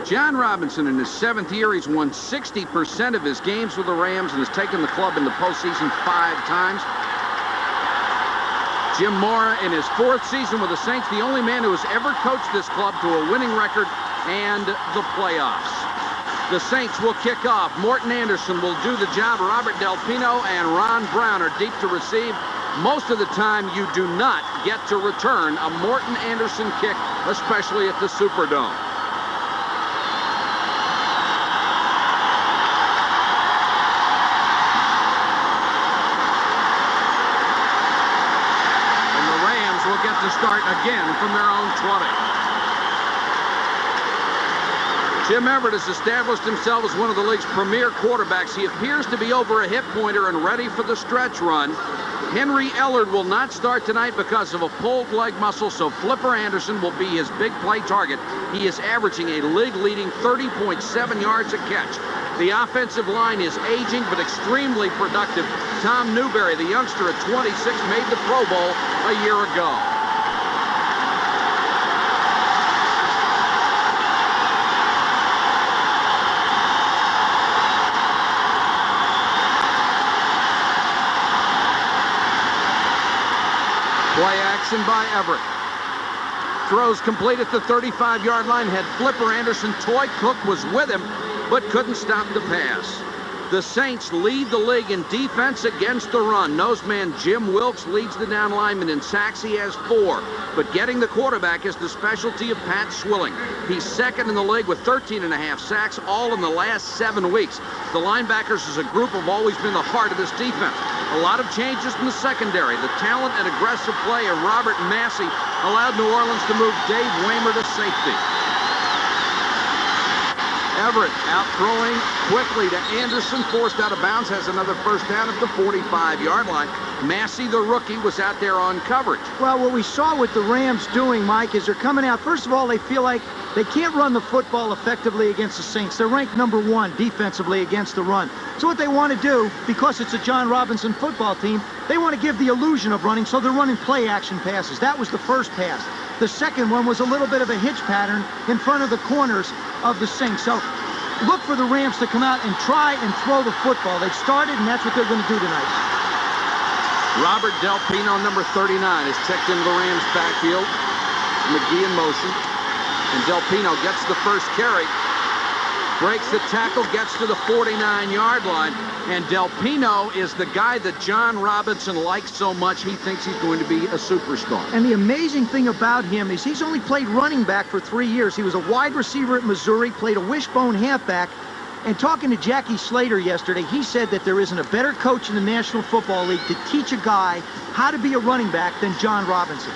John Robinson, in his 7th year, he's won 60% of his games with the Rams and has taken the club in the postseason 5 times. Jim Mora, in his 4th season with the Saints, the only man who has ever coached this club to a winning record and the playoffs. The Saints will kick off. Morton Anderson will do the job. Robert Del Pino and Ron Brown are deep to receive. Most of the time, you do not get to return a Morton Anderson kick, especially at the Superdome. And the Rams will get to start again from their own 20. Jim Everett has established himself as one of the league's premier quarterbacks. He appears to be over a hip pointer and ready for the stretch run. Henry Ellard will not start tonight because of a pulled leg muscle, so Flipper Anderson will be his big play target. He is averaging a league-leading 30.7 yards a catch. The offensive line is aging but extremely productive. Tom Newberry, the youngster at 26, made the Pro Bowl a year ago. Play action by Everett. Throws complete at the 35-yard line. Had Flipper Anderson. Toy Cook was with him, but couldn't stop the pass. The Saints lead the league in defense against the run. Noseman Jim Wilkes leads the down lineman in sacks. He has 4. But getting the quarterback is the specialty of Pat Swilling. He's 2nd in the league with 13.5 sacks, all in the last 7 weeks. The linebackers as a group have always been the heart of this defense. A lot of changes in the secondary. The talent and aggressive play of Robert Massey allowed New Orleans to move Dave Waymer to safety. Everett out throwing quickly to Anderson, forced out of bounds, has another first down at the 45-yard line. Massey, the rookie, was out there on coverage. Well, what we saw with the Rams doing, Mike, is they're coming out. First of all, they feel like they can't run the football effectively against the Saints. They're ranked #1 defensively against the run. So what they want to do, because it's a John Robinson football team, they want to give the illusion of running, so they're running play-action passes. That was the first pass. The second one was a little bit of a hitch pattern in front of the corners of the Saints. So look for the Rams to come out and try and throw the football. They've started, and that's what they're going to do tonight. Robert Del Pino, number 39, is checked into the Rams' backfield. McGee in motion. And Del Pino gets the first carry. Breaks the tackle, gets to the 49-yard line. And Del Pino is the guy that John Robinson likes so much, he thinks he's going to be a superstar. And the amazing thing about him is he's only played running back for 3 years. He was a wide receiver at Missouri, played a wishbone halfback. And talking to Jackie Slater yesterday, he said that there isn't a better coach in the National Football League to teach a guy how to be a running back than John Robinson.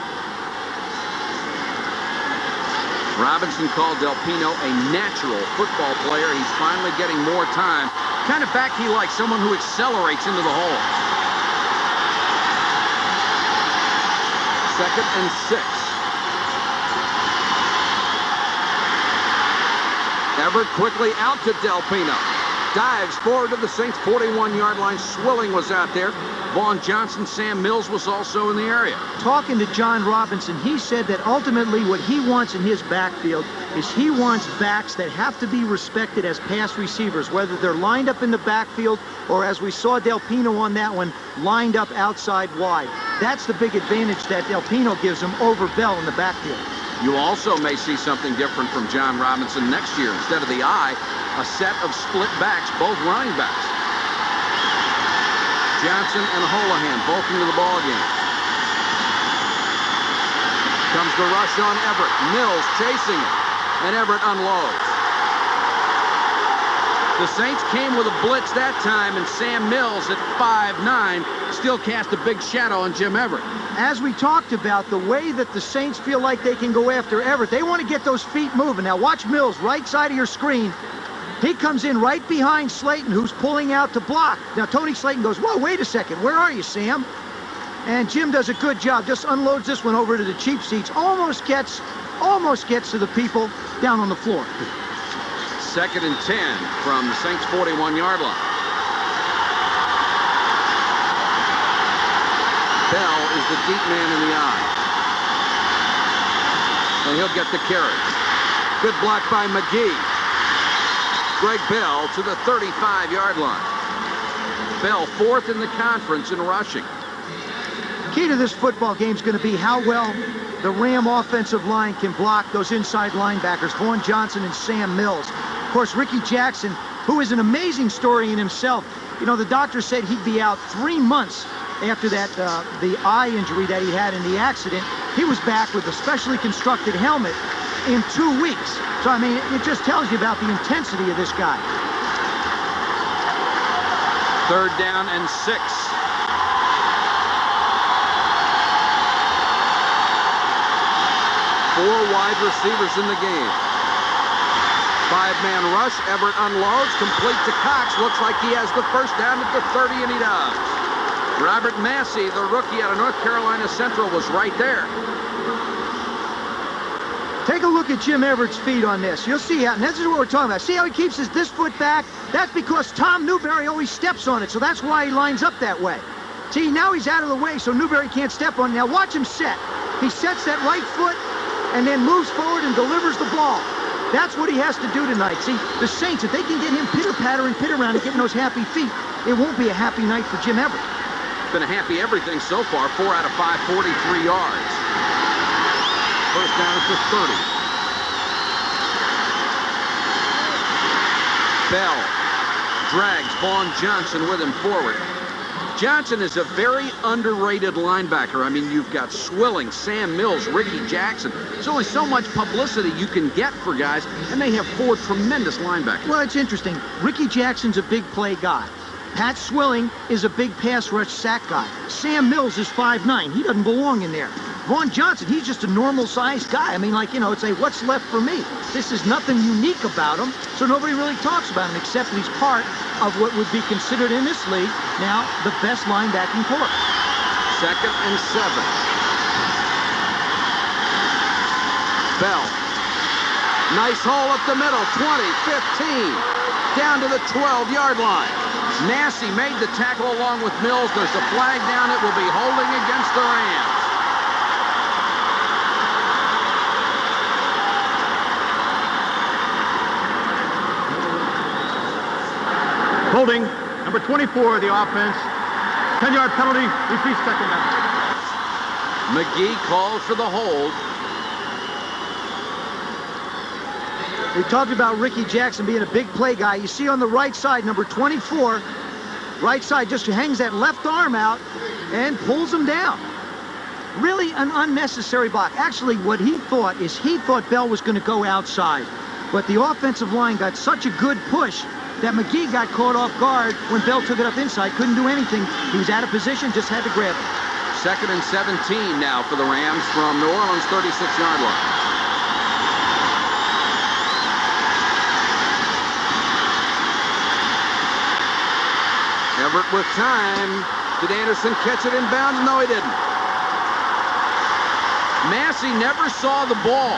Robinson called Del Pino a natural football player. He's finally getting more time. Kind of back he likes, someone who accelerates into the hole. 2nd and 6. Everett quickly out to Del Pino. Dives forward to the Saints' 41-yard line. Swilling was out there. Vaughn Johnson, Sam Mills was also in the area. Talking to John Robinson, he said that ultimately what he wants in his backfield is he wants backs that have to be respected as pass receivers, whether they're lined up in the backfield or, as we saw Del Pino on that one, lined up outside wide. That's the big advantage that Del Pino gives him over Bell in the backfield. You also may see something different from John Robinson next year. Instead of the I, a set of split backs, both running backs. Johnson and Holohan both into the ball game. Comes the rush on Everett. Mills chasing it, and Everett unloads. The Saints came with a blitz that time, and Sam Mills at 5'9" still cast a big shadow on Jim Everett. As we talked about, the way that the Saints feel like they can go after Everett, they want to get those feet moving. Now watch Mills, right side of your screen. He comes in right behind Slayton, who's pulling out to block. Now, Tony Slayton goes, whoa, wait a second. Where are you, Sam? And Jim does a good job. Just unloads this one over to the cheap seats. Almost gets to the people down on the floor. 2nd and 10 from the Saints' 41-yard line. Bell is the deep man in the eye. And he'll get the carry. Good block by McGee. Greg Bell to the 35-yard line. Bell 4th in the conference in rushing. Key to this football game is going to be how well the Ram offensive line can block those inside linebackers, Vaughn Johnson and Sam Mills. Of course, Ricky Jackson, who is an amazing story in himself. You know, the doctor said he'd be out 3 months after that, the eye injury that he had in the accident. He was back with a specially constructed helmet in 2 weeks. So, I mean, it just tells you about the intensity of this guy. 3rd down and 6. 4 wide receivers in the game. 5-man rush. Everett unloads, complete to Cox. Looks like he has the first down at the 30, and he does. Robert Massey, the rookie out of North Carolina Central, was right there. Take a look at Jim Everett's feet on this. You'll see how, and this is what we're talking about. See how he keeps this foot back? That's because Tom Newberry always steps on it, so that's why he lines up that way. See, now he's out of the way, so Newberry can't step on it. Now watch him set. He sets that right foot and then moves forward and delivers the ball. That's what he has to do tonight. See, the Saints, if they can get him pitter-patter and pit-around and give him those happy feet, it won't be a happy night for Jim Everett. Been a happy everything so far. 4 out of 5, 43 yards. First down at the 30. Bell drags Vaughn Johnson with him forward. Johnson is a very underrated linebacker. I mean, you've got Swilling, Sam Mills, Ricky Jackson. There's only so much publicity you can get for guys, and they have 4 tremendous linebackers. Well, it's interesting. Ricky Jackson's a big play guy. Pat Swilling is a big pass rush sack guy. Sam Mills is 5'9". He doesn't belong in there. Vaughn Johnson, he's just a normal-sized guy. I mean, like, you know, it's a what's left for me. This is nothing unique about him, so nobody really talks about him, except he's part of what would be considered in this league now the best linebacking corps. 2nd and 7. Bell. Nice hole up the middle. 20, 15. Down to the 12-yard line. Massey made the tackle along with Mills. There's a flag down. It will be holding against the Rams. Holding, number 24 of the offense. 10-yard penalty, repeat 2nd down. McGee calls for the hold. We talked about Ricky Jackson being a big play guy. You see on the right side, number 24, right side just hangs that left arm out and pulls him down. Really an unnecessary block. Actually, what he thought is he thought Bell was going to go outside. But the offensive line got such a good push that McGee got caught off guard when Bell took it up inside. Couldn't do anything. He was out of position, just had to grab it. 2nd and 17 now for the Rams from New Orleans' 36-yard line. Everett with time. Did Anderson catch it in bounds? No, he didn't. Massey never saw the ball.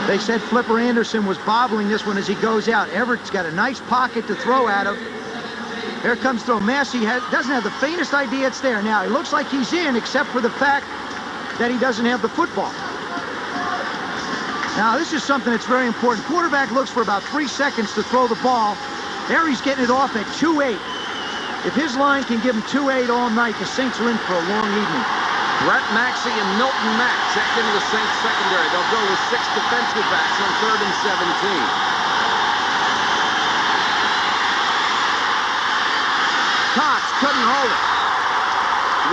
They said Flipper Anderson was bobbling this one as he goes out. Everett's got a nice pocket to throw out of. Here comes throw. Massey doesn't have the faintest idea it's there. Now, it looks like he's in, except for the fact that he doesn't have the football. Now, this is something that's very important. Quarterback looks for about 3 seconds to throw the ball. There he's getting it off at 2-8. If his line can give him 2-8 all night, the Saints are in for a long evening. Brett Maxey and Milton Mack checked into the Saints secondary. They'll go with 6 defensive backs on 3rd and 17. Cox couldn't hold it.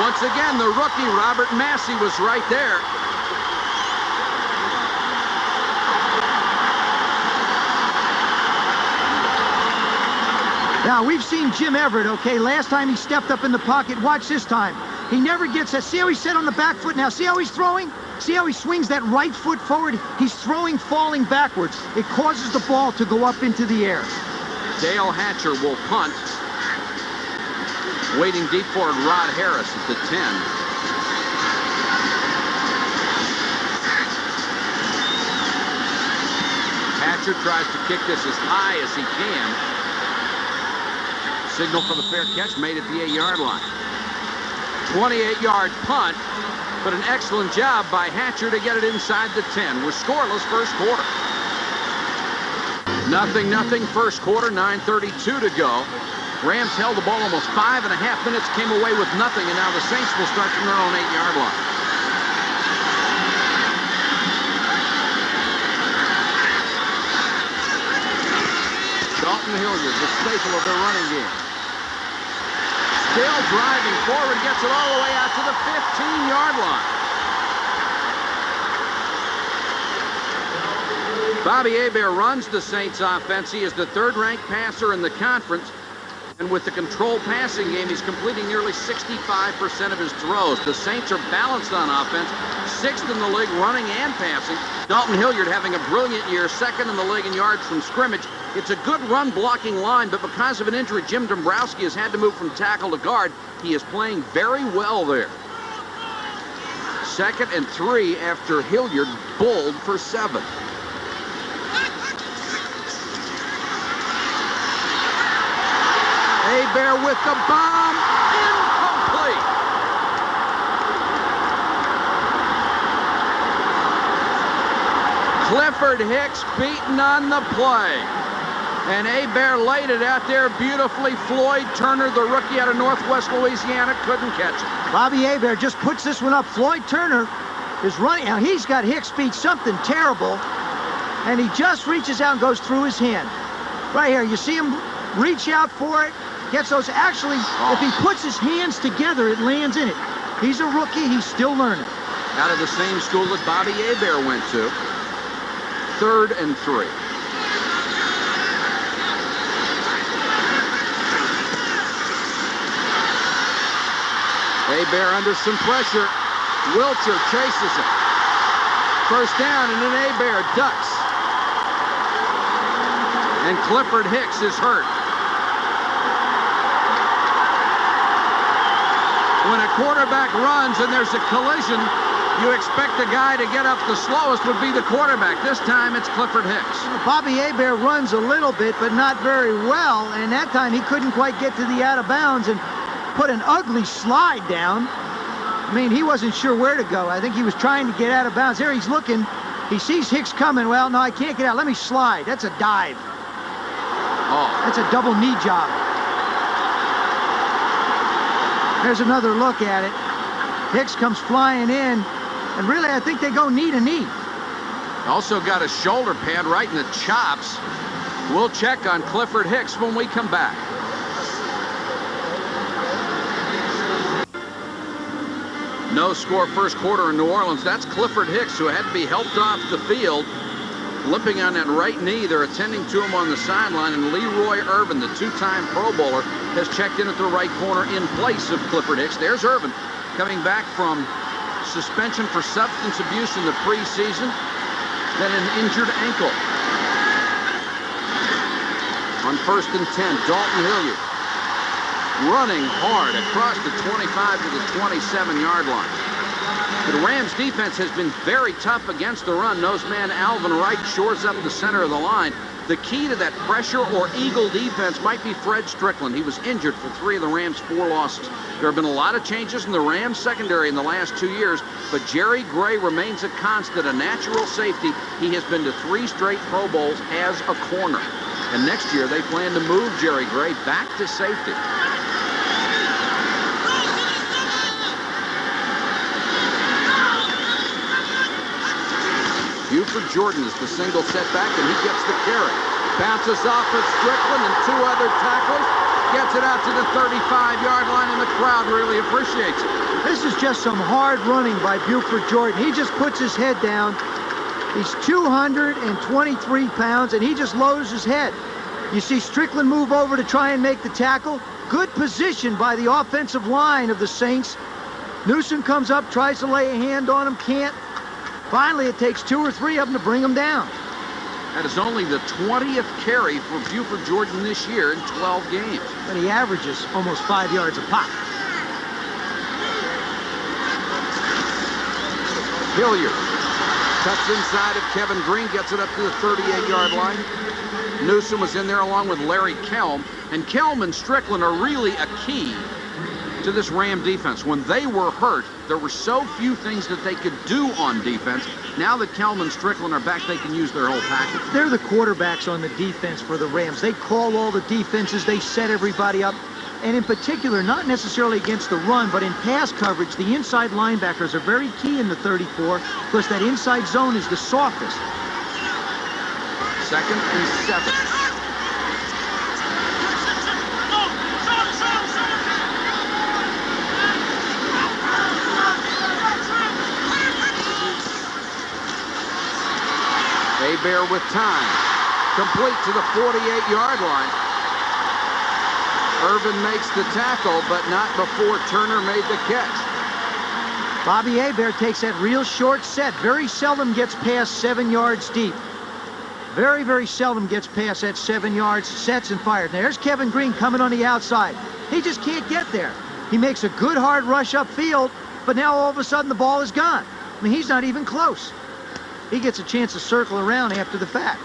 Once again, the rookie Robert Massey was right there. Now, we've seen Jim Everett, okay? Last time he stepped up in the pocket. Watch this time. He never gets that. See how he's set on the back foot now? See how he's throwing? See how he swings that right foot forward? He's throwing falling backwards. It causes the ball to go up into the air. Dale Hatcher will punt. Waiting deep for it, Rod Harris at the 10. Hatcher tries to kick this as high as he can. Signal for the fair catch made at the 8-yard line. 28-yard punt. But an excellent job by Hatcher to get it inside the 10. We're scoreless first quarter. 0-0 first quarter, 9:32 to go. Rams held the ball almost 5.5 minutes, came away with nothing, and now the Saints will start from their own 8-yard line. Dalton Hilliard, the staple of their running game. Still driving forward, gets it all the way out to the 15-yard line. Bobby Hebert runs the Saints offense. He is the third-ranked passer in the conference. And with the controlled passing game, he's completing nearly 65% of his throws. The Saints are balanced on offense, 6th in the league running and passing. Dalton Hilliard having a brilliant year, 2nd in the league in yards from scrimmage. It's a good run-blocking line, but because of an injury, Jim Dombrowski has had to move from tackle to guard. He is playing very well there. 2nd and 3 after Hilliard bowled for 7. Hebert with the bomb, incomplete. Clifford Hicks beaten on the play. And Hebert laid it out there beautifully. Floyd Turner, the rookie out of Northwest Louisiana, couldn't catch it. Bobby Hebert just puts this one up. Floyd Turner is running. Now, he's got Hicks beat something terrible. And he just reaches out and goes through his hand. Right here, you see him reach out for it. Gets those. Actually, if he puts his hands together, it lands in it. He's a rookie. He's still learning. Out of the same school that Bobby Hebert went to. 3rd and 3. Hebert under some pressure. Wiltshire chases it. First down, and then Hebert ducks. And Clifford Hicks is hurt. When a quarterback runs and there's a collision, you expect the guy to get up the slowest would be the quarterback. This time it's Clifford Hicks. Bobby Hebert runs a little bit, but not very well. And that time he couldn't quite get to the out of bounds and put an ugly slide down. I mean, he wasn't sure where to go. I think he was trying to get out of bounds. There he's looking. He sees Hicks coming. Well, no, I can't get out. Let me slide. That's a dive. Oh. That's a double knee job. There's another look at it. Hicks comes flying in, and really, I think they go knee to knee. Also got a shoulder pad right in the chops. We'll check on Clifford Hicks when we come back. No score first quarter in New Orleans. That's Clifford Hicks, who had to be helped off the field, limping on that right knee. They're attending to him on the sideline, and Leroy Irvin, the two-time Pro Bowler, has checked in at the right corner in place of Clifford Hicks. There's Irvin coming back from suspension for substance abuse in the preseason, then an injured ankle. On 1st and 10, Dalton Hilliard running hard across the 25 to the 27-yard line. The Rams defense has been very tough against the run. Nose man Alvin Wright shores up the center of the line. The key to that pressure or eagle defense might be Fred Strickland. He was injured for 3 of the Rams' 4 losses. There have been a lot of changes in the Rams secondary in the last 2 years, but Jerry Gray remains a constant, a natural safety. He has been to 3 straight Pro Bowls as a corner. And next year they plan to move Jerry Gray back to safety. Buford Jordan is the single setback, and he gets the carry. Bounces off of Strickland and 2 other tackles. Gets it out to the 35-yard line, and the crowd really appreciates it. This is just some hard running by Buford Jordan. He just puts his head down. He's 223 pounds, and he just lowers his head. You see Strickland move over to try and make the tackle. Good position by the offensive line of the Saints. Newsom comes up, tries to lay a hand on him, can't. Finally, it takes 2 or 3 of them to bring him down. That is only the 20th carry for Buford Jordan this year in 12 games. But he averages almost 5 yards a pop. Hilliard cuts inside of Kevin Green, gets it up to the 38-yard line. Newsom was in there along with Larry Kelm. And Kelm and Strickland are really a key to this Ram defense. When they were hurt, there were so few things that they could do on defense. Now that Kelman, Strickland are back, they can use their whole package. They're the quarterbacks on the defense for the Rams. They call all the defenses. They set everybody up. And in particular, not necessarily against the run, but in pass coverage, the inside linebackers are very key in the 34 because that inside zone is the softest. 2nd and 7. Hebert with time. Complete to the 48-yard line. Irvin makes the tackle, but not before Turner made the catch. Bobby Hebert takes that real short set. Very seldom gets past 7 yards deep. Very, very seldom gets past that 7 yards, sets and fires. Now, there's Kevin Green coming on the outside. He just can't get there. He makes a good hard rush upfield, but now all of a sudden the ball is gone. I mean, he's not even close. He gets a chance to circle around after the fact.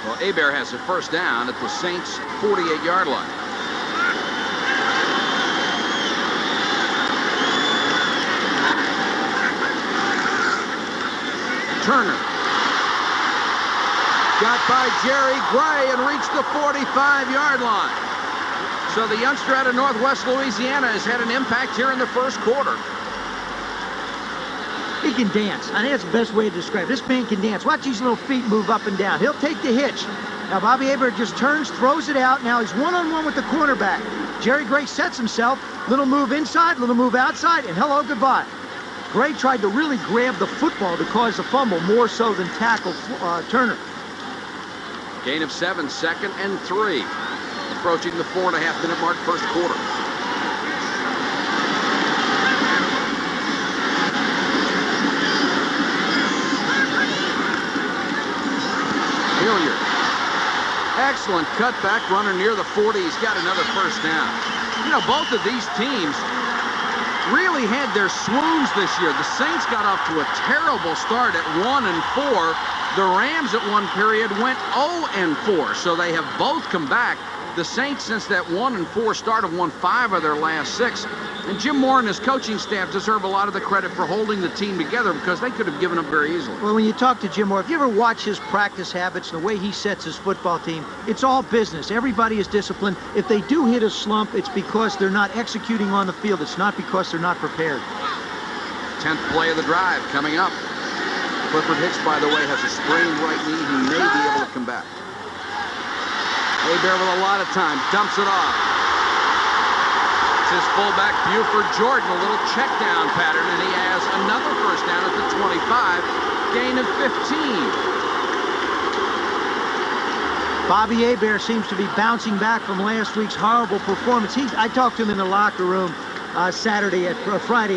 Well, Hebert has a first down at the Saints' 48-yard line. Turner got by Jerry Gray and reached the 45-yard line. So the youngster out of Northwest Louisiana has had an impact here in the first quarter. He can dance. I think that's the best way to describe it. This man can dance. Watch these little feet move up and down. He'll take the hitch. Now, Bobby Hebert just turns, throws it out. Now he's one-on-one with the cornerback. Jerry Gray sets himself. Little move inside, little move outside, and hello, goodbye. Gray tried to really grab the football to cause the fumble, more so than tackle Turner. Gain of 7, 2nd and 3. Approaching the 4.5-minute mark, first quarter. Hilliard. Excellent cutback runner near the 40. He's got another first down. You know, both of these teams really had their swoons this year. The Saints got off to a terrible start at 1-4. The Rams at one period went 0-4. So they have both come back. The Saints, since that 1-4 start, have won 5 of their last 6. And Jim Moore and his coaching staff deserve a lot of the credit for holding the team together because they could have given up very easily. Well, when you talk to Jim Moore, if you ever watch his practice habits and the way he sets his football team, it's all business. Everybody is disciplined. If they do hit a slump, it's because they're not executing on the field. It's not because they're not prepared. 10th play of the drive coming up. Clifford Hicks, by the way, has a sprained right knee. He may be able to come back. Hebert with a lot of time, dumps it off. It's his fullback, Buford Jordan, a little check down pattern, and he has another first down at the 25, gain of 15. Bobby Hebert seems to be bouncing back from last week's horrible performance. I talked to him in the locker room Friday at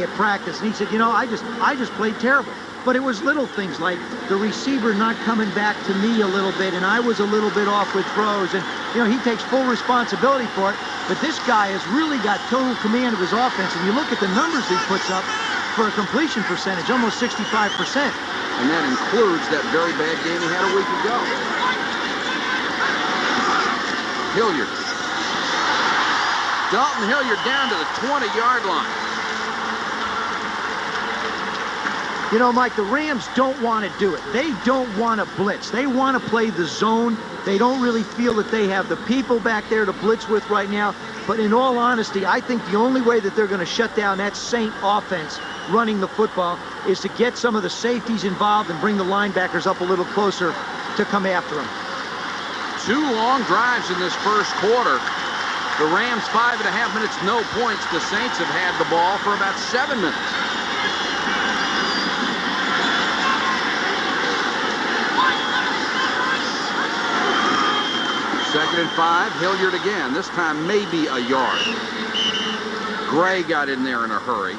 practice, and he said, you know, I just played terrible. But it was little things like the receiver not coming back to me a little bit, and I was a little bit off with throws. And, you know, he takes full responsibility for it. But this guy has really got total command of his offense. And you look at the numbers he puts up for a completion percentage, almost 65%. And that includes that very bad game he had a week ago. Hilliard. Dalton Hilliard down to the 20-yard line. You know, Mike, the Rams don't want to do it. They don't want to blitz. They want to play the zone. They don't really feel that they have the people back there to blitz with right now. But in all honesty, I think the only way that they're going to shut down that Saint offense running the football is to get some of the safeties involved and bring the linebackers up a little closer to come after them. 2 long drives in this first quarter. The Rams 5.5 minutes, no points. The Saints have had the ball for about 7 minutes. Second and 5, Hilliard again, this time maybe a yard. Gray got in there in a hurry.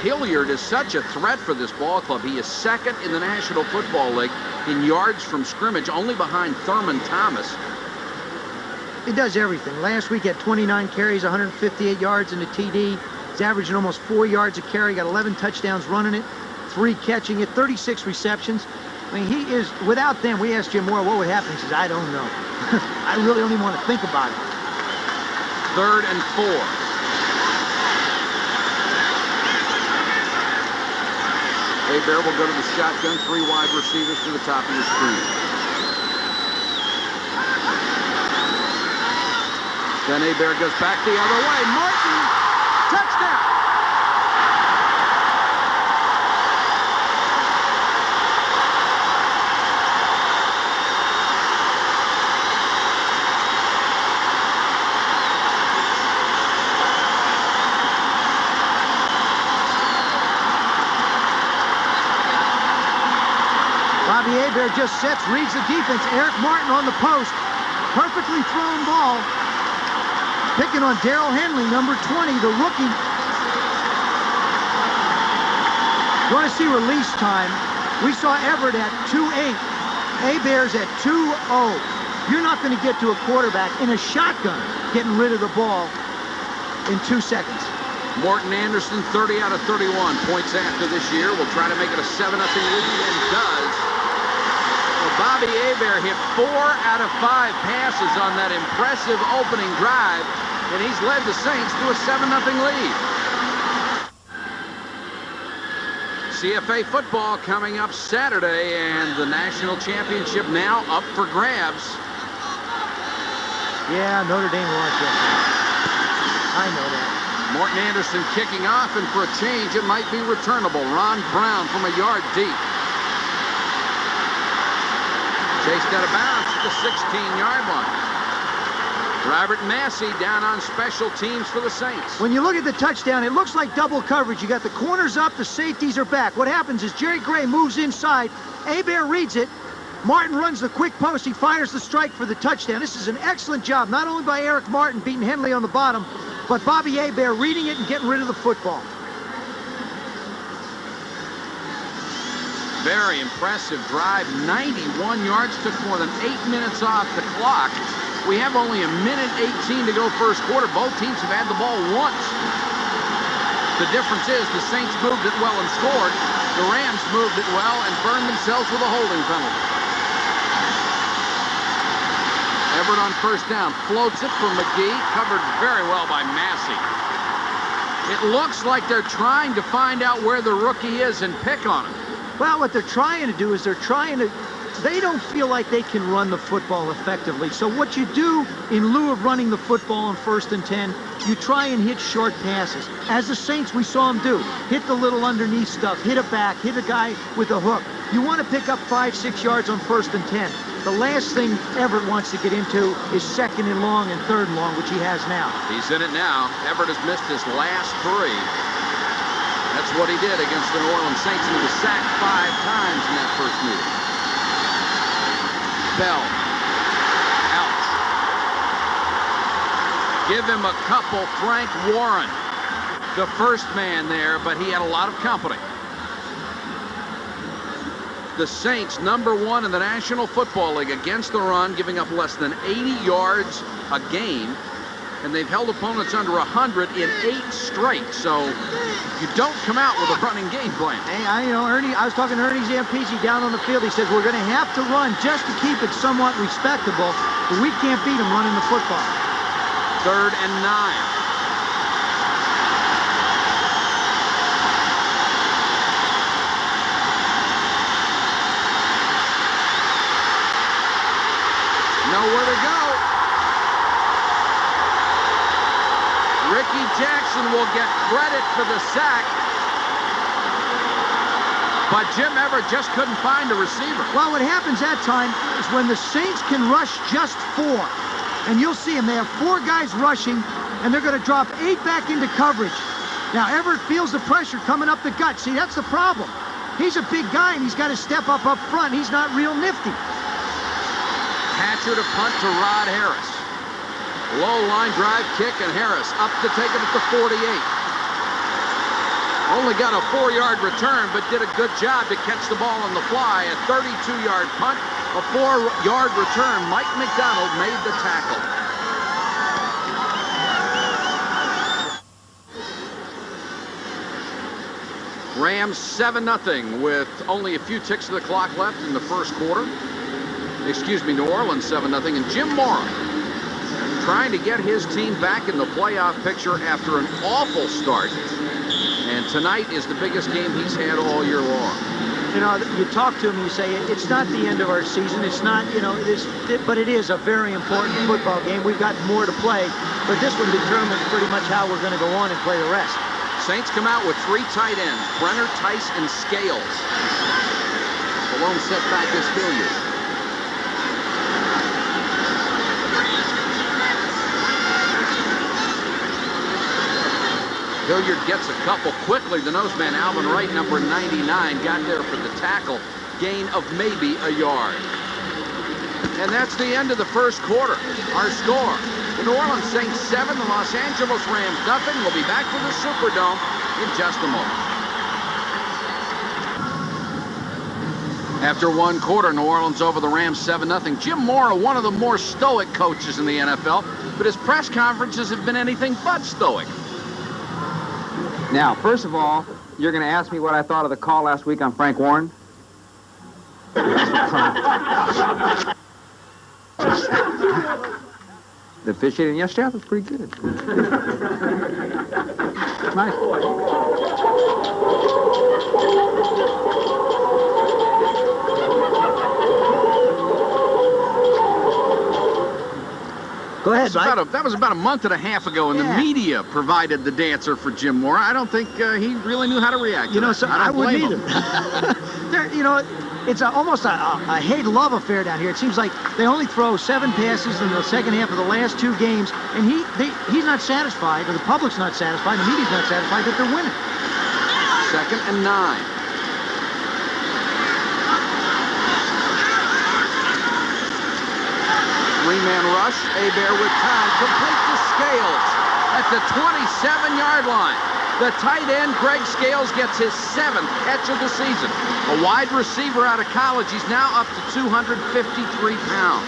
Hilliard is such a threat for this ball club. He is second in the National Football League in yards from scrimmage, only behind Thurman Thomas. He does everything. Last week had 29 carries, 158 yards in the TD. He's averaging almost 4 yards a carry, got 11 touchdowns running it, 3 catching it, 36 receptions. I mean, he is, without them, we asked Jim Moore what would happen. He says, I don't know. I really don't even want to think about it. 3rd and 4. Hebert will go to the shotgun, 3 wide receivers to the top of the screen. Then Hebert goes back the other way. Martin, touchdown! Hebert just sets, reads the defense. Eric Martin on the post. Perfectly thrown ball. Picking on Darrell Henley, number 20, the rookie. You want to see release time? We saw Everett at 2.8. Hebert's at 2.0. You're not going to get to a quarterback in a shotgun getting rid of the ball in 2 seconds. Morton Anderson, 30 out of 31 points after this year. Will try to make it a 7-0 lead and does. Bobby Hebert hit 4 out of 5 passes on that impressive opening drive, and he's led the Saints to a 7-0 lead. CFA football coming up Saturday, and the national championship now up for grabs. Yeah, Notre Dame lost yesterday. I know that. Morton Anderson kicking off, and for a change, it might be returnable. Ron Brown from a yard deep. Chased out of bounds at the 16-yard line. Robert Massey down on special teams for the Saints. When you look at the touchdown, it looks like double coverage. You got the corners up, the safeties are back. What happens is Jerry Gray moves inside. Hebert reads it. Martin runs the quick post. He fires the strike for the touchdown. This is an excellent job, not only by Eric Martin beating Henley on the bottom, but Bobby Hebert reading it and getting rid of the football. Very impressive drive. 91 yards, took more than 8 minutes off the clock. We have only a minute 18 to go first quarter. Both teams have had the ball once. The difference is the Saints moved it well and scored. The Rams moved it well and burned themselves with a holding penalty. Everett on first down, floats it for McGee, covered very well by Massey. It looks like they're trying to find out where the rookie is and pick on him. Well, what they're trying to do is they don't feel like they can run the football effectively. So what you do in lieu of running the football on 1st and 10, you try and hit short passes. As the Saints, we saw them do. Hit the little underneath stuff, hit a back, hit a guy with a hook. You want to pick up 5-6 yards on 1st and 10. The last thing Everett wants to get into is 2nd and long and 3rd and long, which he has now. He's in it now. Everett has missed his last 3. That's what he did against the New Orleans Saints, and he was sacked 5 times in that first meeting. Bell. Out. Give him a couple. Frank Warren, the first man there, but he had a lot of company. The Saints, number 1 in the National Football League against the run, giving up less than 80 yards a game. And they've held opponents under 100 in 8 straight. So you don't come out with a running game plan. Hey, I was talking to Ernie Zampese down on the field. He says we're going to have to run just to keep it somewhat respectable, but we can't beat them running the football. 3rd and 9. Nowhere to go. Ricky Jackson will get credit for the sack, but Jim Everett just couldn't find a receiver. Well, what happens that time is when the Saints can rush just 4, and you'll see them. They have 4 guys rushing, and they're going to drop 8 back into coverage. Now, Everett feels the pressure coming up the gut. See, that's the problem. He's a big guy, and he's got to step up front. He's not real nifty. Hatcher to punt to Rod Harris. Low line drive kick, and Harris up to take it at the 48. Only got a 4-yard return, but did a good job to catch the ball on the fly. A 32-yard punt, a 4-yard return. Mike McDonald made the tackle. Rams 7-0 with only a few ticks of the clock left in the first quarter. Excuse me, New Orleans 7-0. And Jim Mora trying to get his team back in the playoff picture after an awful start. And tonight is the biggest game he's had all year long. You know, you talk to him, you say, it's not the end of our season. It's not, you know, but it is a very important football game. We've got more to play, but this one determines pretty much how we're going to go on and play the rest. Saints come out with 3 tight ends, Brenner, Tice, and Scales. The lone setback is Hilliard. Hilliard gets a couple quickly. The nose man, Alvin Wright, number 99, got there for the tackle. Gain of maybe a yard. And that's the end of the first quarter. Our score, the New Orleans Saints 7, the Los Angeles Rams nothing. We'll be back to the Superdome in just a moment. After one quarter, New Orleans over the Rams 7-0. Jim Mora, one of the more stoic coaches in the NFL, but his press conferences have been anything but stoic. Now, first of all, you're going to ask me what I thought of the call last week on Frank Warren? The officiating yesterday, was pretty good. Nice. Go ahead, Mike. That was about a month and a half ago, and the media provided the dancer for Jim Mora. I don't think he really knew how to react. You know, so I wouldn't either. You know, it's almost a hate-love affair down here. It seems like they only throw 7 passes in the second half of the last 2 games, and he's not satisfied, or the public's not satisfied, the media's not satisfied that they're winning. 2nd and 9. Three-man rush. Hebert with time. Complete to Scales at the 27-yard line. The tight end, Greg Scales, gets his 7th catch of the season. A wide receiver out of college. He's now up to 253 pounds.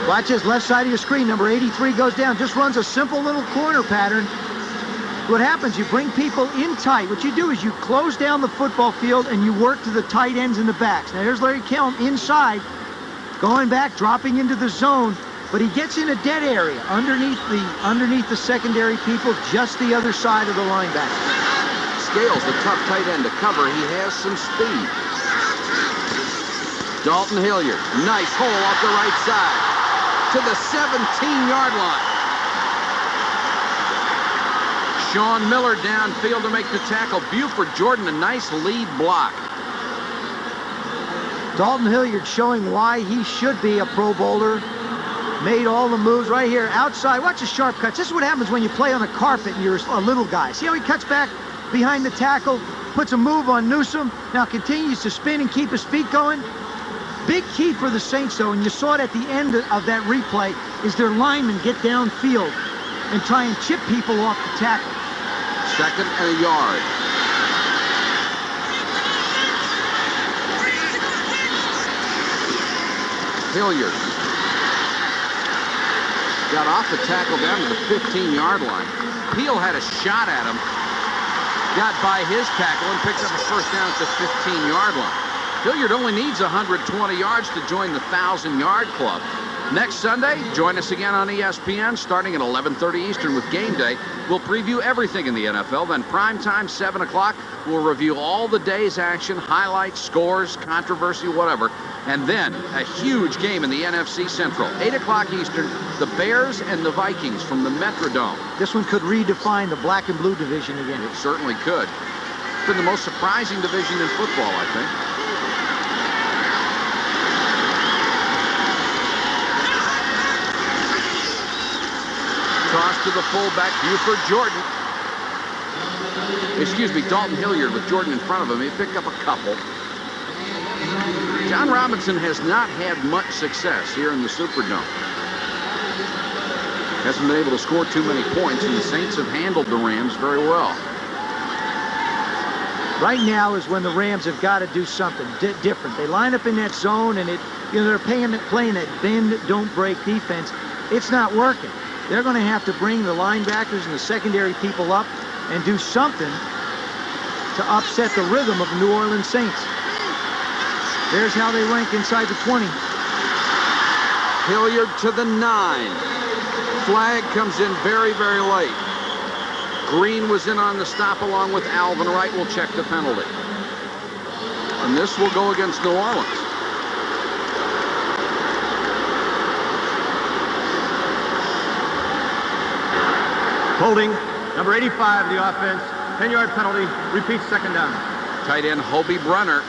Watch this, left side of your screen. Number 83 goes down. Just runs a simple little corner pattern. What happens, you bring people in tight. What you do is you close down the football field and you work to the tight ends and the backs. Now here's Larry Kellum inside, going back, dropping into the zone, but he gets in a dead area underneath the secondary people, just the other side of the linebacker. Scales, the tough tight end to cover. He has some speed. Dalton Hilliard, nice hole off the right side to the 17-yard line. Sean Miller downfield to make the tackle. Buford Jordan, a nice lead block. Dalton Hilliard showing why he should be a Pro Bowler. Made all the moves right here outside. Watch the sharp cuts. This is what happens when you play on a carpet and you're a little guy. See how he cuts back behind the tackle, puts a move on Newsome, now continues to spin and keep his feet going. Big key for the Saints, though, and you saw it at the end of that replay, is their linemen get downfield and try and chip people off the tackle. 2nd and a yard. Hilliard got off the tackle down to the 15-yard line. Peel had a shot at him, got by his tackle, and picks up a first down at the 15-yard line. Hilliard only needs 120 yards to join the 1,000-yard club. Next Sunday, join us again on ESPN starting at 11:30 Eastern with Game Day. We'll preview everything in the NFL. Then primetime, 7 o'clock, we'll review all the day's action, highlights, scores, controversy, whatever. And then a huge game in the NFC Central. 8 o'clock Eastern, the Bears and the Vikings from the Metrodome. This one could redefine the black and blue division again. It certainly could. It's been the most surprising division in football, I think. Toss to the fullback, Buford Jordan. Excuse me, Dalton Hilliard with Jordan in front of him. He picked up a couple. John Robinson has not had much success here in the Superdome. Hasn't been able to score too many points, and the Saints have handled the Rams very well. Right now is when the Rams have got to do something different. They line up in that zone, and they're playing that bend, don't break defense. It's not working. They're going to have to bring the linebackers and the secondary people up and do something to upset the rhythm of the New Orleans Saints. There's how they rank inside the 20. Hilliard to the 9. Flag comes in very, very late. Green was in on the stop along with Alvin Wright. Will check the penalty. And this will go against New Orleans. Holding, number 85 of the offense. 10-yard penalty. Repeat, second down. Tight end Hobie Brenner.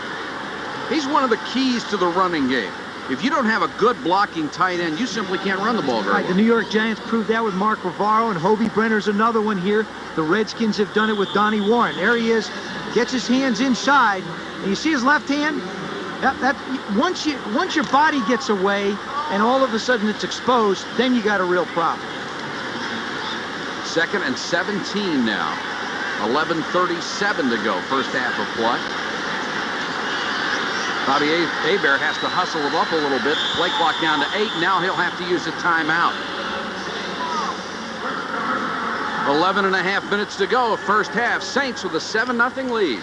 He's one of the keys to the running game. If you don't have a good blocking tight end, you simply can't run the ball very well. The New York Giants proved that with Mark Rivaro, and Hobie Brenner's another one here. The Redskins have done it with Donnie Warren. There he is, gets his hands inside, and you see his left hand? Once your body gets away and all of a sudden it's exposed, then you got a real problem. 2nd and 17 now. 11:37 to go, first half of play. Bobby Hebert has to hustle it up a little bit. Play clock down to 8. Now he'll have to use a timeout. 11.5 minutes to go, first half. Saints with a 7-0 lead.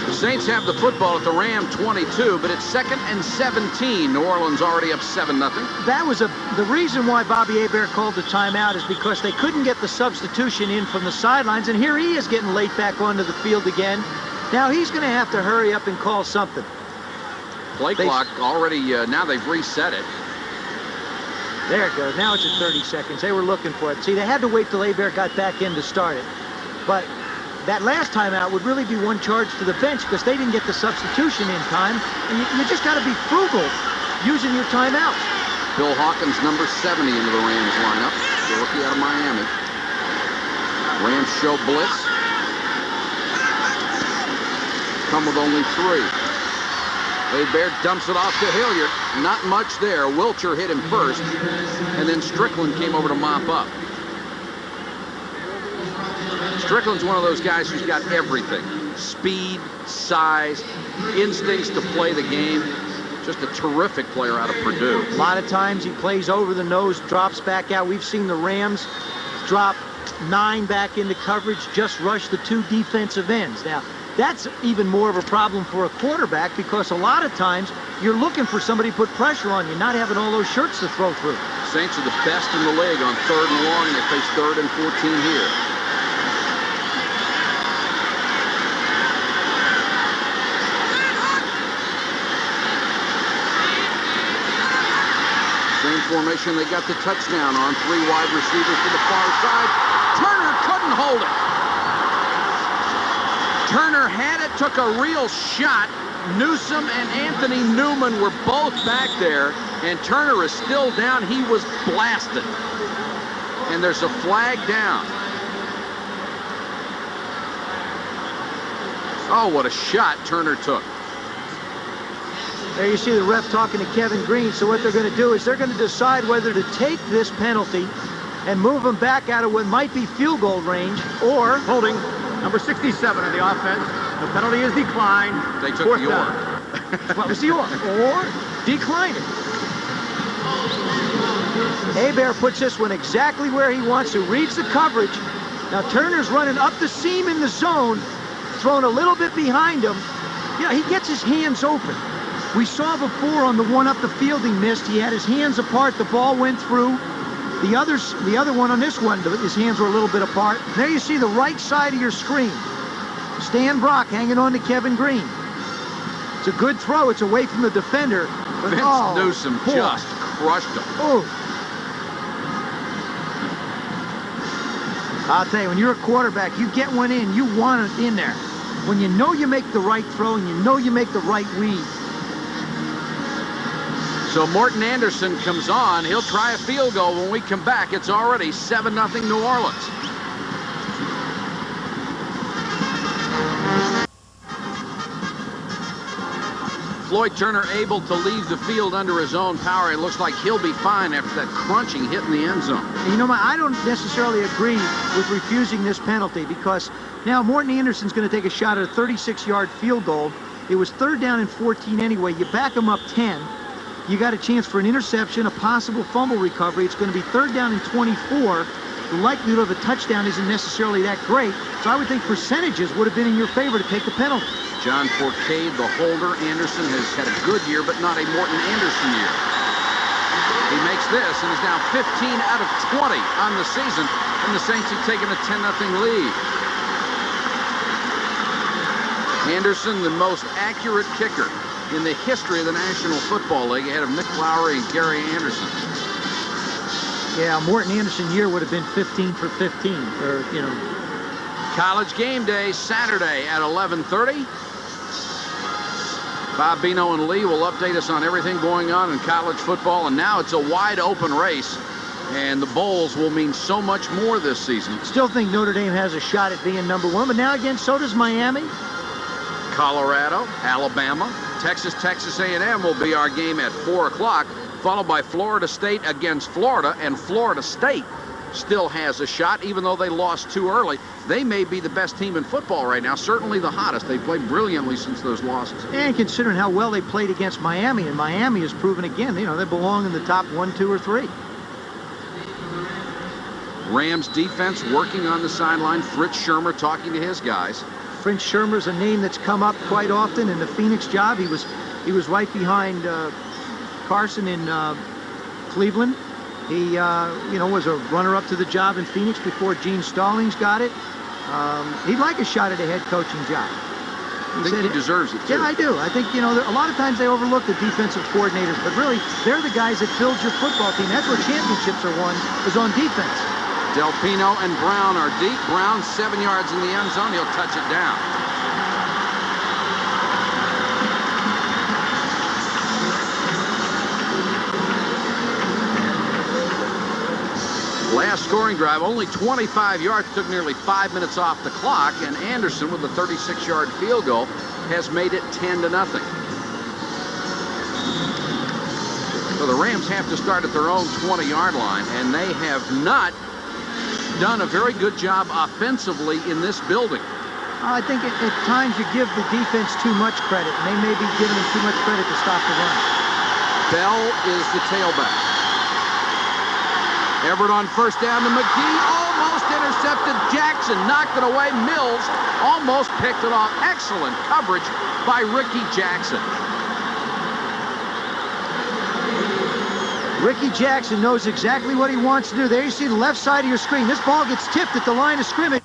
The Saints have the football at the Ram 22, but it's 2nd and 17. New Orleans already up 7-0. That was the reason why Bobby Hebert called the timeout, is because they couldn't get the substitution in from the sidelines, and here he is getting late back onto the field again. Now he's going to have to hurry up and call something. Play clock already, now they've reset it. There it goes. Now it's at 30 seconds. They were looking for it. See, they had to wait till Hebert got back in to start it. But that last timeout would really be one charge to the bench because they didn't get the substitution in time. And you just got to be frugal using your timeouts. Bill Hawkins, number 70 into the Rams lineup. The rookie out of Miami. Rams show blitz. Come with only 3. Hebert dumps it off to Hilliard. Not much there. Wilcher hit him first, and then Strickland came over to mop up. Strickland's one of those guys who's got everything. Speed, size, instincts to play the game. Just a terrific player out of Purdue. A lot of times he plays over the nose, drops back out. We've seen the Rams drop 9 back into coverage, just rush the 2 defensive ends. Now, that's even more of a problem for a quarterback because a lot of times you're looking for somebody to put pressure on you, not having all those shirts to throw through. Saints are the best in the league on 3rd and long. They face 3rd and 14 here. Same formation they got the touchdown on. 3 wide receivers to the far side. Turner couldn't hold it. Turner had it, took a real shot. Newsome and Anthony Newman were both back there, and Turner is still down. He was blasted. And there's a flag down. Oh, what a shot Turner took. There you see the ref talking to Kevin Green. So what they're going to do is they're going to decide whether to take this penalty and move him back out of what might be field goal range, or Holding, number 67 of the offense. The penalty is declined. They took Fourth the down. what was the or decline it. Hebert puts this one exactly where he wants to, reads the coverage. Now Turner's running up the seam in the zone, thrown a little bit behind him. Yeah, he gets his hands open. We saw before on the one up the field he missed, he had his hands apart, the ball went through. The other one on this one, his hands were a little bit apart. There you see the right side of your screen. Stan Brock hanging on to Kevin Green. It's a good throw. It's away from the defender. But, Vince Newsome just crushed him. Oh. I'll tell you, when you're a quarterback, you get one in, you want it in there. When you know you make the right throw and you know you make the right read. So Morton Anderson comes on. He'll try a field goal. When we come back, it's already 7-0 New Orleans. Floyd Turner able to leave the field under his own power. It looks like he'll be fine after that crunching hit in the end zone. You know, I don't necessarily agree with refusing this penalty because now Morton Anderson's going to take a shot at a 36-yard field goal. It was 3rd down and 14 anyway. You back him up 10. you got a chance for an interception, a possible fumble recovery. It's going to be 3rd down and 24. The likelihood of a touchdown isn't necessarily that great, so I would think percentages would have been in your favor to take the penalty. John Forcade, the holder. Anderson has had a good year, but not a Morton Anderson year. He makes this and is now 15 out of 20 on the season, and the Saints have taken a 10-0 lead. Anderson, the most accurate kicker in the history of the National Football League, ahead of Nick Lowry and Gary Anderson. Yeah, Morton Anderson year would have been 15 for 15, or, you know. College game day, Saturday at 11:30. Bob Bino and Lee will update us on everything going on in college football, and now it's a wide open race, and the bowls will mean so much more this season. Still think Notre Dame has a shot at being #1, but now again, so does Miami. Colorado, Alabama, Texas A&M will be our game at 4 o'clock, followed by Florida State against Florida, and Florida State still has a shot, even though they lost too early. They may be the best team in football right now, certainly the hottest. They played brilliantly since those losses. And considering how well they played against Miami, and Miami has proven again, you know, they belong in the top 1, 2, or 3. Rams defense working on the sideline. Fritz Shurmur talking to his guys. Fritz Shurmur's a name that's come up quite often in the Phoenix job. He was right behind Carson in Cleveland. He, you know, was a runner-up to the job in Phoenix before Gene Stallings got it. He'd like a shot at a head coaching job. I think he deserves it, too. Yeah, I do. I think, you know, a lot of times they overlook the defensive coordinators, but really, they're the guys that build your football team. That's where championships are won, is on defense. Del Pino and Brown are deep. Brown 7 yards in the end zone. He'll touch it down. Last scoring drive, only 25 yards, took nearly 5 minutes off the clock, and Anderson with a 36-yard field goal has made it 10-0. So the Rams have to start at their own 20-yard line, and they have not done a very good job offensively in this building. I think at times you give the defense too much credit, and they may be giving them too much credit to stop the run. Bell is the tailback. Everett on 1st down to McGee, almost intercepted. Jackson knocked it away. Mills almost picked it off. Excellent coverage by Ricky Jackson. Ricky Jackson knows exactly what he wants to do. There you see the left side of your screen. This ball gets tipped at the line of scrimmage.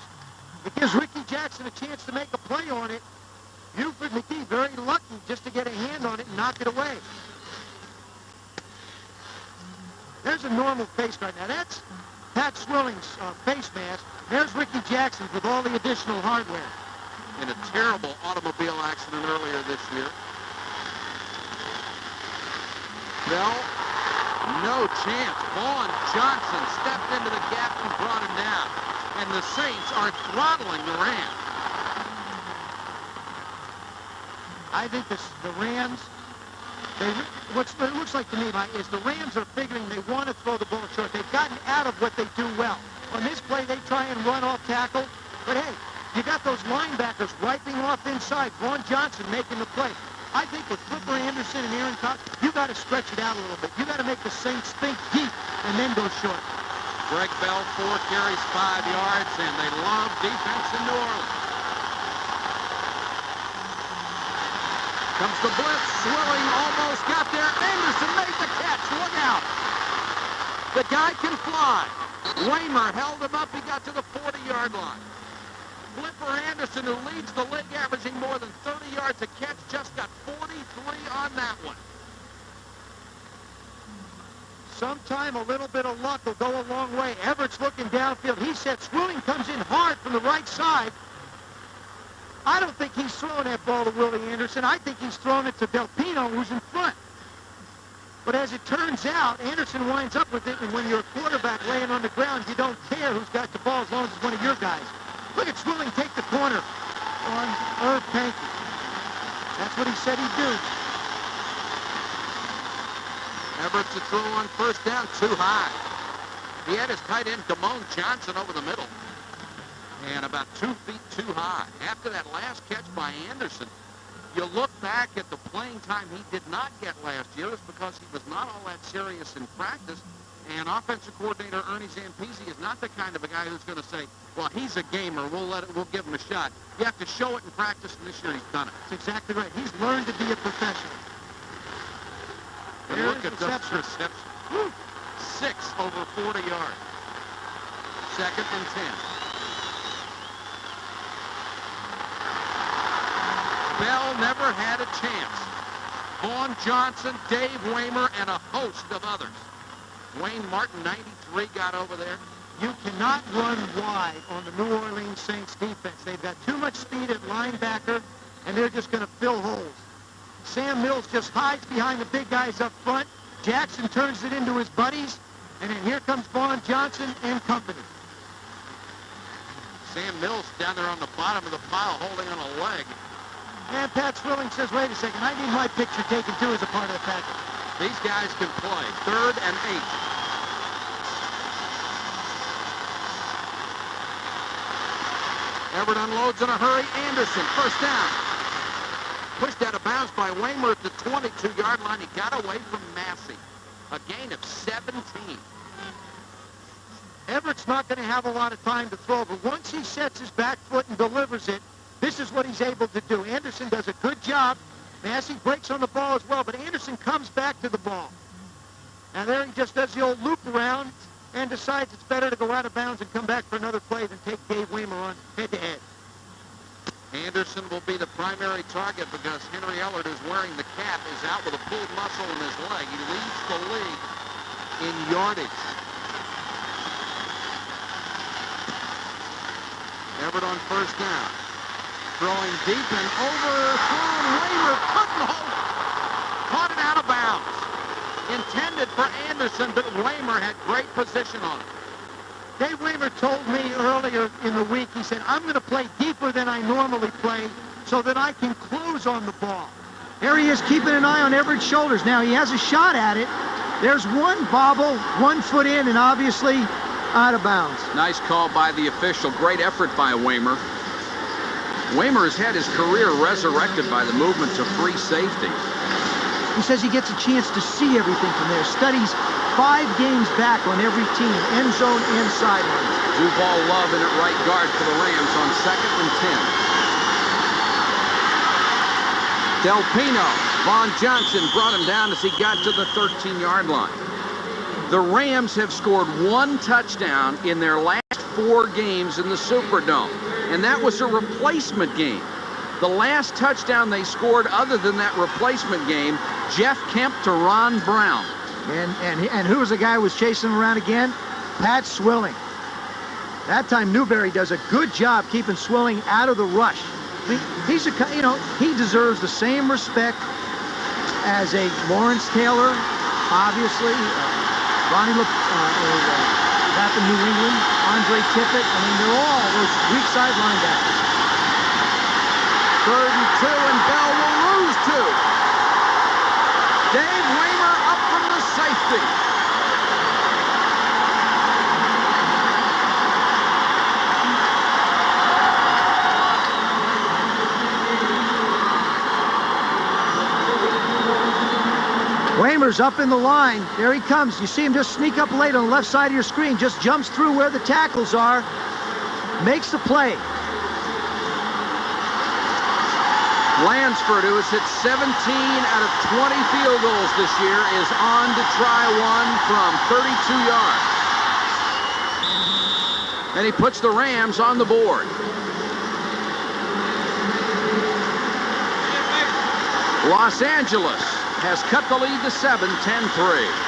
It gives Ricky Jackson a chance to make a play on it. Buford McGee very lucky just to get a hand on it and knock it away. There's a normal face right now. That's Pat Swilling's face mask. There's Ricky Jackson with all the additional hardware. In a terrible automobile accident earlier this year. Bell, no chance. Vaughn Johnson stepped into the gap and brought him down. And the Saints are throttling the Rams. I think the Rams, what it looks like to me, Mike, is the Rams are figuring they want to throw the ball short. They've gotten out of what they do well. On this play, they try and run off tackle. But hey, you got those linebackers wiping off inside. Vaughn Johnson making the play. I think with Flipper Anderson and Aaron Cox, you got to stretch it out a little bit. You got to make the Saints think deep and then go short. Greg Bell, 4 carries, 5 yards, and they love defense in New Orleans. Comes the blitz. Swilling almost got there. Anderson made the catch. Look out. The guy can fly. Raymer held him up. He got to the 40-yard line. Flipper Anderson, who leads the league averaging more than 30 yards a catch, just got 43 on that one. Sometime a little bit of luck will go a long way. Everett's looking downfield. He said Swilling comes in hard from the right side. I don't think he's throwing that ball to Willie Anderson. I think he's throwing it to Del Pino, who's in front. But as it turns out, Anderson winds up with it, and when you're a quarterback laying on the ground, you don't care who's got the ball as long as it's one of your guys. Look at Swilling take the corner on Irv Pankey. That's what he said he'd do. Everett to throw on 1st down, too high. He had his tight end, Damone Johnson, over the middle. And about 2 feet too high. After that last catch by Anderson, you look back at the playing time he did not get last year is because he was not all that serious in practice. And offensive coordinator Ernie Zampese is not the kind of a guy who's going to say, well, he's a gamer, we'll give him a shot. You have to show it in practice, and this year he's done it. That's exactly right. He's learned to be a professional. And look at those receptions. 6 over 40 yards. 2nd and 10. Bell never had a chance. Vaughn Johnson, Dave Waymer, and a host of others. Wayne Martin, 93, got over there. You cannot run wide on the New Orleans Saints defense. They've got too much speed at linebacker, and they're just going to fill holes. Sam Mills just hides behind the big guys up front. Jackson turns it into his buddies, and then here comes Vaughn Johnson and company. Sam Mills down there on the bottom of the pile holding on a leg. And Pat Swilling says, wait a second, I need my picture taken too as a part of the package. These guys can play. 3rd and 8. Everett unloads in a hurry. Anderson, first down. Pushed out of bounds by Waymer at the 22-yard line. He got away from Massey. A gain of 17. Everett's not going to have a lot of time to throw, but once he sets his back foot and delivers it, this is what he's able to do. Anderson does a good job. Massey breaks on the ball as well, but Anderson comes back to the ball. And there he just does the old loop around and decides it's better to go out of bounds and come back for another play than take Dave Waymer on head-to-head. Anderson will be the primary target because Henry Ellard, who's wearing the cap, is out with a pulled muscle in his leg. He leads the league in yardage. Everett on first down. Throwing deep and overthrown. Waymer couldn't hold it. Caught it out of bounds. Intended for Anderson, but Waymer had great position on it. Dave Waymer told me earlier in the week, he said, I'm going to play deeper than I normally play so that I can close on the ball. There he is keeping an eye on Everett's shoulders. Now he has a shot at it. There's one bobble, 1 foot in, and obviously out of bounds. Nice call by the official. Great effort by Waymer. Waymer has had his career resurrected by the movements of free safety. He says he gets a chance to see everything from there. Studies 5 games back on every team, end zone and sideline. Duval Love in at right guard for the Rams on 2nd and 10. Del Pino, Vaughn Johnson brought him down as he got to the 13-yard line. The Rams have scored 1 touchdown in their last 4 games in the Superdome, and that was a replacement game. The last touchdown they scored other than that replacement game, Jeff Kemp to Ron Brown. And who was the guy who was chasing him around again? Pat Swilling. That time Newberry does a good job keeping Swilling out of the rush. I mean, he's a, you know, he deserves the same respect as a Lawrence Taylor, obviously. Ronnie back in New England, Andre Tippett. I mean, they're all those weak side linebackers. 3rd and 2, and Bell will lose 2. Dave Waymer up from the safety. Waymer's up in the line. There he comes. You see him just sneak up late on the left side of your screen. Just jumps through where the tackles are. Makes the play. Lansford, who has hit 17 out of 20 field goals this year, is on to try one from 32 yards. And he puts the Rams on the board. Los Angeles has cut the lead to 7, 10-3.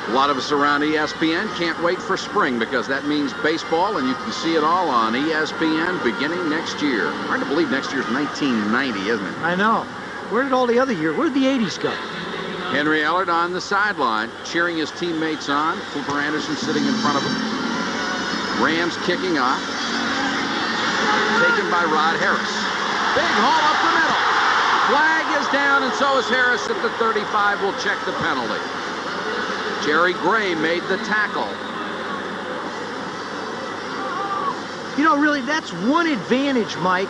A lot of us around ESPN can't wait for spring because that means baseball, and you can see it all on ESPN beginning next year. Hard to believe next year's 1990, isn't it? I know. Where did all the other years? Where did the 80s go? Henry Ellard on the sideline, cheering his teammates on. Flipper Anderson sitting in front of him. Rams kicking off. Taken by Rod Harris. Big haul up the middle. Flag is down, and so is Harris at the 35. Will check the penalty. Jerry Gray made the tackle. You know, really, that's one advantage, Mike,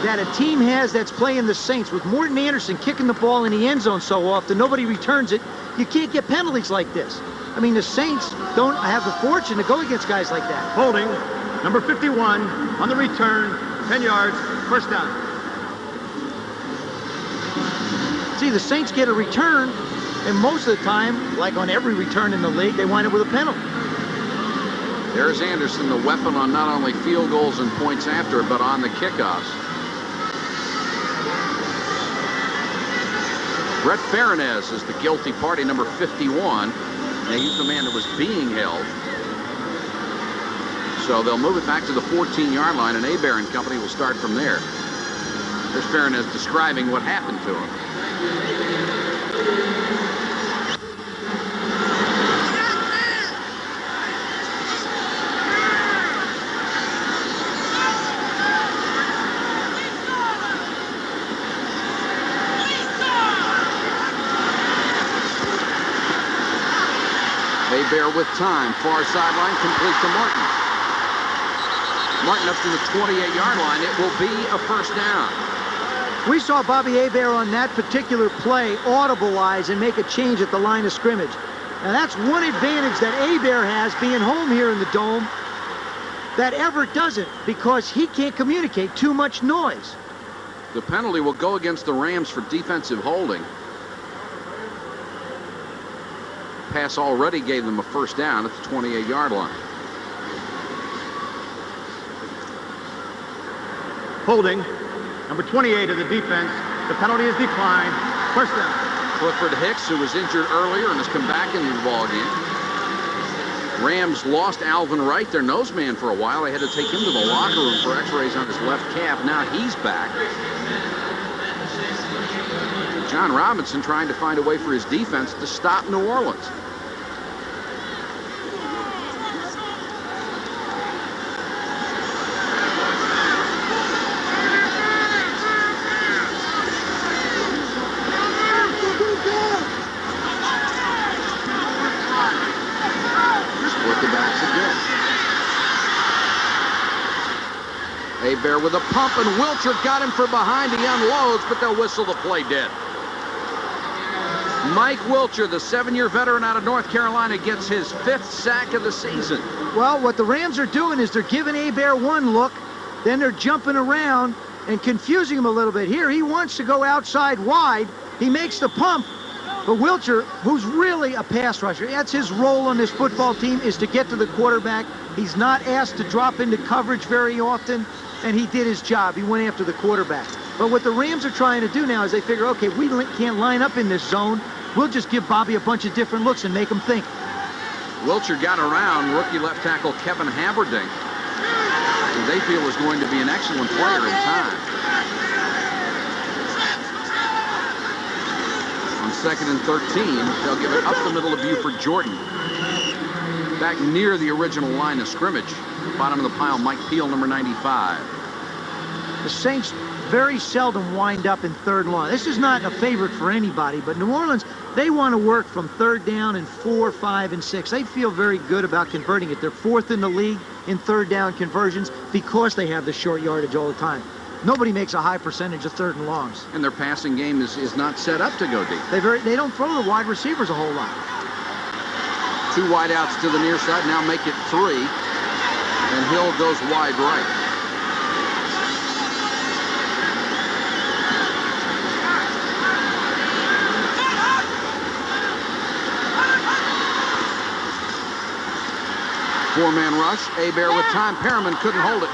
that a team has that's playing the Saints, with Morton Anderson kicking the ball in the end zone so often, nobody returns it, you can't get penalties like this. I mean, the Saints don't have the fortune to go against guys like that. Holding, number 51, on the return, 10 yards, first down. See, the Saints get a return, and most of the time, like on every return in the league, they wind up with a penalty. There's Anderson, the weapon on not only field goals and points after, but on the kickoffs. Brett Farinez is the guilty party, number 51. Now, he's the man that was being held. So they'll move it back to the 14-yard line, and Hebert and company will start from there. There's Farinez describing what happened to him. Hebert with time, far sideline, complete to Martin. Martin up to the 28-yard line. It will be a first down. We saw Bobby Hebert on that particular play audibilize and make a change at the line of scrimmage. Now that's one advantage that Hebert has, being home here in the Dome, that Everett doesn't, because he can't communicate. Too much noise. The penalty will go against the Rams for defensive holding. Pass already gave them a first down at the 28-yard line. Holding, number 28 of the defense. The penalty is declined. First down. Clifford Hicks, who was injured earlier and has come back into the ball game. Rams lost Alvin Wright, their nose man, for a while. They had to take him to the locker room for x-rays on his left calf. Now he's back. John Robinson trying to find a way for his defense to stop New Orleans. Split the backs again. Hebert with a pump, and Wilcher got him from behind. He unloads, but they'll whistle the play dead. Mike Wilcher, the 7-year veteran out of North Carolina, gets his 5th sack of the season. Well, what the Rams are doing is they're giving Hebert one look, then they're jumping around and confusing him a little bit. Here, he wants to go outside wide. He makes the pump, but Wilcher, who's really a pass rusher, that's his role on this football team, is to get to the quarterback. He's not asked to drop into coverage very often, and he did his job. He went after the quarterback. But what the Rams are trying to do now is they figure, okay, we can't line up in this zone. We'll just give Bobby a bunch of different looks and make him think. Wilcher got around rookie left tackle Kevin Haberdink, who they feel is going to be an excellent player in time. On 2nd and 13, they'll give it up the middle of Buford Jordan. Back near the original line of scrimmage. Bottom of the pile, Mike Peel, number 95. The Saints very seldom wind up in third and long. This is not a favorite for anybody, but New Orleans, they want to work from 3rd down and 4, 5, and 6. They feel very good about converting it. They're 4th in the league in 3rd down conversions because they have the short yardage all the time. Nobody makes a high percentage of 3rd and longs. And their passing game is not set up to go deep. They don't throw the wide receivers a whole lot. 2 wideouts to the near side, now make it 3. And Hill goes wide right. Four-man rush. Hebert with time. Perriman couldn't hold it.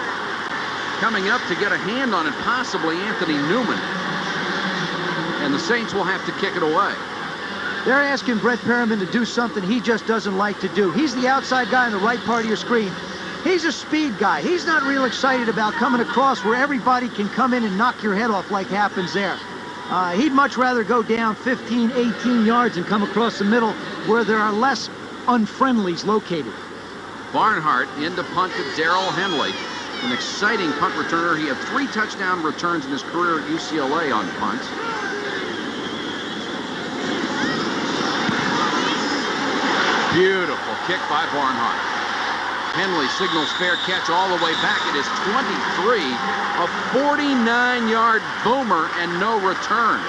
Coming up to get a hand on it, possibly Anthony Newman. And the Saints will have to kick it away. They're asking Brett Perriman to do something he just doesn't like to do. He's the outside guy on the right part of your screen. He's a speed guy. He's not real excited about coming across where everybody can come in and knock your head off like happens there. He'd much rather go down 15, 18 yards and come across the middle where there are less unfriendlies located. Barnhart into punt to Darrell Henley. An exciting punt returner. He had 3 touchdown returns in his career at UCLA on punts. Beautiful kick by Barnhart. Henley signals fair catch all the way back. It is 23, a 49-yard boomer and no return.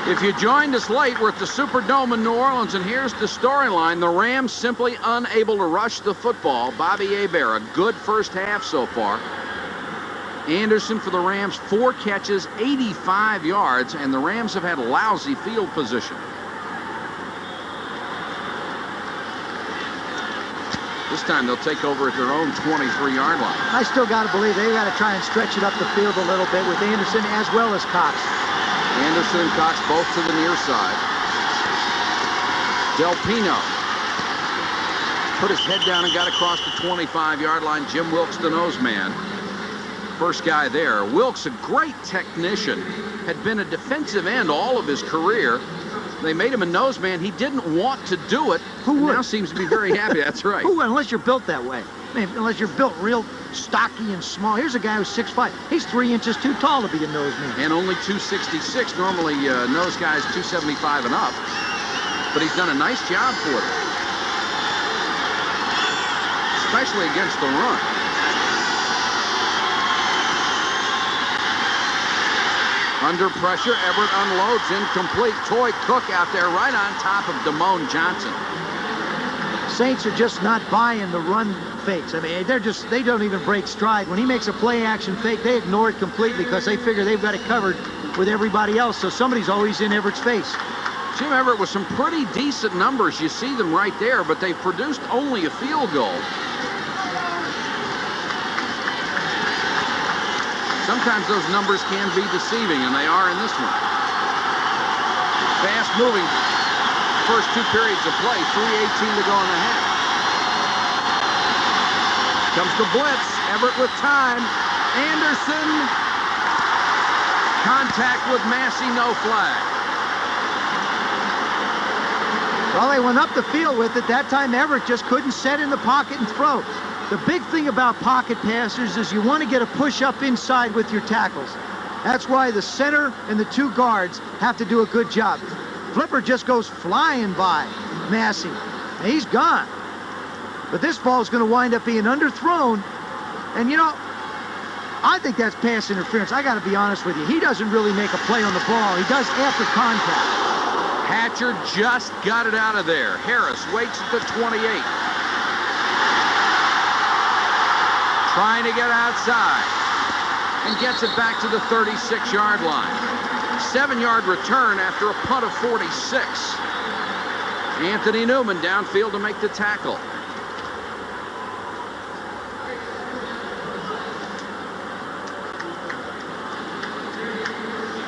If you joined us late, we're at the Superdome in New Orleans, and here's the storyline. The Rams simply unable to rush the football. Bobby Hebert, a good first half so far. Anderson for the Rams, 4 catches, 85 yards, and the Rams have had lousy field position. This time they'll take over at their own 23-yard line. I still got to believe they've got to try and stretch it up the field a little bit with Anderson as well as Cox. Anderson and Cox both to the near side. Del Pino put his head down and got across the 25-yard line. Jim Wilkes, the nose man. First guy there. Wilkes, a great technician, had been a defensive end all of his career. They made him a nose man. He didn't want to do it. Who would? Now seems to be very happy. That's right. Who would, unless you're built that way? I mean, unless you're built real stocky and small. Here's a guy who's 6'5". He's 3 inches too tall to be a nose man. And only 266. Normally, nose guys 275 and up. But he's done a nice job for them, especially against the run. Under pressure, Everett unloads, incomplete. Toy Cook out there right on top of Damone Johnson. Saints are just not buying the run fakes. I mean, they don't even break stride. When he makes a play action fake, they ignore it completely because they figure they've got it covered with everybody else. So somebody's always in Everett's face. Jim Everett with some pretty decent numbers. You see them right there, but they've produced only a field goal. Sometimes those numbers can be deceiving, and they are in this one. Fast moving first 2 periods of play, 3:18 to go in the half. Comes the blitz, Everett with time. Anderson, contact with Massey, no flag. Well, they went up the field with it. That time Everett just couldn't set in the pocket and throw. The big thing about pocket passers is you want to get a push up inside with your tackles. That's why the center and the 2 guards have to do a good job. Flipper just goes flying by Massey, and he's gone. But this ball is going to wind up being underthrown, and you know, I think that's pass interference. I got to be honest with you. He doesn't really make a play on the ball. He does after contact. Hatcher just got it out of there. Harris waits at the 28. Trying to get outside and gets it back to the 36-yard line. 7-yard return after a punt of 46. Anthony Newman downfield to make the tackle.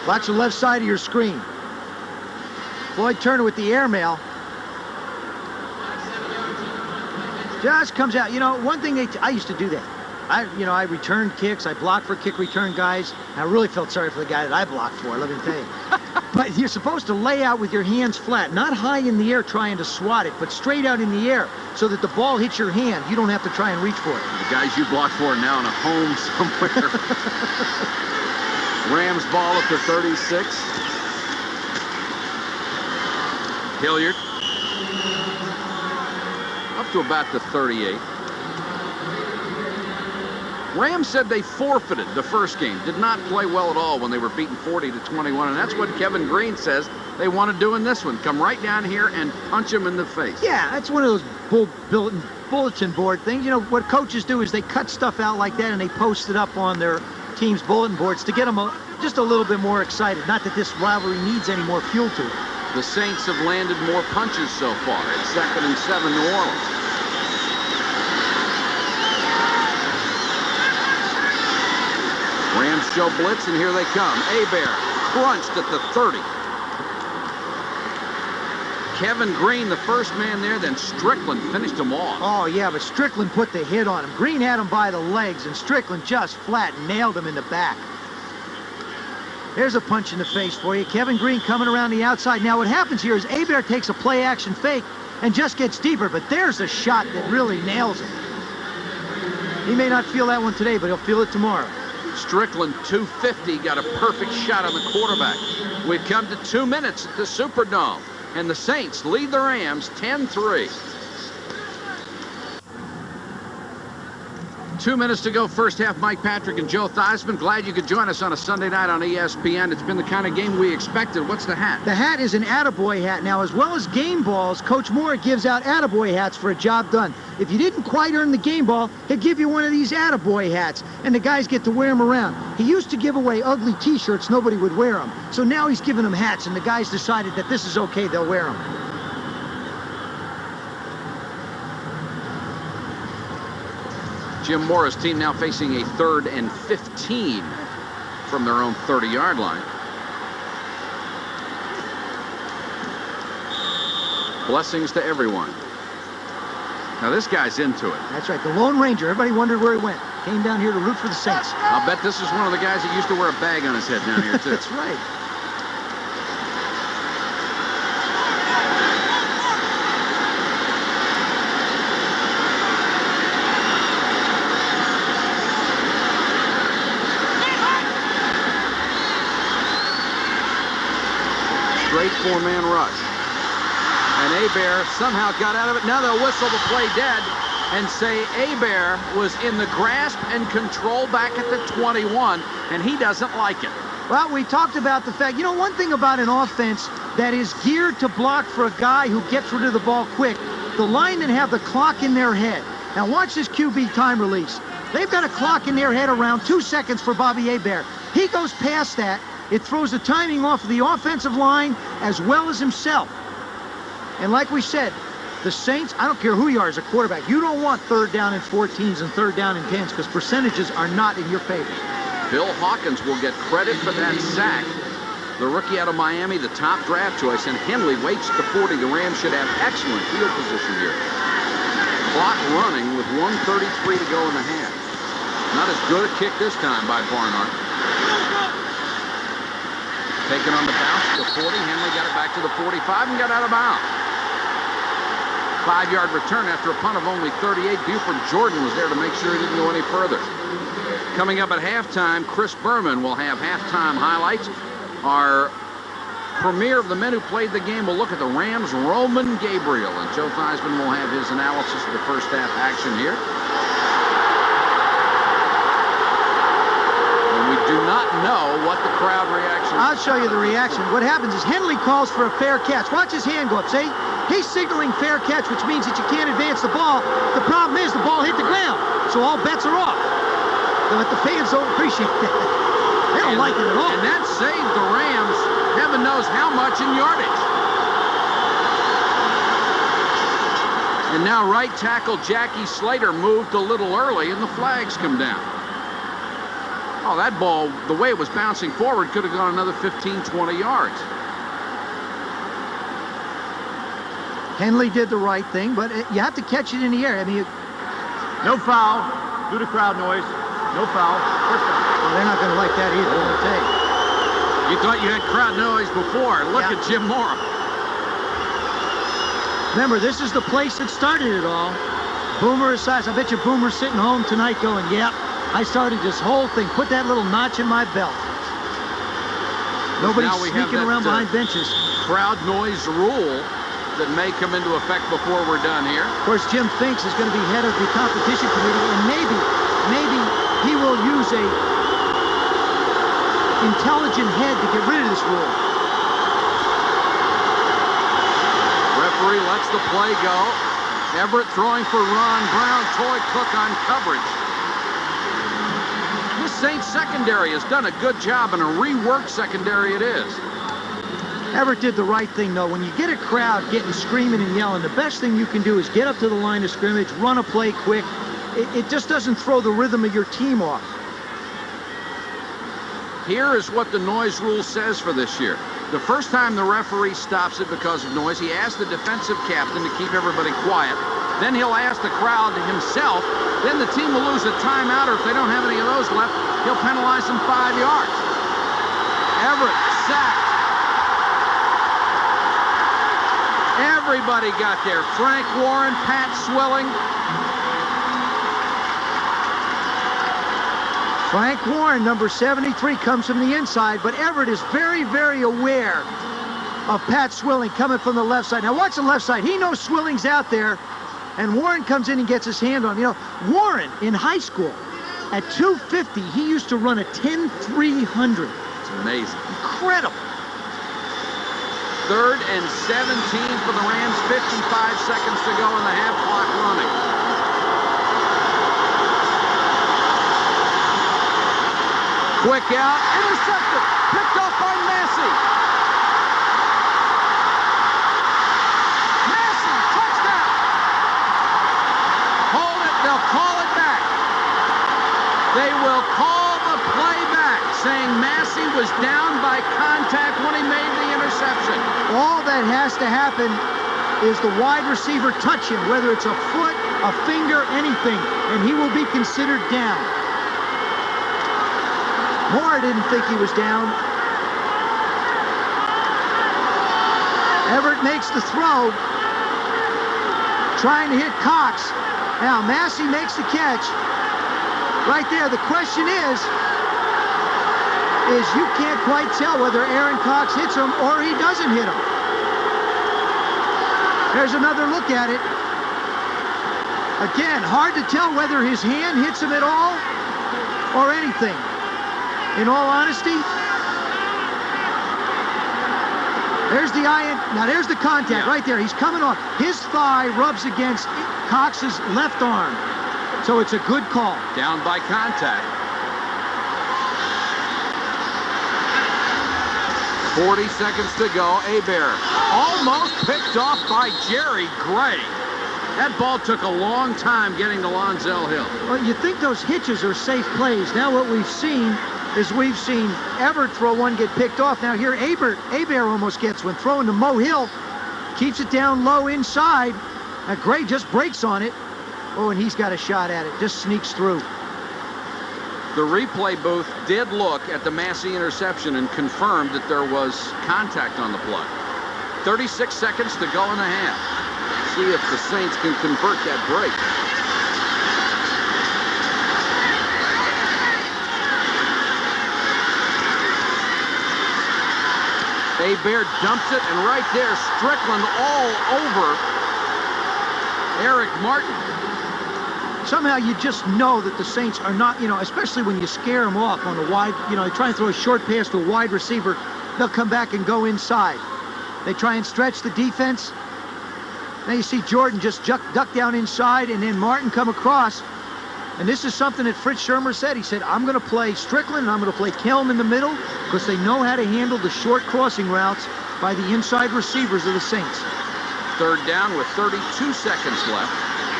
Watch the left side of your screen. Floyd Turner with the airmail. Just comes out. You know, one thing I used to do that. I returned kicks. I blocked for kick return guys. I really felt sorry for the guy that I blocked for, let me tell you. But you're supposed to lay out with your hands flat, not high in the air trying to swat it, but straight out in the air so that the ball hits your hand. You don't have to try and reach for it. The guys you blocked for are now in a home somewhere. Rams ball at the 36. Hilliard up to about the 38. Rams said they forfeited the first game, did not play well at all when they were beaten 40-21, and that's what Kevin Green says they want to do in this one. Come right down here and punch them in the face. Yeah, that's one of those bulletin board things. You know, what coaches do is they cut stuff out like that and they post it up on their team's bulletin boards to get them just a little bit more excited. Not that this rivalry needs any more fuel to it. The Saints have landed more punches so far. It's 2nd and 7 New Orleans. Rams show blitz, and here they come. Hebert crunched at the 30. Kevin Green, the first man there, then Strickland finished him off. Oh, yeah, but Strickland put the hit on him. Green had him by the legs, and Strickland just flat nailed him in the back. There's a punch in the face for you. Kevin Green coming around the outside. Now, what happens here is Hebert takes a play-action fake and just gets deeper, but there's a shot that really nails him. He may not feel that one today, but he'll feel it tomorrow. Strickland, 250, got a perfect shot on the quarterback. We've come to 2 minutes at the Superdome. and the Saints lead the Rams 10-3. 2 minutes to go, first half. Mike Patrick and Joe Theismann. Glad you could join us on a Sunday night on ESPN. It's been the kind of game we expected. What's the hat? The hat is an attaboy hat. Now, as well as game balls, Coach Moore gives out attaboy hats for a job done. If you didn't quite earn the game ball, he'll give you one of these attaboy hats, and the guys get to wear them around. He used to give away ugly T-shirts. Nobody would wear them. So now he's giving them hats, and the guys decided that this is okay. They'll wear them. Jim Mora's team now facing a 3rd and 15 from their own 30-yard line. Blessings to everyone. Now this guy's into it. That's right, the Lone Ranger. Everybody wondered where he went. Came down here to root for the Saints. I'll bet this is one of the guys that used to wear a bag on his head down here, too. That's right. Straight 4-man rush. And Hebert somehow got out of it. Now they'll whistle the play dead and say Hebert was in the grasp and control back at the 21, and he doesn't like it. Well, we talked about the fact, one thing about an offense that is geared to block for a guy who gets rid of the ball quick, the linemen have the clock in their head. Now watch this QB time release. They've got a clock in their head around 2 seconds for Bobby Hebert. He goes past that. It throws the timing off of the offensive line as well as himself. And like we said, the Saints, I don't care who you are as a quarterback, you don't want 3rd down and 14s and 3rd down and 10s because percentages are not in your favor. Bill Hawkins will get credit for that sack. The rookie out of Miami, the top draft choice, and Henley waits at the 40. The Rams should have excellent field position here. Clock running with 1:33 to go in the half. Not as good a kick this time by Barnhart. Taken on the bounce to the 40. Henley got it back to the 45 and got out of bounds. 5-yard return after a punt of only 38. Buford Jordan was there to make sure he didn't go any further. Coming up at halftime, Chris Berman will have halftime highlights. Our premier of the men who played the game will look at the Rams' Roman Gabriel, and Joe Theismann will have his analysis of the first half action here. We do not know what the crowd reaction is. I'll show you the reaction. What happens is Henley calls for a fair catch. Watch his hand go up. See? He's signaling fair catch, which means that you can't advance the ball. The problem is the ball hit the ground, so all bets are off. But the fans don't appreciate that. They don't like it at all. And that saved the Rams, heaven knows how much in yardage. And now right tackle Jackie Slater moved a little early, and the flags come down. Oh, that ball, the way it was bouncing forward, could have gone another 15, 20 yards. Henley did the right thing, but you have to catch it in the air. I mean, No foul. Due to crowd noise. No foul. First down. well, they're not going to like that either, let me tell you. You thought you had crowd noise before. Look at Jim Mora. Remember, this is the place that started it all. Boomer size. I bet you Boomer's sitting home tonight going, yep, I started this whole thing. Put that little notch in my belt. Nobody's sneaking around behind benches. Crowd noise rule that may come into effect before we're done here. Of course, Jim Finks is going to be head of the competition committee, and maybe he will use a intelligent head to get rid of this rule. Referee lets the play go. Everett throwing for Ron Brown. Toy Cook on coverage. This Saints secondary has done a good job, and a reworked secondary it is. Everett did the right thing, though. When you get a crowd getting screaming and yelling, the best thing you can do is get up to the line of scrimmage, run a play quick. It just doesn't throw the rhythm of your team off. Here is what the noise rule says for this year. The first time the referee stops it because of noise, he asks the defensive captain to keep everybody quiet. Then he'll ask the crowd himself. Then the team will lose a timeout, or if they don't have any of those left, he'll penalize them 5 yards. Everett sacked. Everybody got there. Frank Warren, Pat Swilling. Frank Warren, number 73, comes from the inside, but Everett is very, very aware of Pat Swilling coming from the left side. Now watch the left side. He knows Swilling's out there, and Warren comes in and gets his hand on him. You know, Warren in high school, at 250, he used to run a 10-300. It's amazing. Incredible. 3rd and 17 for the Rams. 55 seconds to go in the half clock running. Quick out, intercepted, picked off by Massey. Massey, touchdown. Hold it, they'll call it back. They will call the play back, saying Massey was down by contact when he made the interception. All that has to happen is the wide receiver touch him, whether it's a foot, a finger, anything, and he will be considered down. Moore didn't think he was down. Everett makes the throw, trying to hit Cox. Now Massey makes the catch. Right there, the question is you can't quite tell whether Aaron Cox hits him or he doesn't hit him. There's another look at it. Again, hard to tell whether his hand hits him at all or anything. In all honesty, there's the eye. Now there's the contact right there. He's coming off. His thigh rubs against Cox's left arm. So it's a good call. Down by contact. 40 seconds to go. Hebert almost picked off by Jerry Gray. That ball took a long time getting to Lonzell Hill. Well, you think those hitches are safe plays. Now what we've seen is Everett throw one, get picked off. Now here Hebert almost gets one. Throwing to Mo Hill. Keeps it down low inside. And Gray just breaks on it. Oh, and he's got a shot at it. Just sneaks through. The replay booth did look at the Massey interception and confirmed that there was contact on the play. 36 seconds to go in the half. See if the Saints can convert that break. Hebert dumps it, and right there, Strickland all over Eric Martin. Somehow you just know that the Saints are not, especially when you scare them off on a wide, they try and throw a short pass to a wide receiver, they'll come back and go inside. They try and stretch the defense. Now you see Jordan just duck down inside, and then Martin come across. And this is something that Fritz Shermer said. He said, I'm going to play Strickland, and I'm going to play Kelm in the middle, because they know how to handle the short crossing routes by the inside receivers of the Saints. 3rd down with 32 seconds left.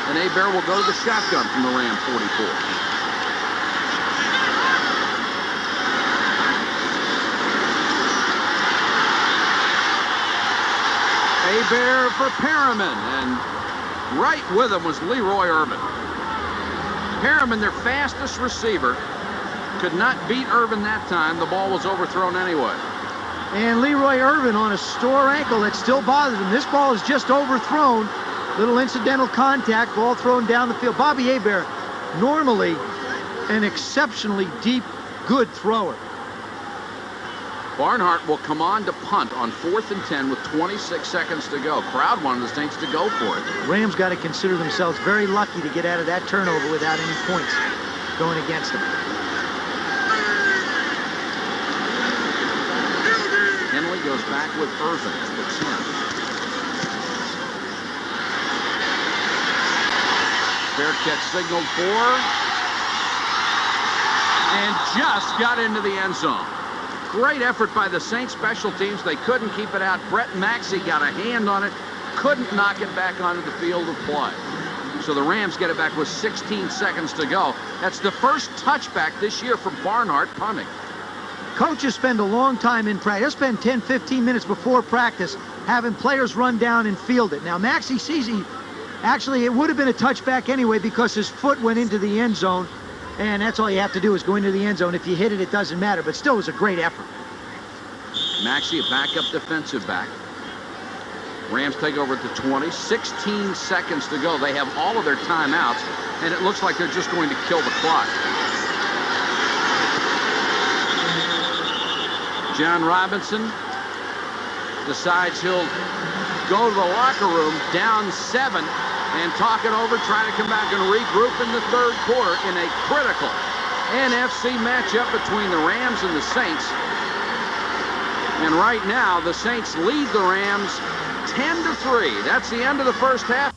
And Hebert will go to the shotgun from the Ram 44. Hebert for Perriman, and right with him was Leroy Irvin. Perriman, their fastest receiver, could not beat Irvin that time. The ball was overthrown anyway. And Leroy Irvin on a sore ankle that still bothers him. This ball is just overthrown. Little incidental contact, ball thrown down the field. Bobby Hebert, normally an exceptionally deep, good thrower. Barnhart will come on to punt on 4th and 10 with 26 seconds to go. Crowd wanted the Saints to go for it. Rams got to consider themselves very lucky to get out of that turnover without any points going against them. Henley goes back with Irvin at the 10. Fair catch signaled for, and just got into the end zone. Great effort by the Saints special teams. They couldn't keep it out. Brett Maxey got a hand on it, couldn't knock it back onto the field of play. So the Rams get it back with 16 seconds to go. That's the first touchback this year for Barnhart punting. Coaches spend a long time in practice. They'll spend 10, 15 minutes before practice having players run down and field it. Now Maxey sees actually, it would have been a touchback anyway because his foot went into the end zone, and that's all you have to do is go into the end zone. If you hit it, it doesn't matter, but still, it was a great effort. Maxey, a backup defensive back. Rams take over at the 20. 16 seconds to go. They have all of their timeouts, and it looks like they're just going to kill the clock. John Robinson decides he'll go to the locker room down 7 and talk it over, try to come back and regroup in the third quarter in a critical NFC matchup between the Rams and the Saints. And right now, the Saints lead the Rams 10-3. That's the end of the first half.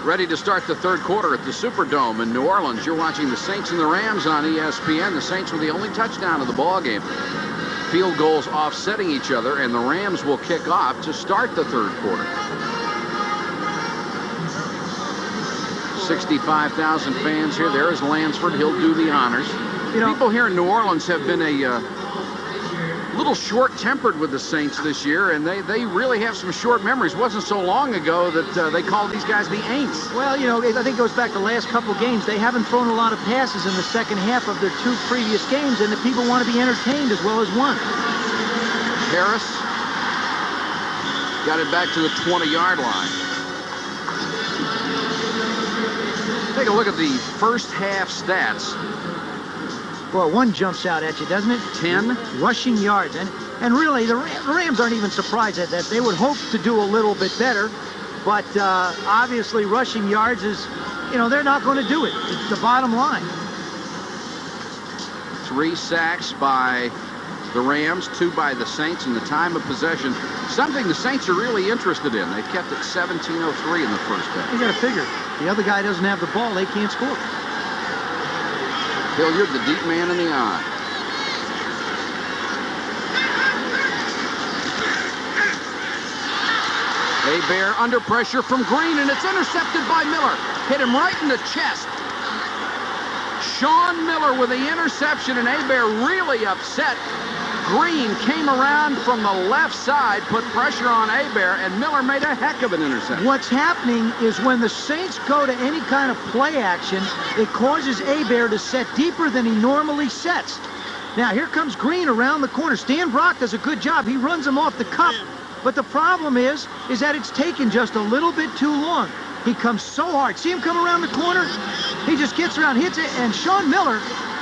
Ready to start the third quarter at the Superdome in New Orleans. You're watching the Saints and the Rams on ESPN. The Saints were the only touchdown of the ball game. Field goals offsetting each other, and the Rams will kick off to start the third quarter. 65,000 fans here. There is Lansford. He'll do the honors. You know, people here in New Orleans have been a little short-tempered with the Saints this year, and they really have some short memories. It wasn't so long ago that they called these guys the Aints. Well, you know, I think it goes back to the last couple games. They haven't thrown a lot of passes in the second half of their 2 previous games, and the people want to be entertained as well as one. Harris got it back to the 20-yard line. Take a look at the first half stats. Well, one jumps out at you, doesn't it? 10 rushing yards. And really, the Rams aren't even surprised at that. They would hope to do a little bit better. But obviously, rushing yards is, you know, they're not going to do it. It's the bottom line. 3 sacks by the Rams, 2 by the Saints in the time of possession. Something the Saints are really interested in. They've kept it 17:03 in the first half. You got to figure. The other guy doesn't have the ball. They can't score. Hilliard, the deep man in the eye. Hebert under pressure from Green, and it's intercepted by Miller. Hit him right in the chest. Sean Miller with the interception, and Hebert really upset. Green came around from the left side, put pressure on Hebert, and Miller made a heck of an interception. What's happening is when the Saints go to any kind of play action, it causes Hebert to set deeper than he normally sets. Now, here comes Green around the corner. Stan Brock does a good job. He runs him off the cuff. But the problem is that it's taken just a little bit too long. He comes so hard. See him come around the corner? He just gets around, hits it, and Sean Miller,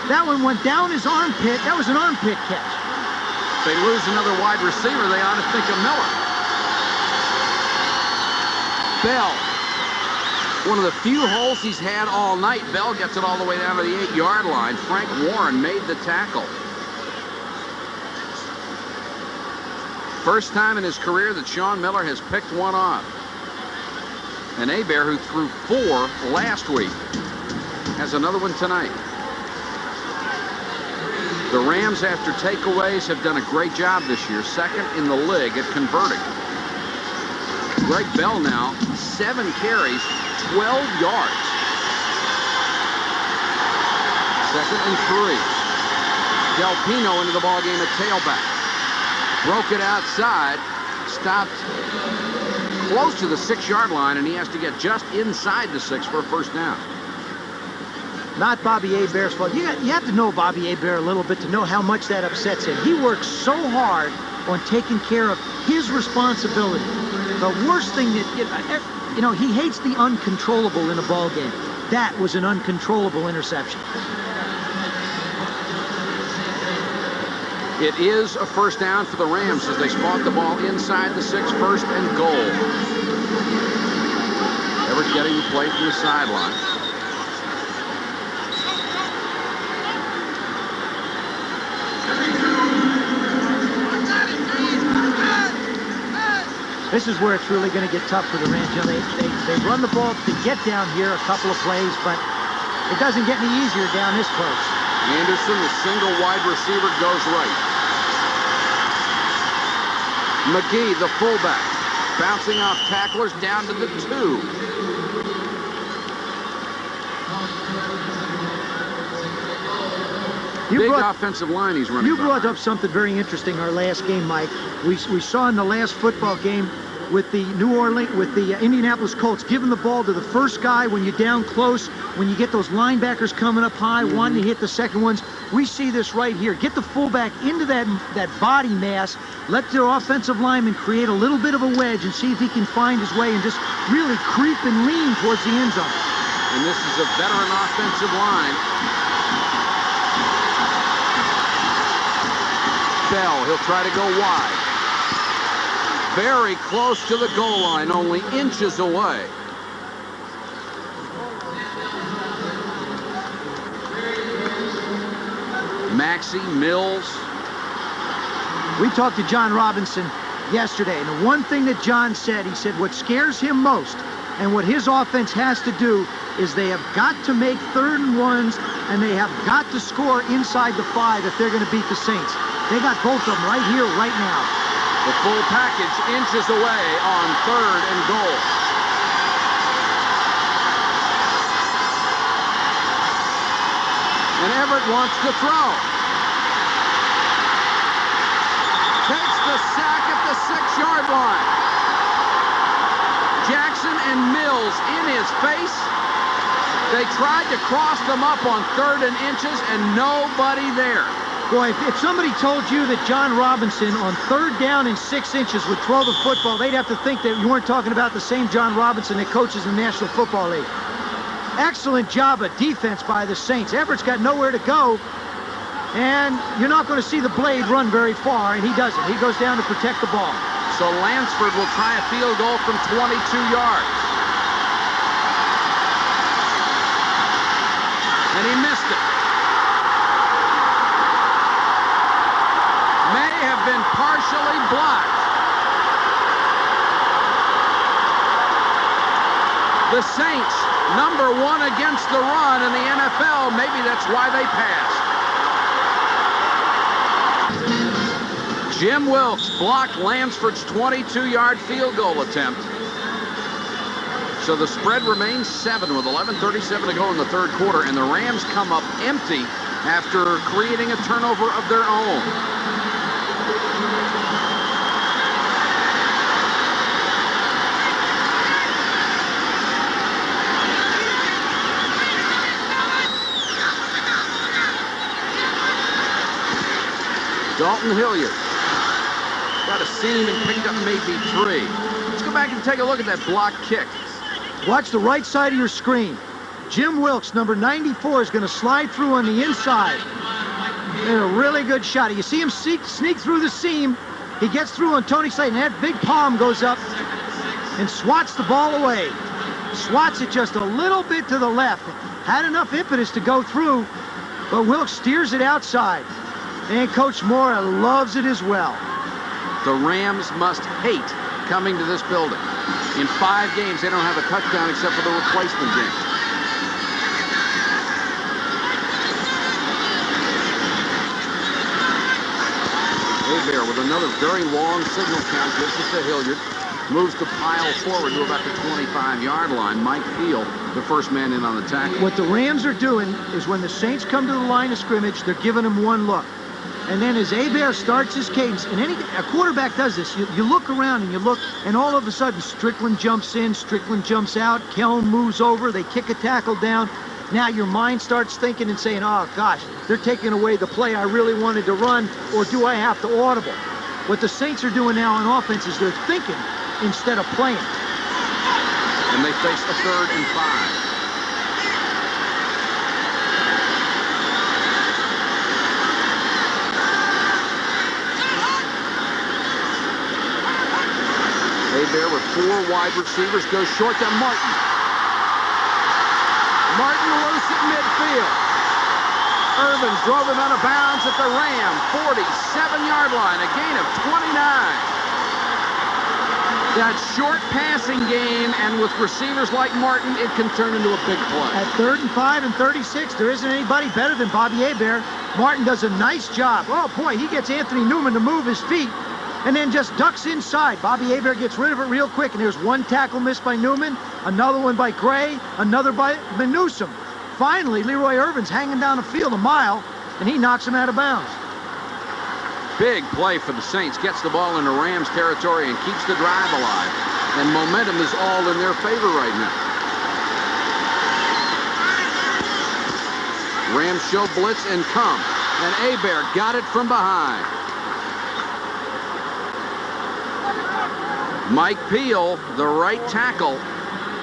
that one went down his armpit. That was an armpit catch. If they lose another wide receiver, they ought to think of Miller. Bell, one of the few holes he's had all night. Bell gets it all the way down to the 8-yard line. Frank Warren made the tackle. First time in his career that Sean Miller has picked one off. And Hebert, who threw 4 last week, has another one tonight. The Rams, after takeaways, have done a great job this year. Second in the league at converting. Greg Bell now, 7 carries, 12 yards. Second and 3. Del Pino into the ballgame at tailback. Broke it outside, stopped close to the 6-yard line, and he has to get just inside the 6 for a first down. Not Bobby Hebert's fault. You have to know Bobby Hebert a little bit to know how much that upsets him. He works so hard on taking care of his responsibility. The worst thing that, you know, he hates the uncontrollable in a ball game. That was an uncontrollable interception. It is a first down for the Rams as they spot the ball inside the 6, first and goal. Everett getting the play from the sideline. This is where it's really going to get tough for the Rams. You know, they run the ball to get down here a couple of plays, but it doesn't get any easier down this close. Anderson, the single wide receiver, goes right. McGee, the fullback, bouncing off tacklers down to the 2. Big offensive line he's running. You brought up something very interesting our last game, Mike. We saw in the last football game with the Indianapolis Colts, giving the ball to the first guy when you're down close, when you get those linebackers coming up high, wanting to hit the second ones. We see this right here. Get the fullback into that body mass, let their offensive lineman create a little bit of a wedge and see if he can find his way and just really creep and lean towards the end zone. And this is a veteran offensive line. Bell, he'll try to go wide. Very close to the goal line, only inches away. Maxey, Mills. We talked to John Robinson yesterday, and the one thing that John said, he said what scares him most and what his offense has to do is they have got to make 3rd and 1s, and they have got to score inside the 5 if they're going to beat the Saints. They got both of them right here, right now. The full package inches away on 3rd and goal. And Everett wants to throw. Takes the sack at the 6-yard line. Jackson and Mills in his face. They tried to cross them up on 3rd and inches, and nobody there. Boy, if somebody told you that John Robinson on 3rd down and 6 inches would throw the football, they'd have to think that you weren't talking about the same John Robinson that coaches in the National Football League. Excellent job of defense by the Saints. Everett's got nowhere to go, and you're not going to see the blade run very far, and he doesn't. He goes down to protect the ball. So Lansford will try a field goal from 22 yards. And he missed it. May have been partially blocked. The Saints, number 1 against the run in the NFL. Maybe that's why they passed. Jim Wilkes blocked Lansford's 22-yard field goal attempt. So the spread remains 7 with 11:37 to go in the 3rd quarter, and the Rams come up empty after creating a turnover of their own. Dalton Hilliard got a seam and picked up maybe 3. Let's go back and take a look at that block kick. Watch the right side of your screen. Jim Wilkes, number 94, is going to slide through on the inside. And a really good shot. You see him sneak through the seam. He gets through on Tony Slayton. That big palm goes up and swats the ball away. Swats it just a little bit to the left. Had enough impetus to go through, but Wilkes steers it outside. And Coach Moore loves it as well. The Rams must hate coming to this building. In 5 games, they don't have a touchdown except for the replacement game. Hebert with another very long signal count, gives it to Hilliard. Moves the pile forward to about the 25-yard line. Mike Field, the first man in on the tackle. What the Rams are doing is when the Saints come to the line of scrimmage, they're giving them one look. And then as Hebert starts his cadence, and a quarterback does this, you look around and you look, and all of a sudden Strickland jumps in, Strickland jumps out, Kelm moves over, they kick a tackle down. Now your mind starts thinking and saying, oh gosh, they're taking away the play I really wanted to run, or do I have to audible? What the Saints are doing now on offense is they're thinking instead of playing. And they face a 3rd and 5. Hebert with 4 wide receivers goes short to Martin. Martin loose at midfield. Irvin drove him out of bounds at the Ram 47-yard line, a gain of 29. That short passing game, and with receivers like Martin, it can turn into a big play. At 3rd and 5 and 36, there isn't anybody better than Bobby Hebert. Martin does a nice job. Oh boy, he gets Anthony Newman to move his feet and then just ducks inside. Bobby Hebert gets rid of it real quick, and there's one tackle missed by Newman, another one by Gray, another by Newsome. Finally, Leroy Irvin's hanging down the field a mile, and he knocks him out of bounds. Big play for the Saints. Gets the ball into Rams territory and keeps the drive alive. And momentum is all in their favor right now. Rams show blitz and come. And Hebert got it from behind. Mike Peel, the right tackle,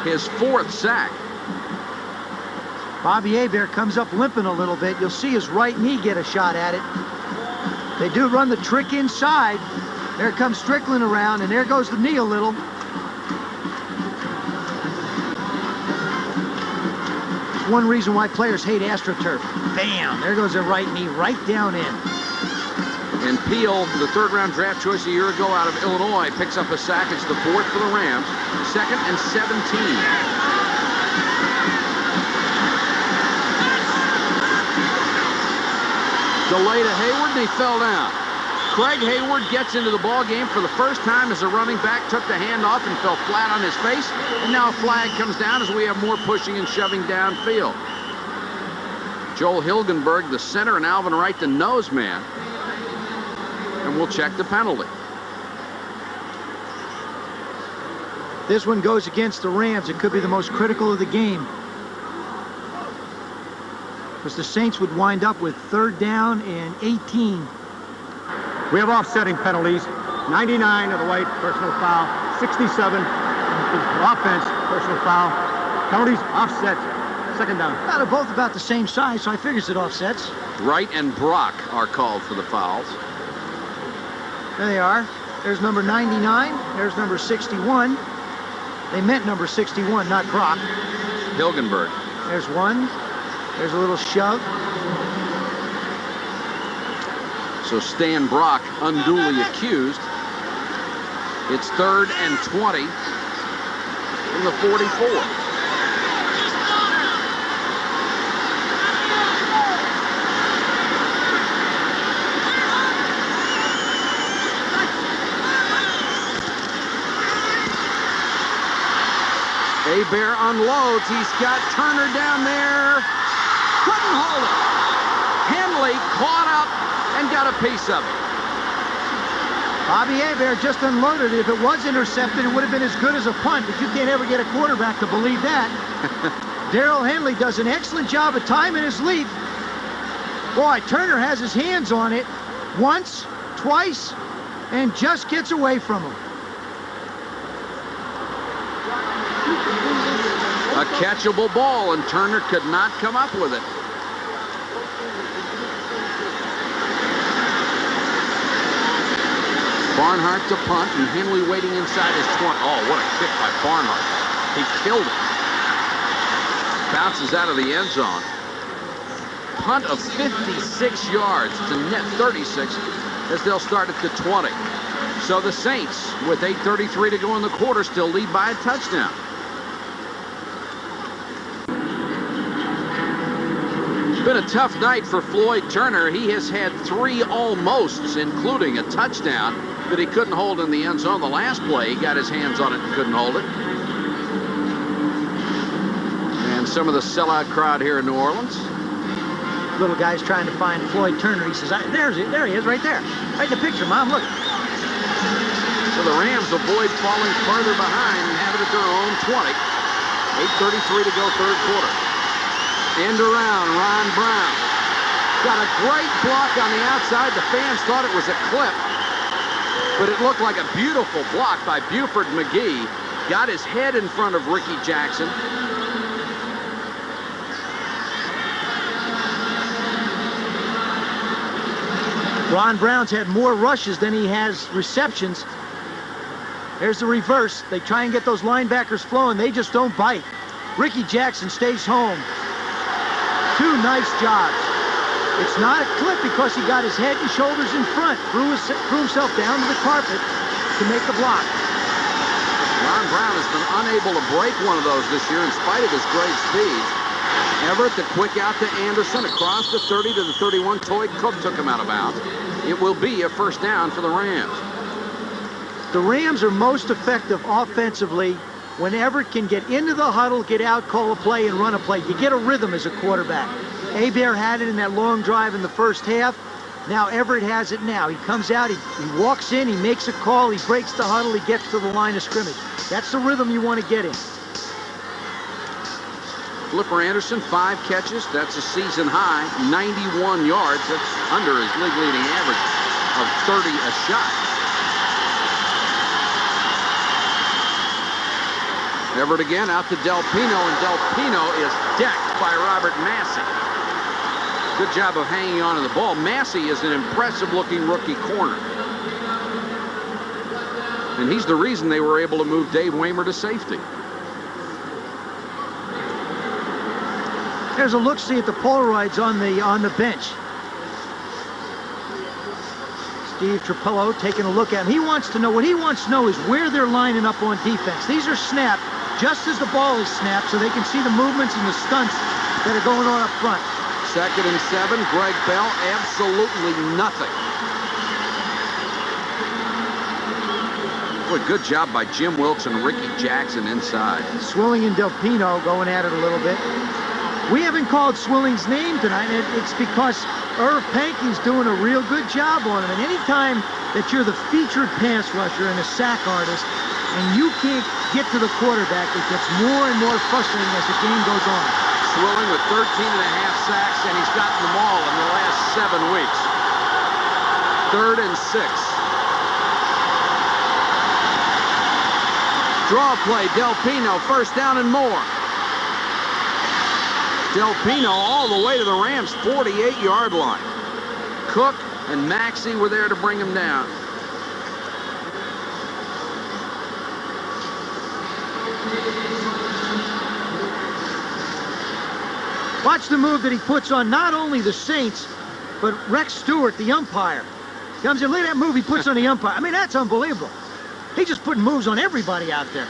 his 4th sack. Bobby Hebert comes up limping a little bit. You'll see his right knee get a shot at it. They do run the trick inside. There comes Strickland around, and there goes the knee a little. It's one reason why players hate AstroTurf. Bam! There goes the right knee right down in. And Peel, the 3rd-round draft choice a year ago out of Illinois, picks up a sack. It's the 4th for the Rams. 2nd and 17. Delay to Hayward, and he fell down. Craig Hayward gets into the ball game for the first time as a running back, took the handoff and fell flat on his face, and now a flag comes down as we have more pushing and shoving downfield. Joel Hilgenberg, the center, and Alvin Wright, the nose man. And we'll check the penalty. This one goes against the Rams. It could be the most critical of the game, because the Saints would wind up with 3rd down and 18. We have offsetting penalties. 99 of the white, personal foul. 67 the offense, personal foul. Penalties offset. 2nd down. Well, they're both about the same size, so I figures it offsets. Wright and Brock are called for the fouls. There they are. There's number 99. There's number 61. They meant number 61, not Brock. Hilgenberg. There's one. There's a little shove. So Stan Brock unduly accused. It's 3rd and 20 from the 44. Hebert unloads. He's got Turner down there. Couldn't hold it. Henley caught up and got a piece of it. Bobby Hebert just unloaded it. If it was intercepted, it would have been as good as a punt, but you can't ever get a quarterback to believe that. Darrell Henley does an excellent job of timing his leap. Boy, Turner has his hands on it once, twice, and just gets away from him. A catchable ball, and Turner could not come up with it. Barnhart to punt, and Henley waiting inside his 20. Oh, what a kick by Barnhart. He killed it. Bounces out of the end zone. Punt of 56 yards to net 36 as they'll start at the 20. So the Saints, with 8:33 to go in the quarter, still lead by a touchdown. It's been a tough night for Floyd Turner. He has had 3 almosts, including a touchdown that he couldn't hold in the end zone. The last play, he got his hands on it and couldn't hold it. And some of the sellout crowd here in New Orleans. Little guy's trying to find Floyd Turner. He says, there he is, right there. Right in the picture, Mom, look. So the Rams avoid falling further behind and have it at their own 20. 8:33 to go, 3rd quarter. End around, Ron Brown. Got a great block on the outside. The fans thought it was a clip, but it looked like a beautiful block by Buford McGee. Got his head in front of Ricky Jackson. Ron Brown's had more rushes than he has receptions. There's the reverse. They try and get those linebackers flowing. They just don't bite. Ricky Jackson stays home. 2 nice jobs. It's not a clip because he got his head and shoulders in front. Threw himself down to the carpet to make the block. Ron Brown has been unable to break one of those this year in spite of his great speed. Everett, the quick out to Anderson, across the 30 to the 31. Toy Cook took him out of bounds. It will be a 1st down for the Rams. The Rams are most effective offensively when Everett can get into the huddle, get out, call a play, and run a play. You get a rhythm as a quarterback. Hebert had it in that long drive in the first half. Now Everett has it now. He comes out, he walks in, he makes a call, he breaks the huddle, he gets to the line of scrimmage. That's the rhythm you want to get in. Flipper Anderson, 5 catches. That's a season high, 91 yards. That's under his league-leading average of 30 a shot. Everett again out to Del Pino, and Del Pino is decked by Robert Massey. Good job of hanging on to the ball. Massey is an impressive-looking rookie corner. And he's the reason they were able to move Dave Waymer to safety. There's a look-see at the Polaroids on the bench. Steve Trapello taking a look at him. What he wants to know is where they're lining up on defense. These are snapped just as the ball is snapped, so they can see the movements and the stunts that are going on up front. 2nd and 7, Greg Bell, absolutely nothing. Boy, good job by Jim Wilkes and Ricky Jackson inside. Swilling and Del Pino going at it a little bit. We haven't called Swilling's name tonight, and it's because Irv Pankey's doing a real good job on him. And anytime that you're the featured pass rusher and a sack artist, and you can't get to the quarterback, it gets more and more frustrating as the game goes on. Swilling with 13 and a half sacks, and he's gotten them all in the last 7 weeks. 3rd and 6. Draw play, Del Pino, 1st down and more. Del Pino all the way to the Rams' 48-yard line. Cook and Maxey were there to bring him down. Watch the move that he puts on not only the Saints, but Rex Stewart, the umpire. Comes in, look at that move he puts on the umpire. I mean, that's unbelievable. He's just putting moves on everybody out there.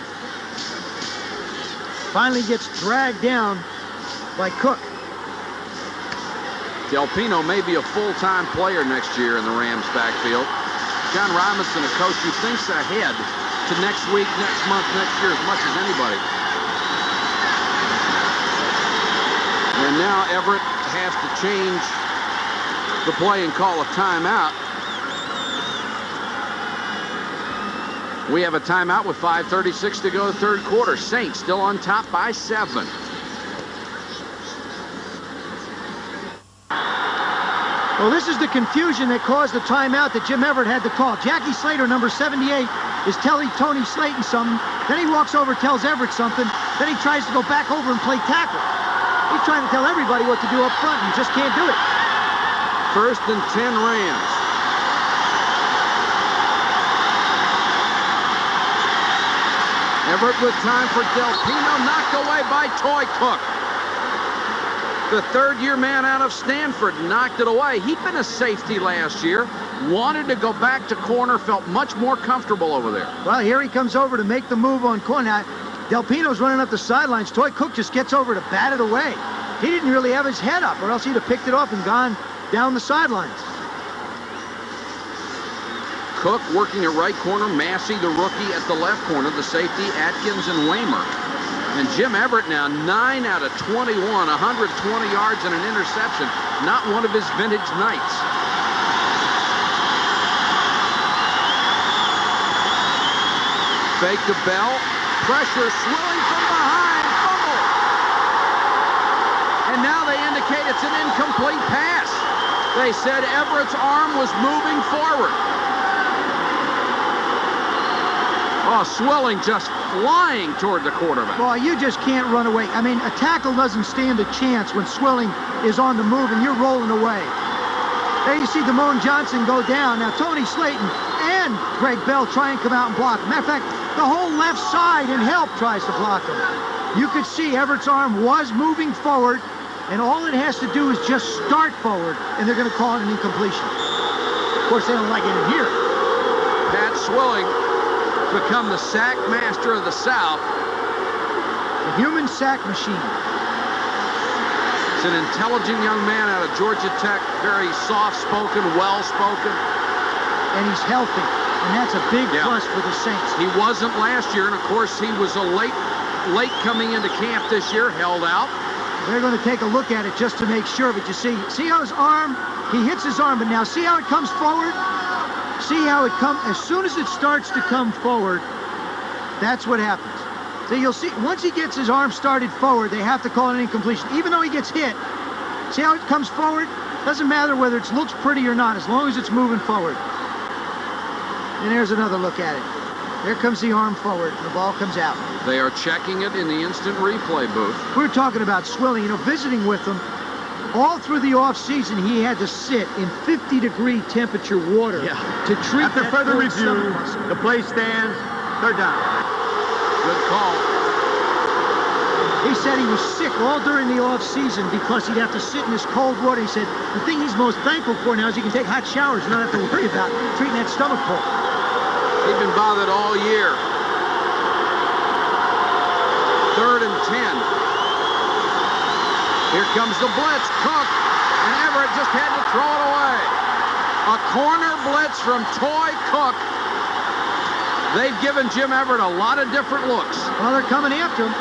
Finally gets dragged down by Cook. Del Pino may be a full-time player next year in the Rams backfield. John Robinson, a coach who thinks ahead to next week, next month, next year as much as anybody. And now Everett has to change the play and call a timeout. We have a timeout with 5:36 to go, 3rd quarter. Saints still on top by 7. Well, this is the confusion that caused the timeout that Jim Everett had to call. Jackie Slater, number 78, is telling Tony Slayton something. Then he walks over, tells Everett something. Then he tries to go back over and play tackle. He's trying to tell everybody what to do up front, and he just can't do it. 1st and 10 Rams. Everett with time for Del Pino, knocked away by Toy Cook. The 3rd-year man out of Stanford knocked it away. He'd been a safety last year, wanted to go back to corner, felt much more comfortable over there. Well, here he comes over to make the move on corner. Now, Del Pino's running up the sidelines. Toy Cook just gets over to bat it away. He didn't really have his head up, or else he'd have picked it off and gone down the sidelines. Cook working at right corner, Massey, the rookie, at the left corner, the safety, Atkins and Waymer. And Jim Everett now 9 out of 21, 120 yards and an interception. Not one of his vintage nights. Fake to Bell. Pressure, Swilling from behind. Fumble. And now they indicate it's an incomplete pass. They said Everett's arm was moving forward. Oh, Swilling just flying toward the quarterback. Boy, you just can't run away. I mean, a tackle doesn't stand a chance when Swilling is on the move and you're rolling away. There you see Damone Johnson go down. Now, Tony Slayton and Greg Bell try and come out and block him. Matter of fact, the whole left side in help tries to block him. You could see Everett's arm was moving forward, and all it has to do is just start forward, and they're going to call it an incompletion. Of course, they don't like it in here. Pat Swilling become the sack master of the South. The human sack machine. He's an intelligent young man out of Georgia Tech, very soft-spoken, well-spoken. And he's healthy, and that's a big plus for the Saints. He wasn't last year, and of course he was a late coming into camp this year, held out. They're going to take a look at it just to make sure. But you see how his arm, he hits his arm, but now see how it comes forward? See how it comes, as soon as it starts to come forward, that's what happens. So you'll see, once he gets his arm started forward, they have to call it an incompletion. Even though he gets hit, see how it comes forward? Doesn't matter whether it looks pretty or not, as long as it's moving forward. And there's another look at it. There comes the arm forward, and the ball comes out. They are checking it in the instant replay booth. We're talking about swilling. You know, visiting with them, all through the off-season, he had to sit in 50-degree temperature water to treat After that further third stomach review, muscle. the play stands. Third down. Good call. He said he was sick all during the off-season because he'd have to sit in this cold water. He said the thing he's most thankful for now is he can take hot showers and not have to worry about treating that stomach pull. He's been bothered all year. 3rd and 10. Here comes the blitz. Cook, and Everett just had to throw it away. A corner blitz from Toy Cook. They've given Jim Everett a lot of different looks. Well, they're coming after him.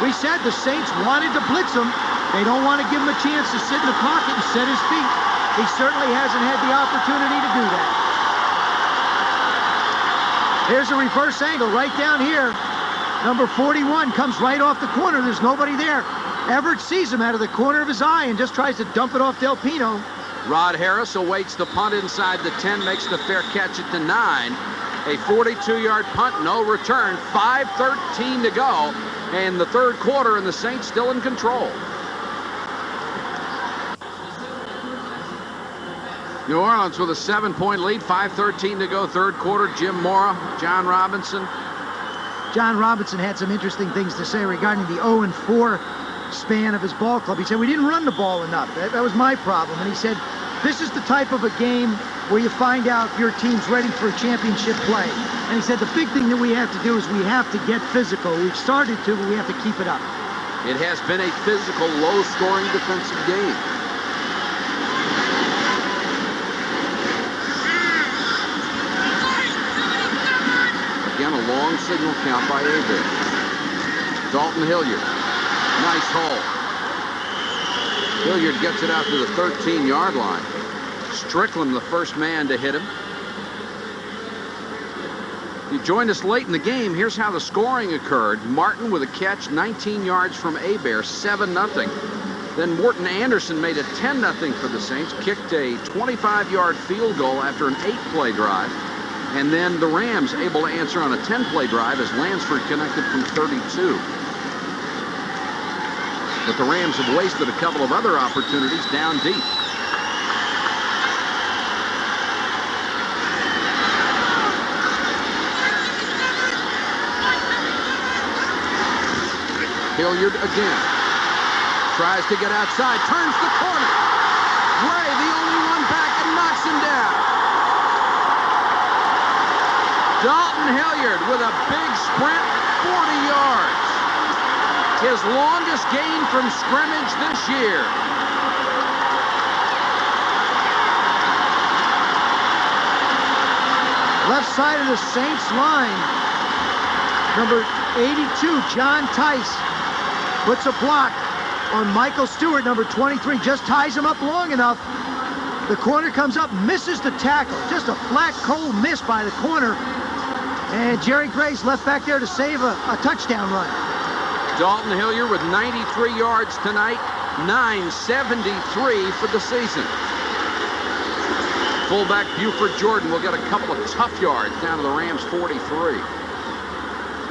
We said the Saints wanted to blitz him. They don't want to give him a chance to sit in the pocket and set his feet. He certainly hasn't had the opportunity to do that. Here's a reverse angle right down here. Number 41 comes right off the corner. There's nobody there. Everett sees him out of the corner of his eye and just tries to dump it off Del Pino. Rod Harris awaits the punt inside the 10, makes the fair catch at the 9. A 42-yard punt, no return, 5:13 to go, and the third quarter, and the Saints still in control. New Orleans with a 7-point lead, 5:13 to go, third quarter. Jim Mora, John Robinson. John Robinson had some interesting things to say regarding the 0-4 span of his ball club. He said, we didn't run the ball enough. That was my problem. And he said, this is the type of a game where you find out if your team's ready for a championship play. And he said, the big thing that we have to do is we have to get physical. We've started to, but we have to keep it up. It has been a physical, low-scoring defensive game. Again, a long signal count by Hebert. Dalton Hilliard. Nice hole. Hilliard gets it out to the 13-yard line. Strickland, the first man to hit him. You joined us late in the game. Here's how the scoring occurred. Martin with a catch, 19 yards from Hebert, 7-0. Then Morton Anderson made it 10-0 for the Saints, kicked a 25-yard field goal after an 8-play drive. And then the Rams able to answer on a 10-play drive as Lansford connected from 32. But the Rams have wasted a couple of other opportunities down deep. Hilliard again. Tries to get outside, turns the corner. Gray, the only one back, and knocks him down. Dalton Hilliard with a big sprint, 40 yards. His longest gain from scrimmage this year. Left side of the Saints line. Number 82, John Tice, puts a block on Michael Stewart, number 23. Just ties him up long enough. The corner comes up, misses the tackle. Just a flat, cold miss by the corner. And Jerry Gray's left back there to save a touchdown run. Dalton Hilliard with 93 yards tonight, 973 for the season. Fullback Buford Jordan will get a couple of tough yards down to the Rams' 43.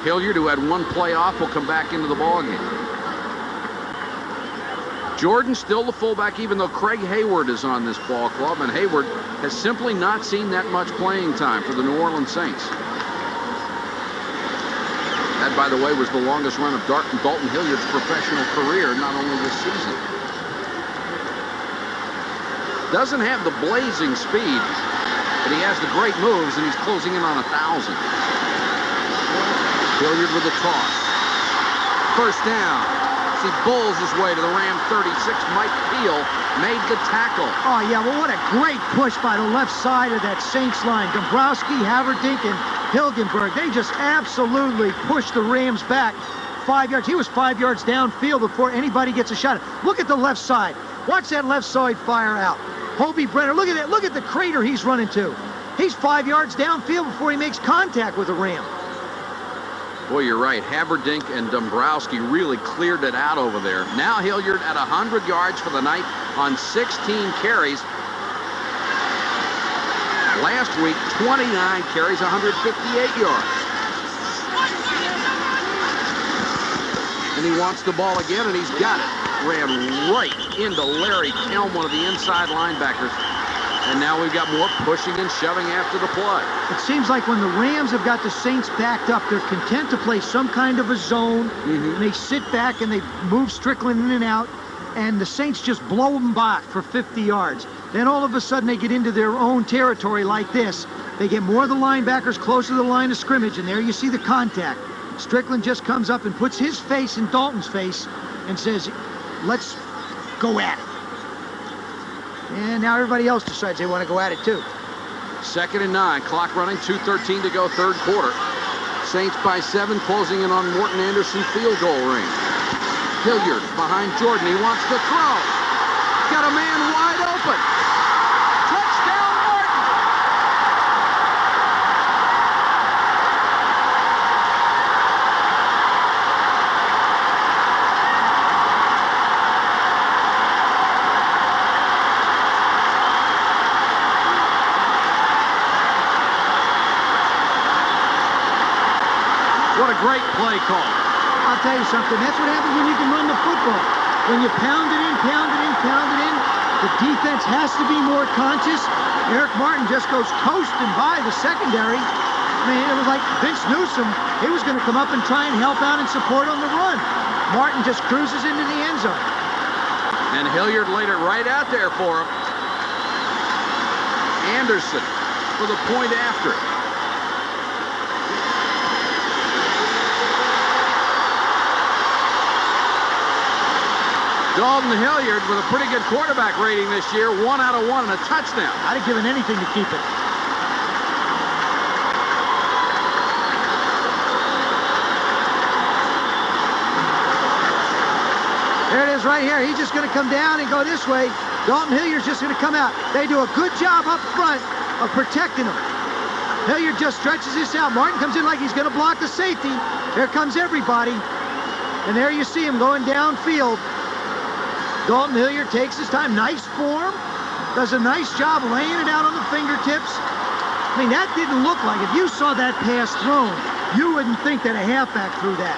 Hilliard, who had one play off, will come back into the ballgame. Jordan still the fullback, even though Craig Hayward is on this ball club, and Hayward has simply not seen that much playing time for the New Orleans Saints. That, by the way, was the longest run of Dalton Hilliard's professional career, not only this season. Doesn't have the blazing speed, but he has the great moves, and he's closing in on 1,000. Hilliard with a toss. First down. As he bowls his way to the Ram 36, Mike Peel made the tackle. Oh, yeah, well, what a great push by the left side of that Saints line. Dombrowski, Haverdink, and Hilgenberg, they just absolutely pushed the Rams back. 5 yards. He was 5 yards downfield before anybody gets a shot. Look at the left side. Watch that left side fire out. Hobie Brenner, look at that. Look at the crater he's running to. He's 5 yards downfield before he makes contact with a Ram. Boy, you're right. Haberdink and Dombrowski really cleared it out over there. Now Hilliard at 100 yards for the night on 16 carries. Last week, 29 carries, 158 yards. And he wants the ball again, and he's got it. Ran right into Larry Kelm, one of the inside linebackers. And now we've got more pushing and shoving after the play. It seems like when the Rams have got the Saints backed up, they're content to play some kind of a zone. And they sit back and they move Strickland in and out. And the Saints just blow them back for 50 yards. Then all of a sudden they get into their own territory like this. They get more of the linebackers closer to the line of scrimmage, and there you see the contact. Strickland just comes up and puts his face in Dalton's face and says, let's go at it. And now everybody else decides they want to go at it too. 2nd and 9, clock running, 2:13 to go, third quarter. Saints by 7, closing in on Morton Anderson field goal range. Hilliard behind Jordan, he wants to throw. Got a man wide open. Touchdown, Morton! What a great play call. I'll tell you something, that's what happens when you can run the football. When you pound it in, the defense has to be more conscious. Eric Martin just goes coasting by the secondary. I mean, it was like Vince Newsom. He was going to come up and try and help out and support on the run. Martin just cruises into the end zone. And Hilliard laid it right out there for him. Anderson for the point after it. Dalton Hilliard with a pretty good quarterback rating this year, 1 out of 1 and a touchdown. I'd have given anything to keep it. There it is right here. He's just going to come down and go this way. Dalton Hilliard's just going to come out. They do a good job up front of protecting him. Hilliard just stretches this out. Martin comes in like he's going to block the safety. There comes everybody. And there you see him going downfield. Dalton Hilliard takes his time. Nice form. Does a nice job laying it out on the fingertips. I mean, that didn't look like, if you saw that pass thrown, you wouldn't think that a halfback threw that.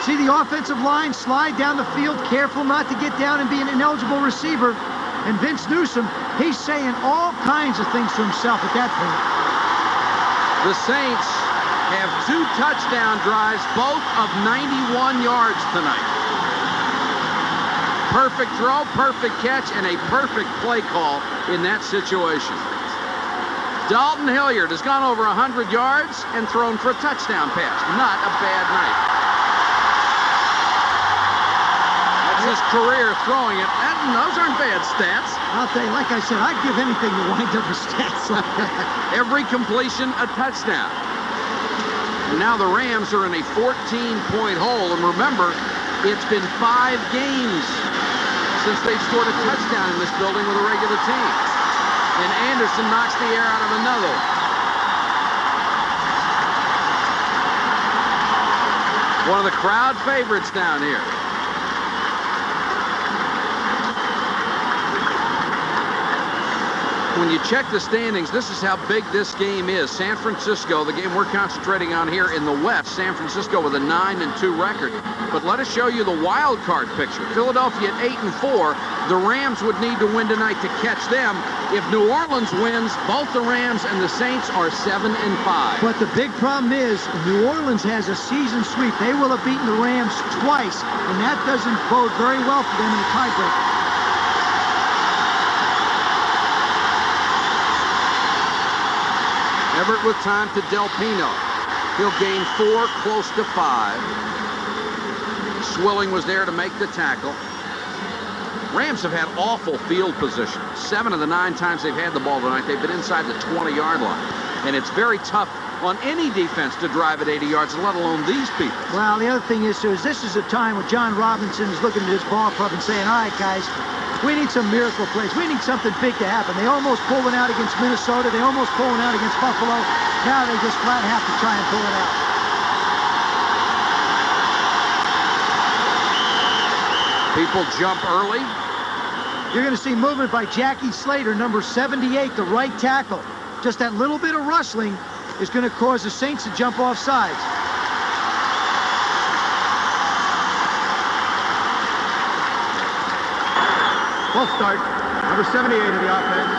See the offensive line slide down the field, careful not to get down and be an ineligible receiver. And Vince Newsom, he's saying all kinds of things to himself at that point. The Saints have 2 touchdown drives, both of 91 yards tonight. Perfect throw, perfect catch, and a perfect play call in that situation. Dalton Hilliard has gone over 100 yards and thrown for a touchdown pass. Not a bad night. That's his career throwing it. Those aren't bad stats. I'll tell you, like I said, I'd give anything to wind up with stats like that. Every completion, a touchdown. And now the Rams are in a 14-point hole. And remember, it's been 5 games since they've scored a touchdown in this building with a regular team. And Anderson knocks the air out of another. One of the crowd favorites down here. When you check the standings, this is how big this game is. San Francisco, the game we're concentrating on here in the West, San Francisco with a 9-2 record. But let us show you the wild card picture. Philadelphia at 8-4. The Rams would need to win tonight to catch them. If New Orleans wins, both the Rams and the Saints are 7-5. But the big problem is New Orleans has a season sweep. They will have beaten the Rams twice, and that doesn't bode very well for them in the tiebreaker. Everett with time to Del Pino. He'll gain 4, close to 5. Swilling was there to make the tackle. Rams have had awful field position. 7 of the 9 times they've had the ball tonight, they've been inside the 20-yard line. And it's very tough on any defense to drive it 80 yards, let alone these people. Well, the other thing is, too, is this is a time when John Robinson is looking at his ball club and saying, all right, guys, we need some miracle plays. We need something big to happen. They almost pulled one out against Minnesota. They almost pulled one out against Buffalo. Now they just flat have to try and pull it out. People jump early. You're going to see movement by Jackie Slater, number 78, the right tackle. Just that little bit of rustling is going to cause the Saints to jump off sides. False start. Number 78 of the offense.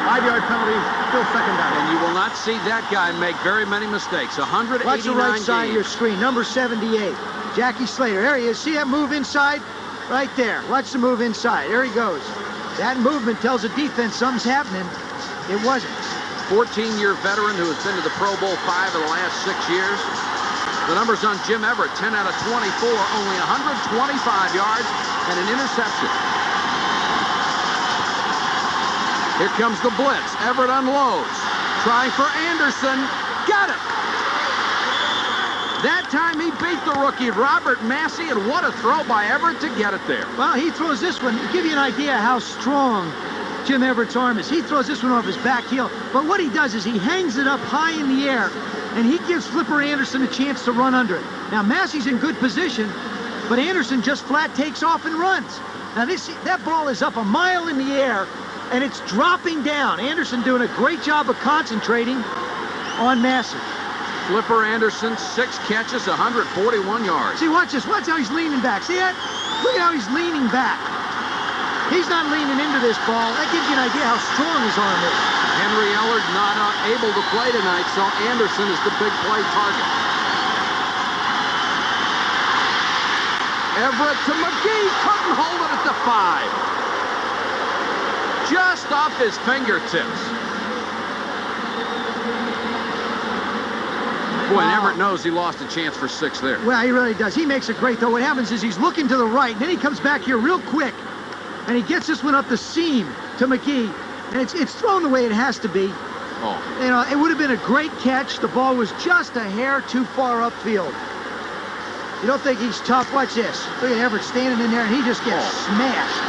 5-yard penalty, still second down. And you will not see that guy make very many mistakes. 189 Watch the right side of your games. screen. Number 78, Jackie Slater. There he is. See that move inside? Right there. Watch the move inside. There he goes. That movement tells the defense something's happening. It wasn't. 14-year veteran who has been to the Pro Bowl 5 of the last 6 years. The numbers on Jim Everett, 10 out of 24, only 125 yards and an interception. Here comes the blitz. Everett unloads. Trying for Anderson. Got it. That time he beat the rookie, Robert Massey, and what a throw by Everett to get it there. Well, he throws this one. To give you an idea how strong Jim Everett's arm is. He throws this one off his back heel. But what he does is he hangs it up high in the air, and he gives Flipper Anderson a chance to run under it. Now, Massey's in good position, but Anderson just flat takes off and runs. Now, that ball is up a mile in the air, and it's dropping down. Anderson doing a great job of concentrating on Massey. Flipper Anderson, 6 catches, 141 yards. See, watch this. Watch how he's leaning back. See that? Look at how he's leaning back. He's not leaning into this ball. That gives you an idea how strong his arm is. Henry Ellard not able to play tonight, so Anderson is the big play target. Everett to McGee, couldn't hold it at the 5. Just off his fingertips. Boy, and Everett knows he lost a chance for 6 there. Well, he really does. He makes a great throw. What happens is he's looking to the right, and then he comes back here real quick, and he gets this one up the seam to McGee, and it's thrown the way it has to be. Oh. You know, it would have been a great catch. The ball was just a hair too far upfield. You don't think he's tough? Watch this. Look at Everett standing in there, and he just gets smashed.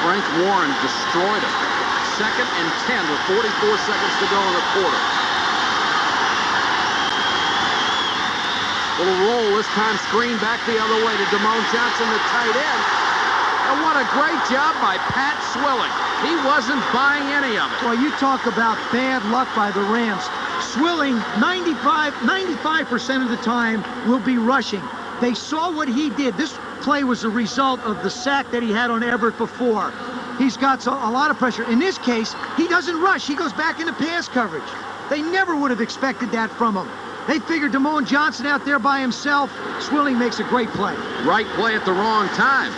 Frank Warren destroyed him. 2nd and 10 with 44 seconds to go in the quarter. Little roll, this time screen back the other way to Damone Johnson, the tight end. And what a great job by Pat Swilling. He wasn't buying any of it. Well, you talk about bad luck by the Rams. Swilling 95% of the time will be rushing. They saw what he did. This play was a result of the sack that he had on Everett before. He's got a lot of pressure. In this case, he doesn't rush. He goes back into pass coverage. They never would have expected that from him. They figured Damone Johnson out there by himself. Swilling makes a great play. Right play at the wrong time.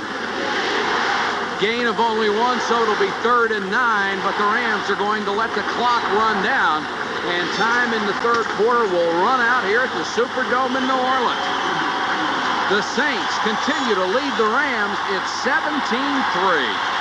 Gain of only 1, so it'll be 3rd and 9, but the Rams are going to let the clock run down, and time in the 3rd quarter will run out here at the Superdome in New Orleans. The Saints continue to lead the Rams. It's 17-3.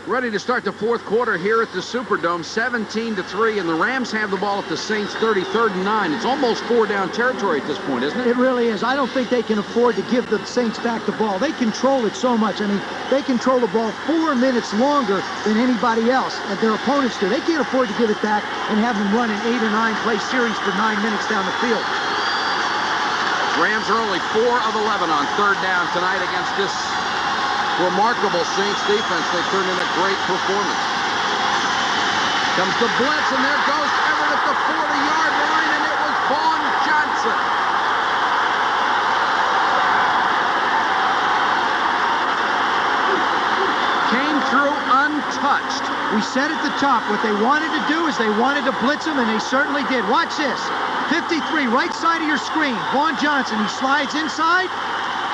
Ready to start the 4th quarter here at the Superdome, 17-3, and the Rams have the ball at the Saints' 30, 3rd and 9. It's almost 4-down territory at this point, isn't it? It really is. I don't think they can afford to give the Saints back the ball. They control it so much. I mean, they control the ball 4 minutes longer than anybody else, and their opponents do. They can't afford to give it back and have them run an 8 or 9 play series for 9 minutes down the field. Rams are only 4 of 11 on 3rd down tonight against this remarkable Saints defense. They turned in a great performance. Comes the blitz, and there goes Everett at the 40-yard line, and it was Vaughn Johnson. Came through untouched. We said at the top, what they wanted to do is they wanted to blitz him, and they certainly did. Watch this. 53, right side of your screen. Vaughn Johnson, he slides inside.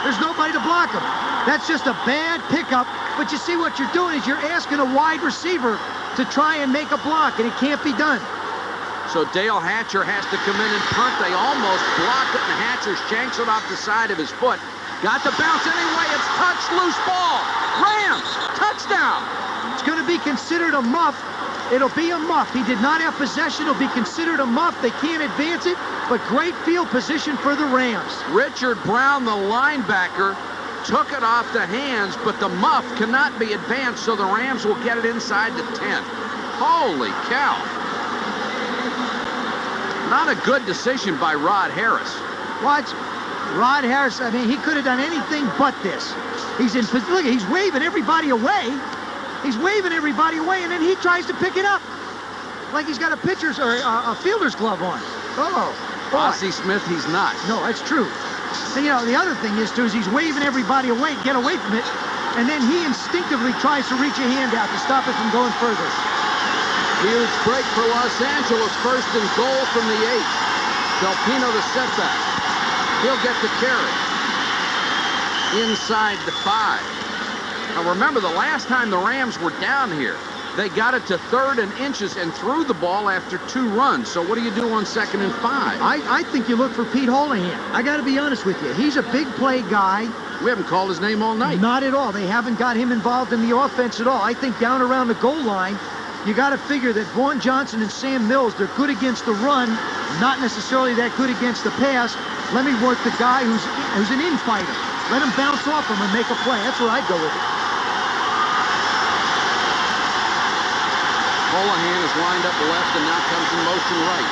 There's nobody to block him. That's just a bad pickup, but you see what you're doing is you're asking a wide receiver to try and make a block, and it can't be done. So Dale Hatcher has to come in and punt. They almost blocked it, and Hatcher shanks it off the side of his foot. Got the bounce anyway. It's touched, loose ball. Rams, touchdown. It's going to be considered a muff. It'll be a muff. He did not have possession. It'll be considered a muff. They can't advance it, but great field position for the Rams. Richard Brown, the linebacker, took it off the hands, but the muff cannot be advanced, so the Rams will get it inside the 10. Holy cow. Not a good decision by Rod Harris. Watch. Rod Harris, I mean, he could have done anything but this. He's in, look, he's waving everybody away. He's waving everybody away, and then he tries to pick it up like he's got a pitcher's or a fielder's glove on. Oh, Ossie Smith, he's not. No, that's true. And, you know, the other thing is, too, is he's waving everybody away, get away from it, and then he instinctively tries to reach a hand out to stop it from going further. Huge break for Los Angeles. First and goal from the 8. Del Pino the setback. He'll get the carry. Inside the 5. Now remember, the last time the Rams were down here, they got it to 3rd and inches and threw the ball after 2 runs. So what do you do on 2nd and 5? I think you look for Pete Holohan. I got to be honest with you. He's a big play guy. We haven't called his name all night. Not at all. They haven't got him involved in the offense at all. I think down around the goal line, you got to figure that Vaughn Johnson and Sam Mills, they're good against the run, not necessarily that good against the pass. Let me work the guy who's an infighter. Let him bounce off him and make a play. That's where I'd go with it. Holohan is lined up left and now comes in motion right.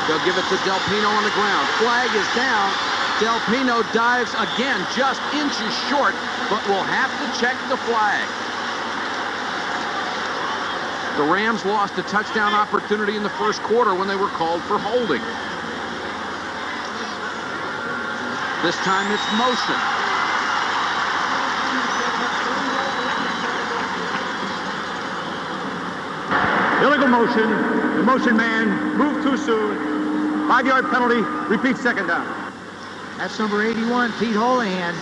They'll give it to Del Pino on the ground. Flag is down. Del Pino dives again, just inches short, but will have to check the flag. The Rams lost a touchdown opportunity in the first quarter when they were called for holding. This time it's motion. Illegal motion. The motion man moved too soon. 5-yard penalty. Repeat second down. That's number 81, Pete Holohan.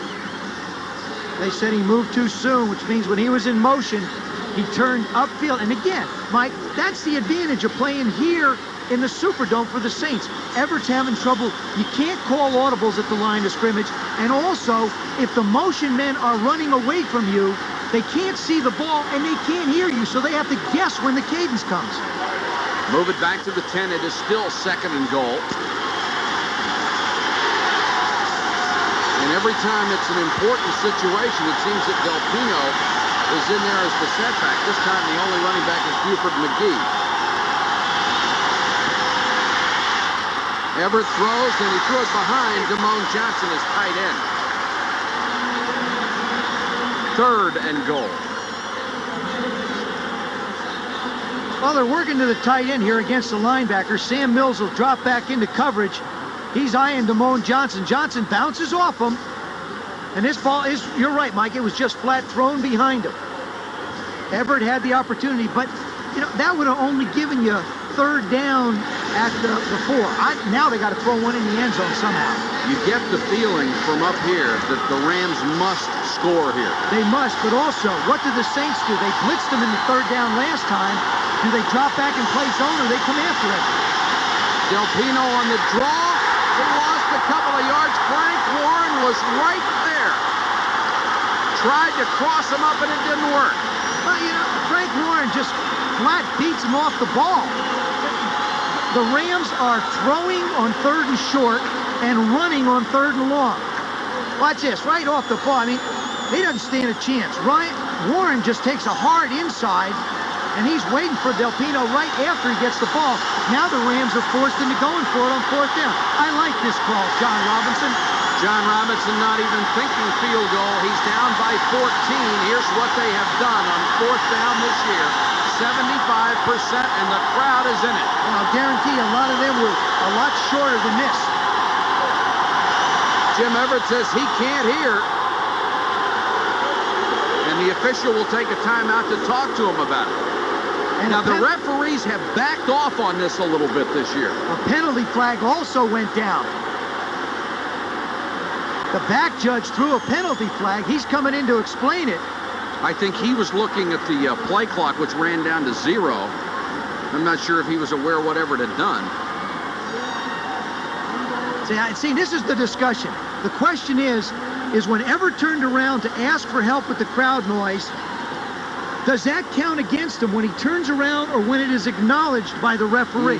They said he moved too soon, which means when he was in motion, he turned upfield. And again, Mike, that's the advantage of playing here in the Superdome for the Saints. Everett's having trouble. You can't call audibles at the line of scrimmage. And also, if the motion men are running away from you, they can't see the ball and they can't hear you, so they have to guess when the cadence comes. Move it back to the 10. It is still 2nd and goal. And every time it's an important situation, it seems that Del Pino is in there as the setback. This time the only running back is Buford McGee. Everett throws, and he threw it behind Damone Johnson as tight end. 3rd and goal. Well, they're working to the tight end here against the linebacker. Sam Mills will drop back into coverage. He's eyeing Damone Johnson. Johnson bounces off him. And this ball is, you're right, Mike, it was just flat thrown behind him. Everett had the opportunity, but, you know, that would have only given you 3rd down at the 4. Now they got to throw one in the end zone somehow. You get the feeling from up here that the Rams must score here. They must, but also, what do the Saints do? They blitzed them in the 3rd down last time. Do they drop back and play zone, or they come after it? Del Pino on the draw. He lost a couple of yards. Frank Warren was right there. Tried to cross him up, and it didn't work. Well, you know, Frank Warren just flat beats him off the ball. The Rams are throwing on 3rd and short and running on 3rd and long. Watch this, right off the ball. I mean, he doesn't stand a chance. Warren just takes a hard inside, and he's waiting for Del Pino right after he gets the ball. Now the Rams are forced into going for it on 4th down. I like this call, John Robinson. John Robinson not even thinking field goal. He's down by 14. Here's what they have done on 4th down this year. 75%, and the crowd is in it. And I'll guarantee a lot of them were a lot shorter than this. Jim Everett says he can't hear. And the official will take a timeout to talk to him about it. And now, the referees have backed off on this a little bit this year. A penalty flag also went down. The back judge threw a penalty flag. He's coming in to explain it. I think he was looking at the play clock, which ran down to 0. I'm not sure if he was aware what Everett had done. See, this is the discussion. The question is when Everett turned around to ask for help with the crowd noise, Does that count against him when he turns around or when it is acknowledged by the referee?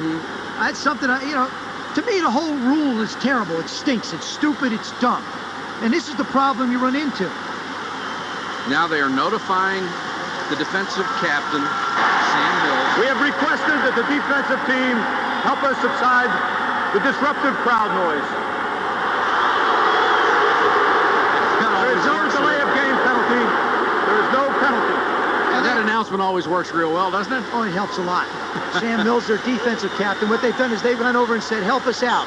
That's something, to me, the whole rule is terrible. It stinks. It's stupid. It's dumb. And this is the problem you run into. Now they are notifying the defensive captain, Sam Mills. We have requested that the defensive team help us subside the disruptive crowd noise. There is no delay of game penalty. There is no penalty. That announcement always works real well, doesn't it? Oh, it helps a lot. Sam Mills, their defensive captain, what they've done is they've gone over and said, help us out.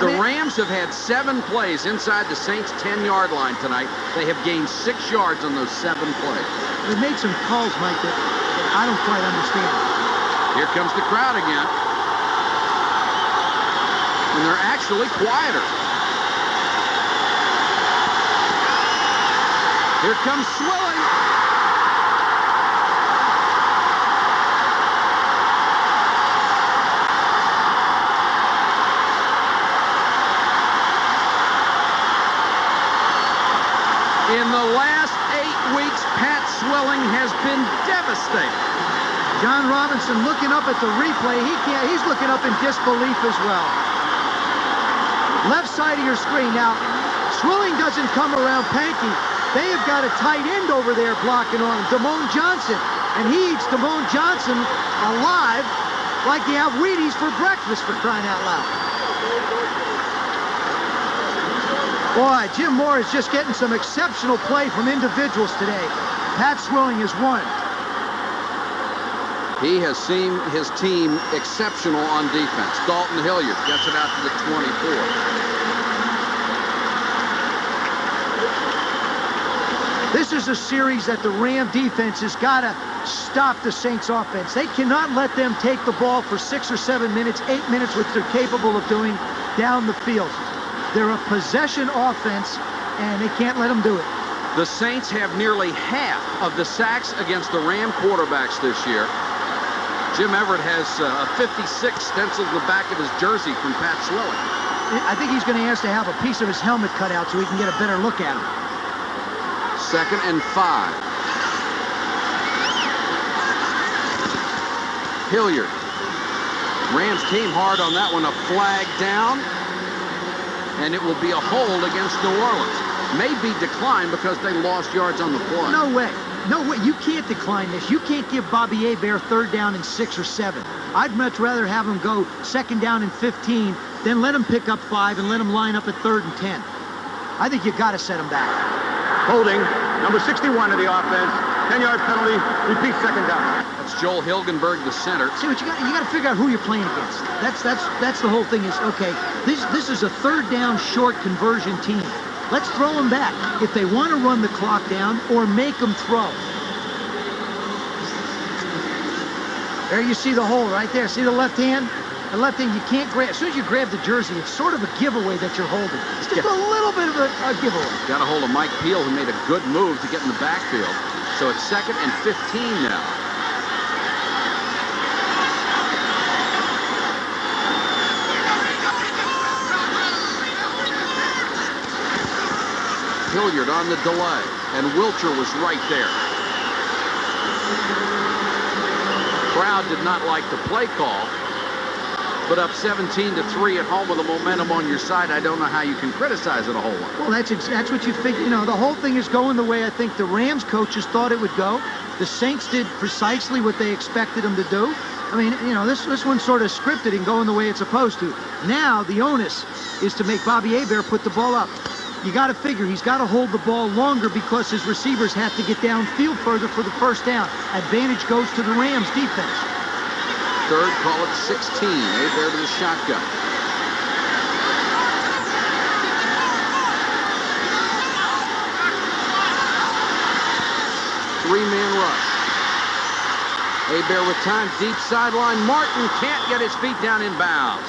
The Rams have had 7 plays inside the Saints' 10-yard line tonight. They have gained 6 yards on those 7 plays. They made some calls, Mike, that I don't quite understand. Here comes the crowd again. And they're actually quieter. Here comes Swilling. In the last 8 weeks, Pat Swilling has been devastating. John Robinson looking up at the replay. He's looking up in disbelief as well. Left side of your screen. Now, Swilling doesn't come around Panky. They have got a tight end over there blocking on him, Damone Johnson. And he eats Damone Johnson alive like you have Wheaties for breakfast, for crying out loud. Boy, Jim Moore is just getting some exceptional play from individuals today. Pat Swilling is one. He has seen his team exceptional on defense. Dalton Hilliard gets it out to the 24. This is a series that the Ram defense has got to stop the Saints offense. They cannot let them take the ball for 6 or 7 minutes, 8 minutes, which they're capable of doing down the field. They're a possession offense, and they can't let them do it. The Saints have nearly half of the sacks against the Ram quarterbacks this year. Jim Everett has a 56 stenciled in the back of his jersey from Pat Swilling. I think he's going to ask to have a piece of his helmet cut out so he can get a better look at him. 2nd and 5. Hilliard. Rams came hard on that one. A flag down. And it will be a hold against New Orleans. May be declined because they lost yards on the play. No way. No way. You can't decline this. You can't give Bobby Hebert 3rd down and 6 or 7. I'd much rather have him go 2nd down and 15 than let him pick up 5 and let him line up at 3rd and 10. I think you got to set him back. Holding, number 61 of the offense. 10-yard penalty. Repeat 2nd down. That's Joel Hilgenberg, the center. See what you got to figure out who you're playing against. That's the whole thing is, okay, this is a 3rd down short conversion team. Let's throw them back if they want to run the clock down or make them throw. There you see the hole right there. See the left hand? The left hand you can't grab. As soon as you grab the jersey, it's sort of a giveaway that you're holding. It's just a little bit of a giveaway. Got a hold of Mike Peel, who made a good move to get in the backfield. So it's 2nd and 15 now. Hilliard on the delay, and Wilcher was right there. Crowd did not like the play call, but up 17-3 at home with the momentum on your side, I don't know how you can criticize it a whole lot. Well, that's what you think. You know, the whole thing is going the way I think the Rams coaches thought it would go. The Saints did precisely what they expected them to do. I mean, you know, this one's sort of scripted and going the way it's supposed to. Now the onus is to make Bobby Hebert put the ball up. You got to figure he's got to hold the ball longer because his receivers have to get downfield further for the 1st down. Advantage goes to the Rams defense. 3rd, call it 16. Hebert to the shotgun. Three-man rush. Hebert with time, deep sideline. Martin can't get his feet down in bounds.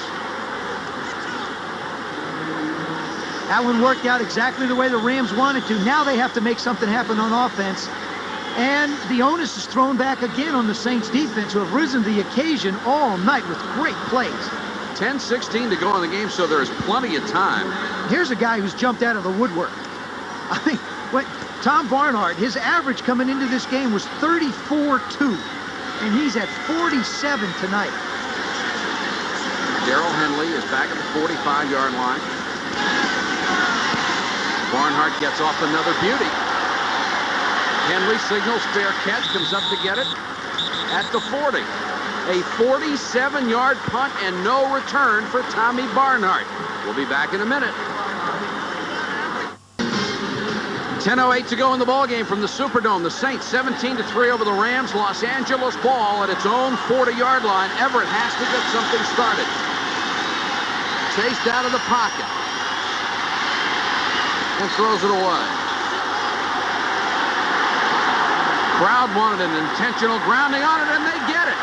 That one worked out exactly the way the Rams wanted to. Now they have to make something happen on offense. And the onus is thrown back again on the Saints defense, who have risen to the occasion all night with great plays. 10-16 to go in the game, so there's plenty of time. Here's a guy who's jumped out of the woodwork. I mean, Tom Barnhart, his average coming into this game was 34-2, and he's at 47 tonight. Darrell Henley is back at the 45-yard line. Barnhart gets off another beauty. Henley signals fair catch, comes up to get it at the 40. A 47-yard punt and no return for Tommy Barnhart. We'll be back in a minute. 10:08 to go in the ballgame from the Superdome. The Saints 17-3 over the Rams. Los Angeles ball at its own 40-yard line. Everett has to get something started. Chased out of the pocket. And throws it away. Crowd wanted an intentional grounding on it, and they get it.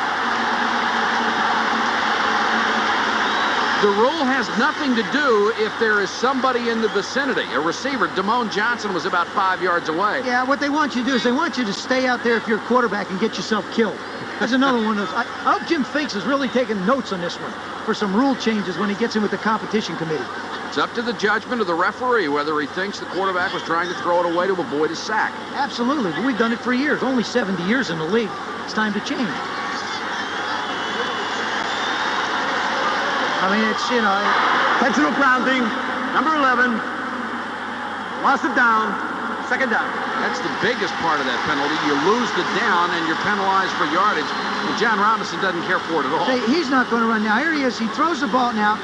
The rule has nothing to do if there is somebody in the vicinity. A receiver, Damone Johnson, was about 5 yards away. Yeah, what they want you to do is they want you to stay out there if you're a quarterback and get yourself killed. There's another one of those. I hope Jim Finks is really taking notes on this one for some rule changes when he gets in with the competition committee. It's up to the judgment of the referee whether he thinks the quarterback was trying to throw it away to avoid a sack. Absolutely, but we've done it for years. Only 70 years in the league. It's time to change. I mean, it's, you know... Intentional grounding, number 11. Lost it down, second down. That's the biggest part of that penalty. You lose the down and you're penalized for yardage. And John Robinson doesn't care for it at all. Hey, he's not going to run now. Here he is. He throws the ball now.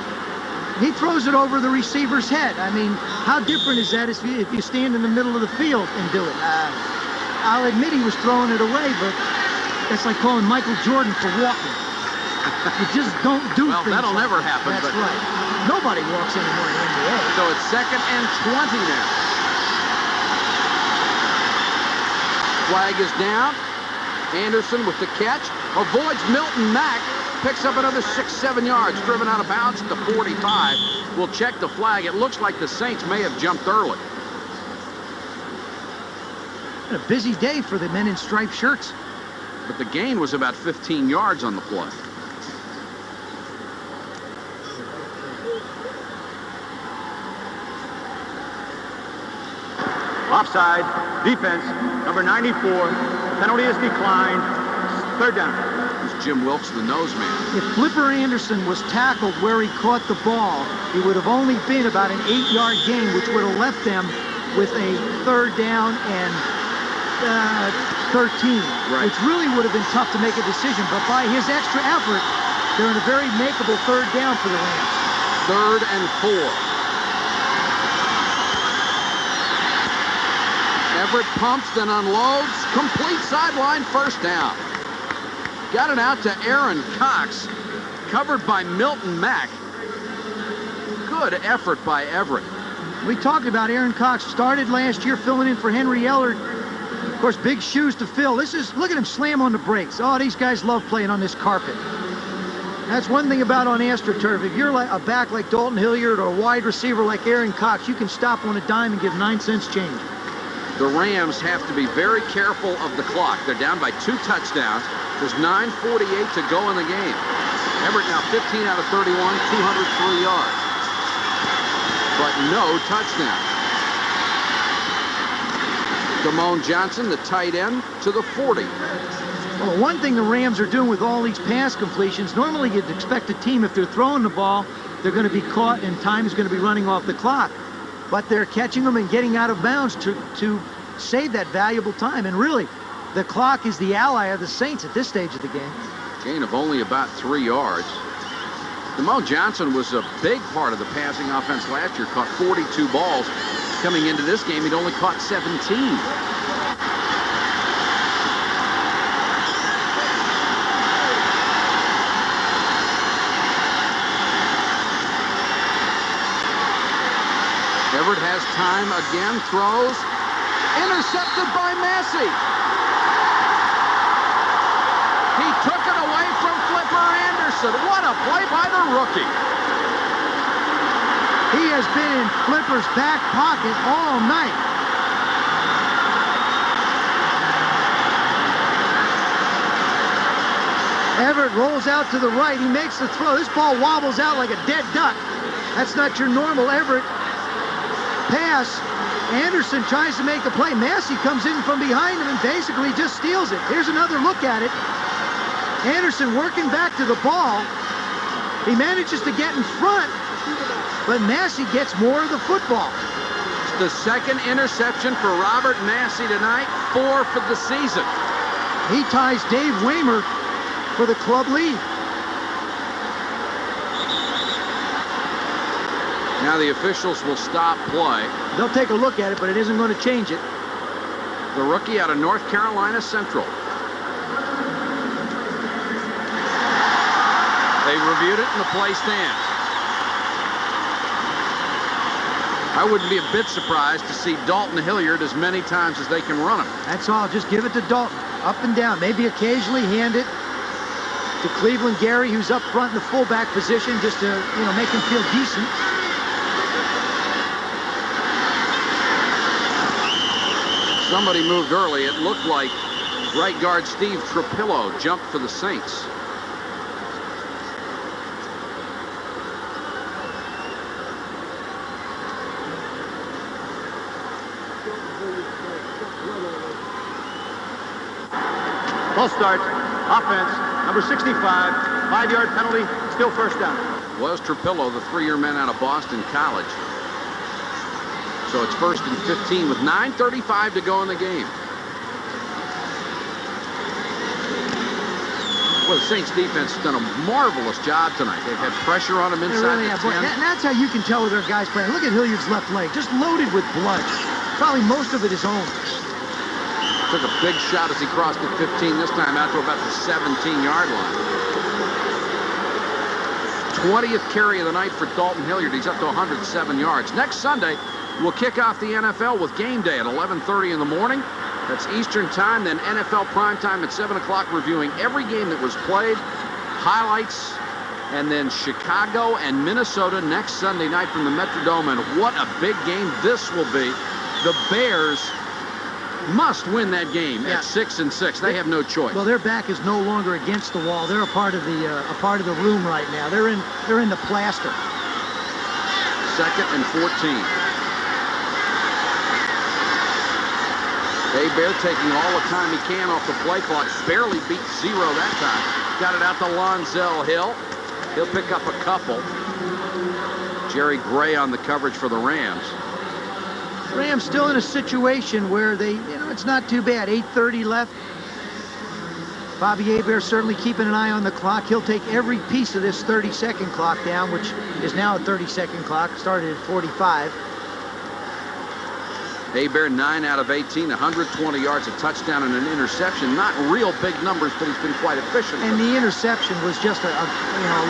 He throws it over the receiver's head. I mean, how different is that if you stand in the middle of the field and do it? I'll admit he was throwing it away, but that's like calling Michael Jordan for walking. You just don't do well, things. Well, that'll never happen. That's but... right. Nobody walks anymore in the NBA. So it's 2nd and 20 now. Flag is down. Anderson with the catch. Avoids Milton Mack. Picks up another 6-7 yards. Driven out of bounds at the 45. We'll check the flag. It looks like the Saints may have jumped early. A busy day for the men in striped shirts. But the gain was about 15 yards on the play. Offside, defense, number 94. Penalty is declined. Third down. It's Jim Wilkes, the nose man. If Flipper Anderson was tackled where he caught the ball, it would have only been about an 8-yard gain, which would have left them with a third down and 13, right. Which really would have been tough to make a decision. But by his extra effort, they're in a very makeable third down for the Rams. 3rd and 4. Everett pumps, then unloads. Complete sideline, first down. Got it out to Aaron Cox. Covered by Milton Mack. Good effort by Everett. We talked about Aaron Cox. Started last year filling in for Henry Ellard. Of course, big shoes to fill. Look at him slam on the brakes. Oh, these guys love playing on this carpet. That's one thing about on AstroTurf. If you're like a back like Dalton Hilliard or a wide receiver like Aaron Cox, you can stop on a dime and give 9 cents change. The Rams have to be very careful of the clock. They're down by 2 touchdowns. There's 9:48 to go in the game. Everett now 15 out of 31, 203 yards. But no touchdown. Damone Johnson, the tight end, to the 40. Well, one thing the Rams are doing with all these pass completions, normally you'd expect a team, if they're throwing the ball, they're going to be caught and time is going to be running off the clock. But they're catching them and getting out of bounds to save that valuable time. And really, the clock is the ally of the Saints at this stage of the game. Gain of only about 3 yards. Damone Johnson was a big part of the passing offense last year. Caught 42 balls. Coming into this game, he'd only caught 17. Everett has time again, throws, intercepted by Massey. He took it away from Flipper Anderson. What a play by the rookie. He has been in Flipper's back pocket all night. Everett rolls out to the right. He makes the throw. This ball wobbles out like a dead duck. That's not your normal Everett. pass. Anderson tries to make the play. Massey comes in from behind him and basically just steals it. Here's another look at it. Anderson working back to the ball. He manages to get in front, but Massey gets more of the football. The second interception for Robert Massey tonight, 4 for the season. He ties Dave Waymer for the club lead. Now the officials will stop play. They'll take a look at it, but it isn't going to change it. The rookie out of North Carolina Central. They reviewed it and the play stands. I wouldn't be a bit surprised to see Dalton Hilliard as many times as they can run him. That's all. Just give it to Dalton. Up and down. Maybe occasionally hand it to Cleveland Gary, who's up front in the fullback position, just to, make him feel decent. Somebody moved early. It looked like right guard Steve Trapillo jumped for the Saints. Ball starts. Offense. Number 65. 5-yard penalty. Still first down. Was Trapillo, the 3-year man out of Boston College. So it's 1st and 15 with 9:35 to go in the game. Well, the Saints defense has done a marvelous job tonight. They've had pressure on them They inside really the have. 10. And that's how you can tell where their guys playing. Look at Hilliard's left leg, just loaded with blood. Probably most of it is own. Took a big shot as he crossed the 15, this time out to about the 17-yard line. 20th carry of the night for Dalton Hilliard. He's up to 107 yards. Next Sunday, we'll kick off the NFL with game day at 11:30 in the morning. That's Eastern time. Then NFL primetime at 7 o'clock, reviewing every game that was played, highlights, and then Chicago and Minnesota next Sunday night from the Metrodome. And what a big game this will be. The Bears must win that game at 6-6. They have no choice. Well, their back is no longer against the wall. They're a part of the room right now. They're in the plaster. 2nd and 14. Hebert taking all the time he can off the play clock. Barely beat 0 that time. Got it out to Lonzel Hill. He'll pick up a couple. Jerry Gray on the coverage for the Rams. Rams still in a situation where it's not too bad. 8:30 left. Bobby Hebert certainly keeping an eye on the clock. He'll take every piece of this 30-second clock down, which is now a 30-second clock. Started at 45. Hebert 9 out of 18, 120 yards, a touchdown and an interception. Not real big numbers, but he's been quite efficient. And the interception was just a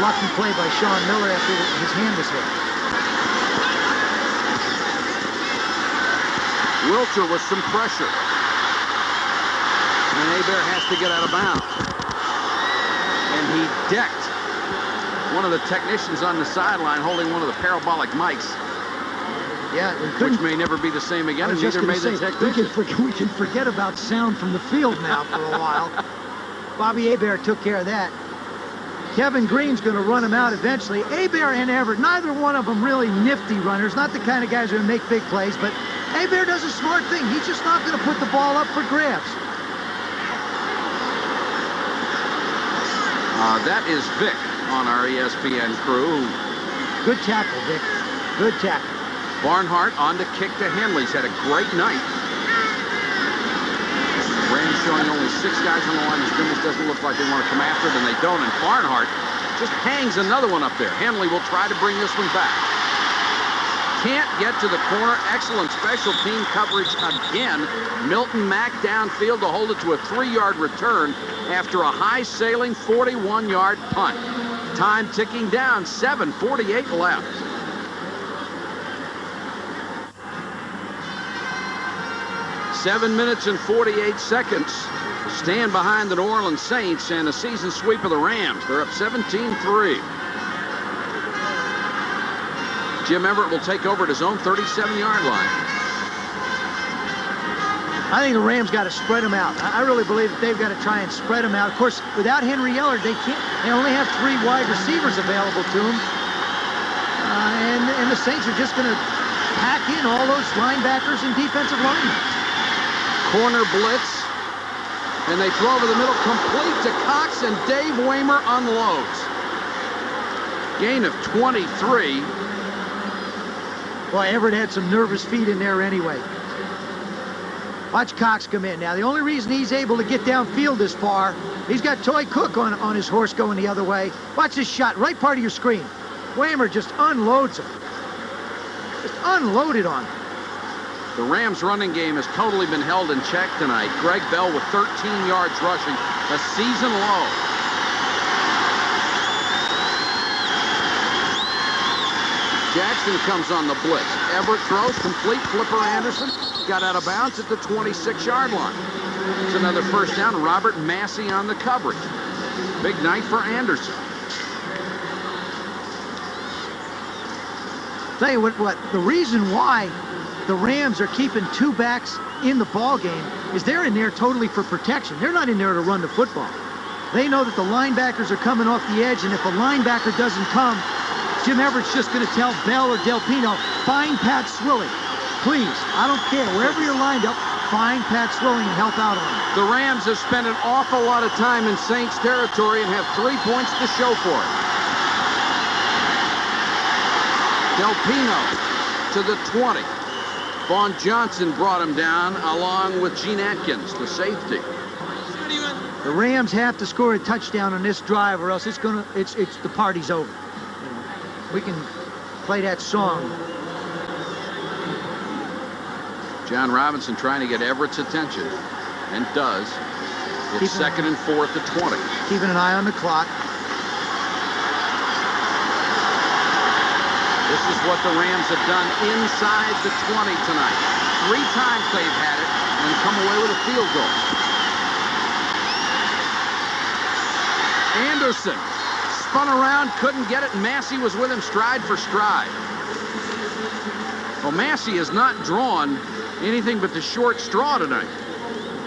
lucky play by Sean Miller after his hand was hit. Wilcher with some pressure. And Hebert has to get out of bounds. And he decked one of the technicians on the sideline holding one of the parabolic mics. Yeah, which may never be the same again, and neither may the technician. We can forget about sound from the field now for a while. Bobby Hebert took care of that. Kevin Green's going to run him out eventually. Hebert and Everett, neither one of them really nifty runners, not the kind of guys who make big plays, but Hebert does a smart thing. He's just not going to put the ball up for grabs. That is Vic on our ESPN crew. Good tackle, Vic. Good tackle. Barnhart on to kick to Henley's had a great night. Rams showing only 6 guys on the line of scrimmage. Doesn't look like they want to come after it, and they don't. And Barnhart just hangs another one up there. Henley will try to bring this one back. Can't get to the corner. Excellent special team coverage again. Milton Mack downfield to hold it to a 3-yard return after a high-sailing 41-yard punt. Time ticking down, 7:48 left. Seven minutes and 48 seconds. Stand behind the New Orleans Saints and a season sweep of the Rams. They're up 17-3. Jim Everett will take over at his own 37-yard line. I think the Rams got to spread them out. I really believe that they've got to try and spread them out. Of course, without Henry Ellard, they can't. They only have 3 wide receivers available to them, and the Saints are just going to pack in all those linebackers and defensive linemen. Corner blitz. And they throw over the middle, complete to Cox, and Dave Waymer unloads. Gain of 23. Boy, Everett had some nervous feet in there anyway. Watch Cox come in. Now, the only reason he's able to get downfield this far, he's got Toy Cook on his horse going the other way. Watch this shot, right part of your screen. Waymer just unloads him. Just unloaded on him. The Rams' running game has totally been held in check tonight. Greg Bell with 13 yards rushing, a season low. Jackson comes on the blitz. Everett throws, complete. Flipper Anderson got out of bounds at the 26-yard line. It's another first down. Robert Massey on the coverage. Big night for Anderson. Tell you what, the reason why the Rams are keeping two backs in the ball game is they're in there totally for protection. They're not in there to run the football. They know that the linebackers are coming off the edge, and if a linebacker doesn't come, Jim Everett's just going to tell Bell or Del Pino, find Pat Swilling. Please, I don't care. Wherever you're lined up, find Pat Swilling and help out on him. The Rams have spent an awful lot of time in Saints territory and have 3 points to show for it. Del Pino to the 20. Vaughn Johnson brought him down along with Gene Atkins, the safety. The Rams have to score a touchdown on this drive, or else it's the party's over. We can play that song. John Robinson trying to get Everett's attention, and does. It's second and 4 at the 20. Keeping an eye on the clock. This is what the Rams have done inside the 20 tonight. 3 times they've had it and come away with a field goal. Anderson spun around, couldn't get it, and Massey was with him stride for stride. Well, Massey has not drawn anything but the short straw tonight.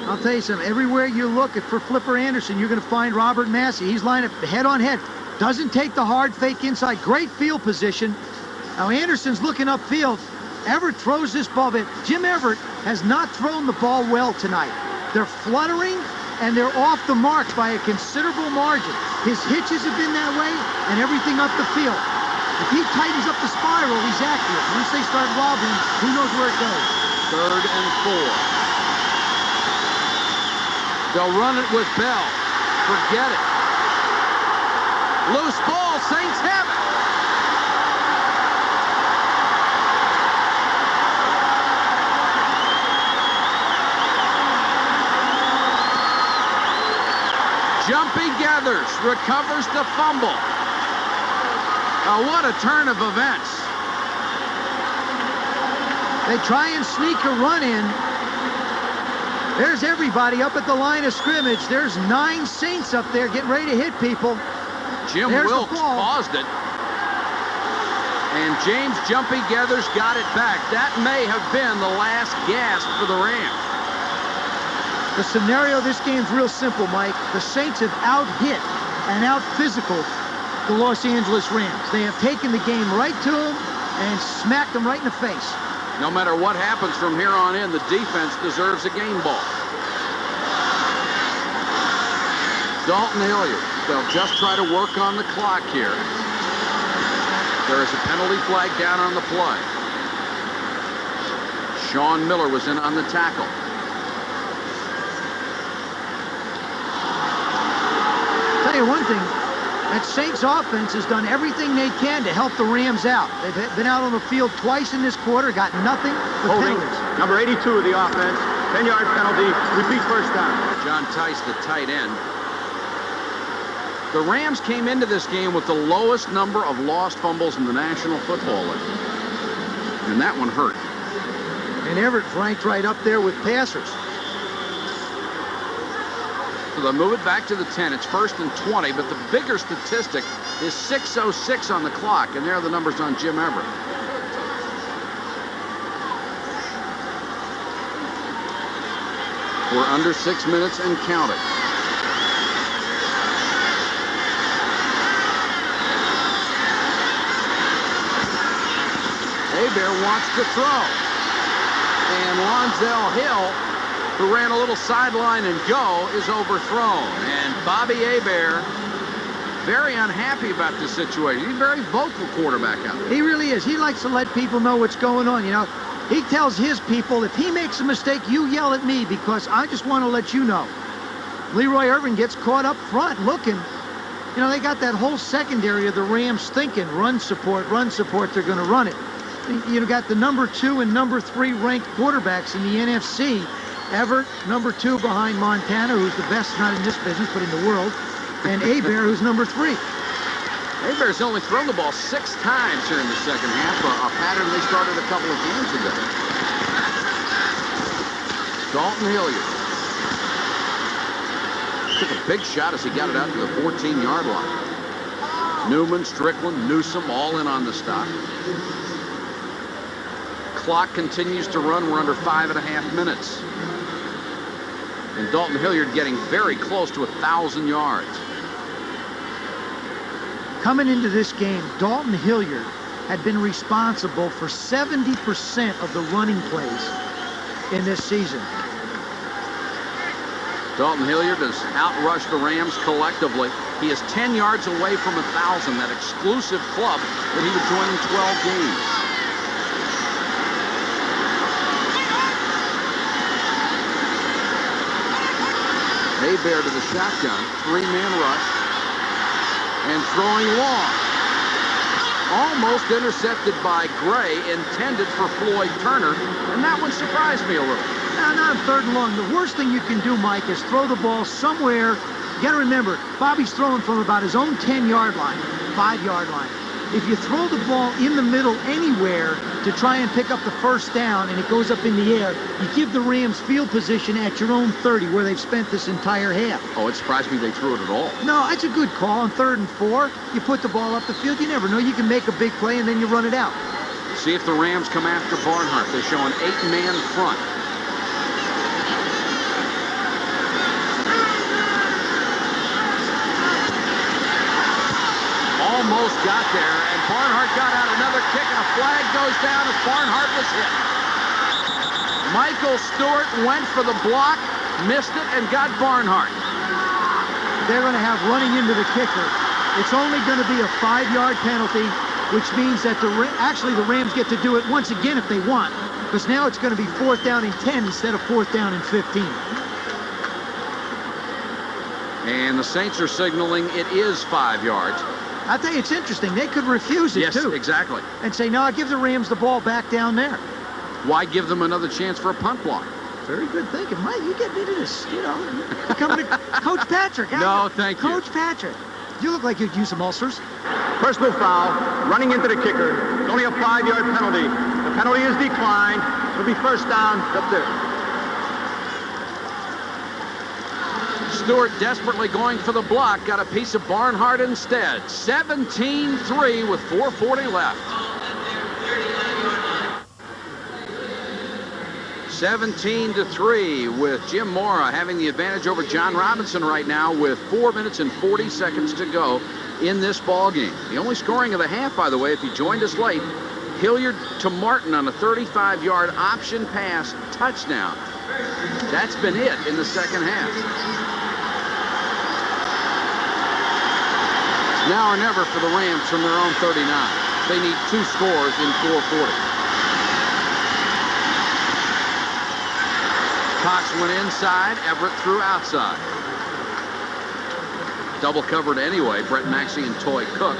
I'll tell you something. Everywhere you look for Flipper Anderson, you're going to find Robert Massey. He's lined up head on head. Doesn't take the hard fake inside. Great field position. Now Anderson's looking upfield. Everett throws this ball. Jim Everett has not thrown the ball well tonight. They're fluttering and they're off the mark by a considerable margin. His hitches have been that way and everything up the field. If he tightens up the spiral, he's accurate. Once they start wobbling, who knows where it goes. 3rd and 4. They'll run it with Bell. Forget it. Loose ball. Saints have it. Jumpy Gathers recovers the fumble. What a turn of events. They try and sneak a run in. There's everybody up at the line of scrimmage. There's 9 Saints up there getting ready to hit people. Jim Wilkes paused it. And James Jumpy Gathers got it back. That may have been the last gasp for the Rams. The scenario of this game's real simple, Mike. The Saints have out-hit and out-physical the Los Angeles Rams. They have taken the game right to them and smacked them right in the face. No matter what happens from here on in, the defense deserves a game ball. Dalton Hilliard. They'll just try to work on the clock here. There is a penalty flag down on the play. Sean Miller was in on the tackle. Tell you one thing, that Saints offense has done everything they can to help the Rams out. They've been out on the field twice in this quarter, got nothing but penalties. Number 82 of the offense, 10-yard penalty, repeat first down. John Tice, the tight end. The Rams came into this game with the lowest number of lost fumbles in the National Football League. And that one hurt. And Everett's ranked right up there with passers. So they'll move it back to the 10. It's 1st and 20, but the bigger statistic is 6:06 on the clock, and there are the numbers on Jim Everett. We're under 6 minutes and counting. Hebert wants to throw. And Lonzel Hill, who ran a little sideline and go, is overthrown. And Bobby Hebert, very unhappy about this situation. He's a very vocal quarterback out there. He really is. He likes to let people know what's going on, you know. He tells his people, if he makes a mistake, you yell at me because I just want to let you know. Leroy Irvin gets caught up front looking. You know, they got that whole secondary of the Rams thinking, run support, they're going to run it. You got the number 2 and number 3 ranked quarterbacks in the NFC. Everett, number 2 behind Montana, who's the best, not in this business, but in the world. And Hebert, who's number 3. Hebert's only thrown the ball 6 times here in the second half, a pattern they started a couple of games ago. Dalton Hilliard took a big shot as he got it out to the 14-yard line. Newman, Strickland, Newsom all in on the stop. Clock continues to run. We're under 5.5 minutes. And Dalton Hilliard getting very close to 1,000 yards. Coming into this game, Dalton Hilliard had been responsible for 70% of the running plays in this season. Dalton Hilliard has outrushed the Rams collectively. He is 10 yards away from 1,000, that exclusive club that he would join in 12 games. Hebert to the shotgun, 3-man rush, and throwing long. Almost intercepted by Gray, intended for Floyd Turner, and that one surprised me a little. Now, not 3rd and long. The worst thing you can do, Mike, is throw the ball somewhere. You got to remember, Bobby's throwing from about his own 10-yard line, 5-yard line. If you throw the ball in the middle anywhere to try and pick up the first down and it goes up in the air, you give the Rams field position at your own 30 where they've spent this entire half. Oh, it surprised me they threw it at all. No, it's a good call on 3rd and 4. You put the ball up the field. You never know. You can make a big play and then you run it out. See if the Rams come after Barnhart. They show an 8-man front. Almost got there, and Barnhart got out another kick, and a flag goes down as Barnhart was hit. Michael Stewart went for the block, missed it, and got Barnhart. They're going to have running into the kicker. It's only going to be a 5-yard penalty, which means that the Rams get to do it once again if they want, because now it's going to be 4th down and 10 instead of 4th down and 15. And the Saints are signaling it is 5 yards. I tell you, it's interesting. They could refuse it, too. Yes, exactly. And say, no, give the Rams the ball back down there. Why give them another chance for a punt block? Very good thinking. Mike, you get into this, you know. Coming to Coach Patrick. No, thank you. Coach Patrick. You look like you'd use some ulcers. Personal foul, running into the kicker. It's only a 5-yard penalty. The penalty is declined. It'll be first down up there. Stewart desperately going for the block. Got a piece of Barnhart instead. 17-3 with 4:40 left. 17-3 with Jim Mora having the advantage over John Robinson right now with 4 minutes and 40 seconds to go in this ball game. The only scoring of the half, by the way, if you joined us late, Hilliard to Martin on a 35-yard option pass touchdown. That's been it in the second half. Now or never for the Rams from their own 39. They need 2 scores in 4:40. Cox went inside. Everett threw outside. Double covered anyway. Brett Maxey and Toy Cook.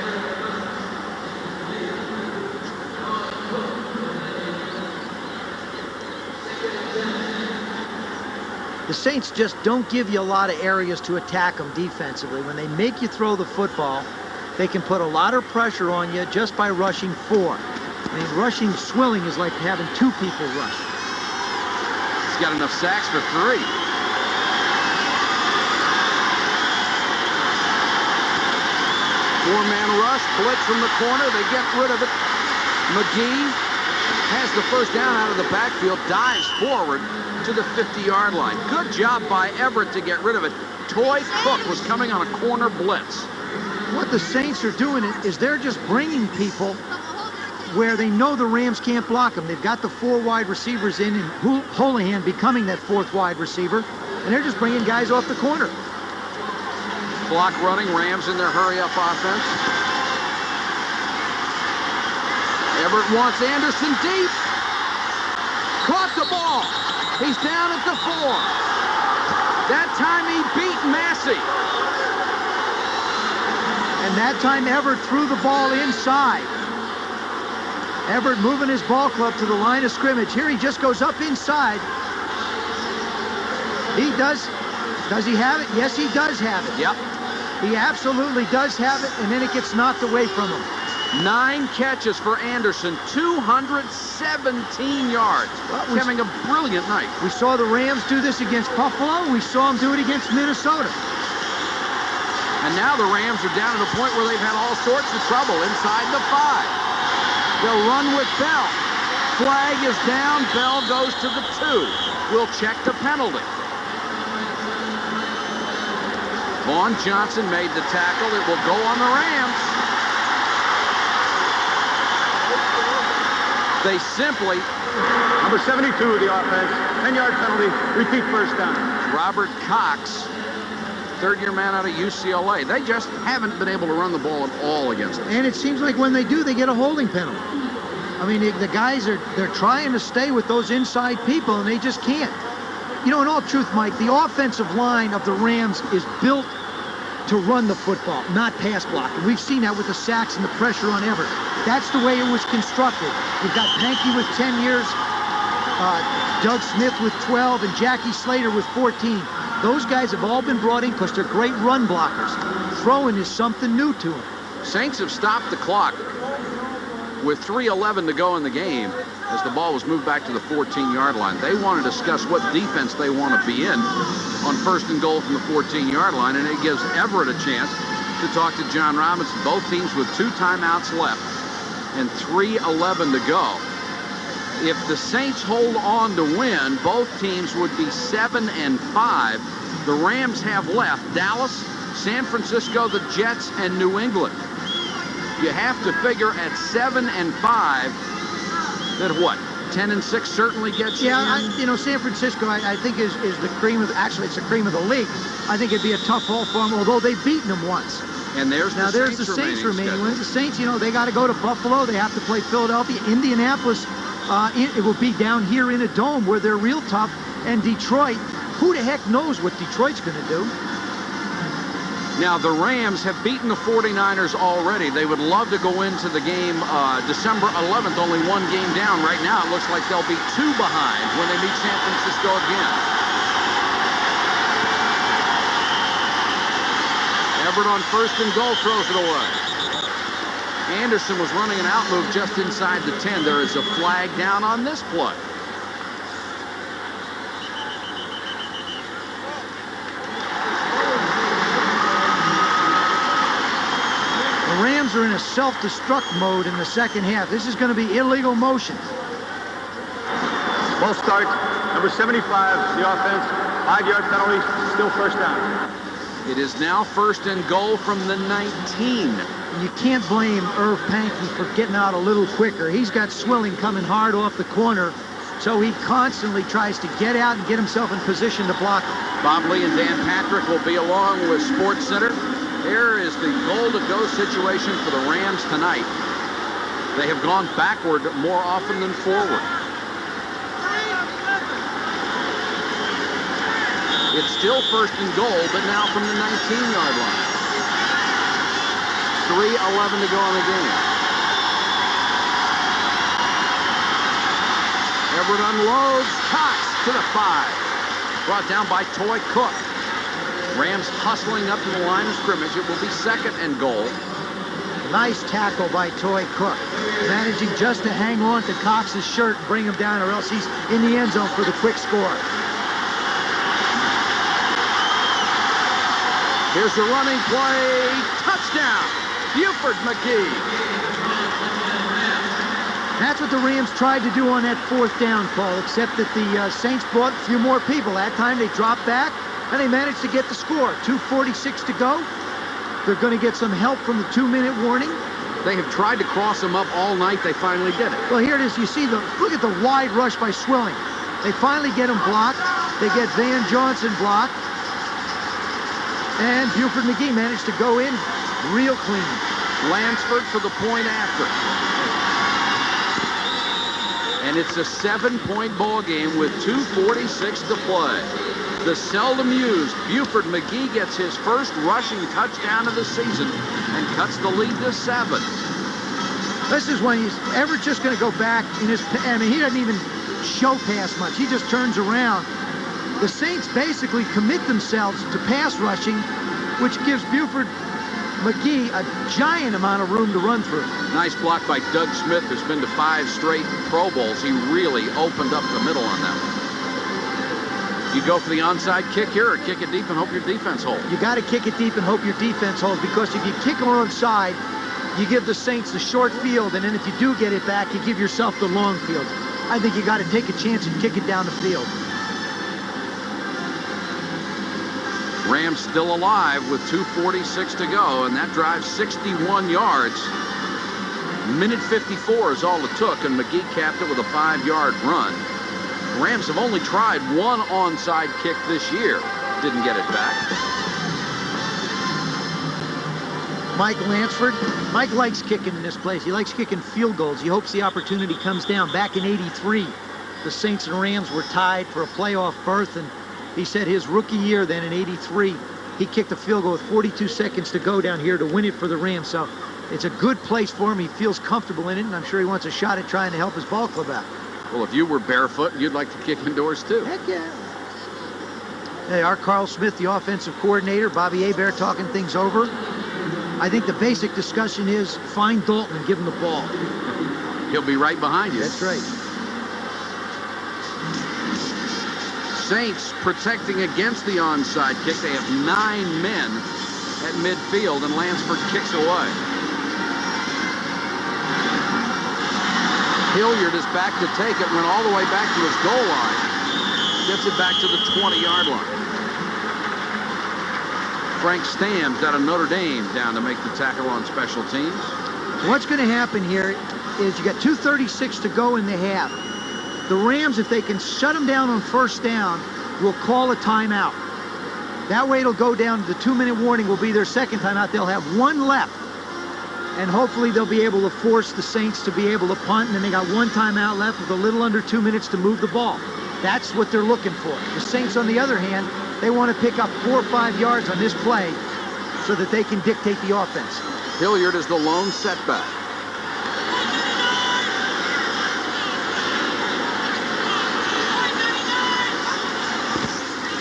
The Saints just don't give you a lot of areas to attack them defensively. When they make you throw the football, they can put a lot of pressure on you just by rushing 4. I mean, rushing Swilling is like having 2 people rush. He's got enough sacks for 3. Four-man rush, blitz from the corner. They get rid of it. McGee has the first down out of the backfield, dives forward to the 50-yard line. Good job by Everett to get rid of it. Toy Cook was coming on a corner blitz. What the Saints are doing is they're just bringing people where they know the Rams can't block them. They've got the 4 wide receivers in, and Holohan becoming that 4th wide receiver, and they're just bringing guys off the corner. Clock running, Rams in their hurry-up offense. Everett wants Anderson deep. Caught the ball. He's down at the 4. That time he beat Massey. And that time Everett threw the ball inside. Everett moving his ball club to the line of scrimmage. Here he just goes up inside. He does. Does he have it? Yes, he does have it. Yep. He absolutely does have it, and then it gets knocked away from him. 9 catches for Anderson, 217 yards. Well, Having a brilliant night. We saw the Rams do this against Buffalo. We saw him do it against Minnesota. And now the Rams are down to the point where they've had all sorts of trouble inside the 5. They'll run with Bell. Flag is down. Bell goes to the 2. We'll check the penalty. Vaughn Johnson made the tackle. It will go on the Rams. They simply... Number 72, the offense. 10-yard penalty. Repeat first down. Robert Cox, third-year man out of UCLA. They just haven't been able to run the ball at all against them. And it seems like when they do, they get a holding penalty. I mean, the guys they're trying to stay with those inside people, and they just can't. You know, in all truth, Mike, the offensive line of the Rams is built to run the football, not pass block. And we've seen that with the sacks and the pressure on Everett. That's the way it was constructed. You've got Pankey with 10 years, Doug Smith with 12, and Jackie Slater with 14. Those guys have all been brought in because they're great run blockers. Throwing is something new to them. Saints have stopped the clock with 3:11 to go in the game as the ball was moved back to the 14-yard line. They want to discuss what defense they want to be in on 1st and goal from the 14-yard line, and it gives Everett a chance to talk to John Robinson. Both teams with 2 timeouts left and 3:11 to go. If the Saints hold on to win, both teams would be 7-5. The Rams have left Dallas, San Francisco, the Jets, and New England. You have to figure at 7-5 that what? 10-6 certainly gets you. Yeah, San Francisco, I think is the cream of, actually it's the cream of the league. I think it'd be a tough haul for them, although they've beaten them once. And there's the Saints remaining. When the Saints, they got to go to Buffalo. They have to play Philadelphia, Indianapolis. It will be down here in a dome where they're real tough. And Detroit, who the heck knows what Detroit's going to do? Now, the Rams have beaten the 49ers already. They would love to go into the game December 11th, only 1 game down. Right now, it looks like they'll be 2 behind when they meet San Francisco again. Everett on 1st and goal throws it away. Anderson was running an out move just inside the 10. There is a flag down on this play. The Rams are in a self-destruct mode in the second half. This is going to be illegal motion. Ball start. Number 75, the offense. 5-yard penalty. Still first down. It is now 1st and goal from the 19. You can't blame Irv Pankey for getting out a little quicker. He's got Swilling coming hard off the corner, so he constantly tries to get out and get himself in position to block him. Bob Lee and Dan Patrick will be along with Sports Center. Here is the goal-to-go situation for the Rams tonight. They have gone backward more often than forward. It's still 1st and goal, but now from the 19-yard line. 3:11 to go in the game. Everett unloads. Cox to the 5. Brought down by Toy Cook. Rams hustling up to the line of scrimmage. It will be 2nd and goal. Nice tackle by Toy Cook. Managing just to hang on to Cox's shirt and bring him down, or else he's in the end zone for the quick score. Here's the running play. Touchdown. Buford McGee. That's what the Rams tried to do on that 4th down call, except that the Saints brought a few more people. That time they dropped back, and they managed to get the score. 2:46 to go. They're going to get some help from the 2-minute warning. They have tried to cross him up all night. They finally did it. Well, here it is. You see look at the wide rush by Swilling. They finally get him blocked. They get Van Johnson blocked. And Buford McGee managed to go in real clean. Lansford for the point after. And it's a 7-point ball game with 2:46 to play. The seldom used Buford McGee gets his first rushing touchdown of the season and cuts the lead to 7. This is when Everett's just going to go back in his. I mean, he doesn't even show pass much. He just turns around. The Saints basically commit themselves to pass rushing, which gives Buford McGee a giant amount of room to run through. Nice block by Doug Smith, who's been to 5 straight Pro Bowls. He really opened up the middle on that one. You go for the onside kick here or kick it deep and hope your defense holds? You got to kick it deep and hope your defense holds, because if you kick it onside, you give the Saints the short field, and then if you do get it back, you give yourself the long field. I think you got to take a chance and kick it down the field. Rams still alive with 2:46 to go, and that drive 61 yards. Minute 54 is all it took, and McGee capped it with a 5-yard run. The Rams have only tried one onside kick this year. Didn't get it back. Mike Lansford. Mike likes kicking in this place. He likes kicking field goals. He hopes the opportunity comes down. Back in '83, the Saints and Rams were tied for a playoff berth, and he said his rookie year then in '83, he kicked a field goal with 42 seconds to go down here to win it for the Rams. So it's a good place for him. He feels comfortable in it, and I'm sure he wants a shot at trying to help his ball club out. Well, if you were barefoot, you'd like to kick indoors too. Heck yeah. Hey, our Carl Smith, the offensive coordinator, Bobby Hebert talking things over. I think the basic discussion is find Dalton and give him the ball. He'll be right behind you. That's right. Saints protecting against the onside kick. They have 9 men at midfield, and Lansford kicks away. Hilliard is back to take it, went all the way back to his goal line. Gets it back to the 20-yard line. Frank Stamms out of Notre Dame down to make the tackle on special teams. So what's going to happen here is you got 2:36 to go in the half. The Rams, if they can shut them down on first down, will call a timeout. That way it'll go down to the 2-minute warning will be their second timeout. They'll have 1 left. And hopefully they'll be able to force the Saints to be able to punt, and then they got 1 timeout left with a little under 2 minutes to move the ball. That's what they're looking for. The Saints, on the other hand, they want to pick up 4 or 5 yards on this play so that they can dictate the offense. Hilliard is the lone setback.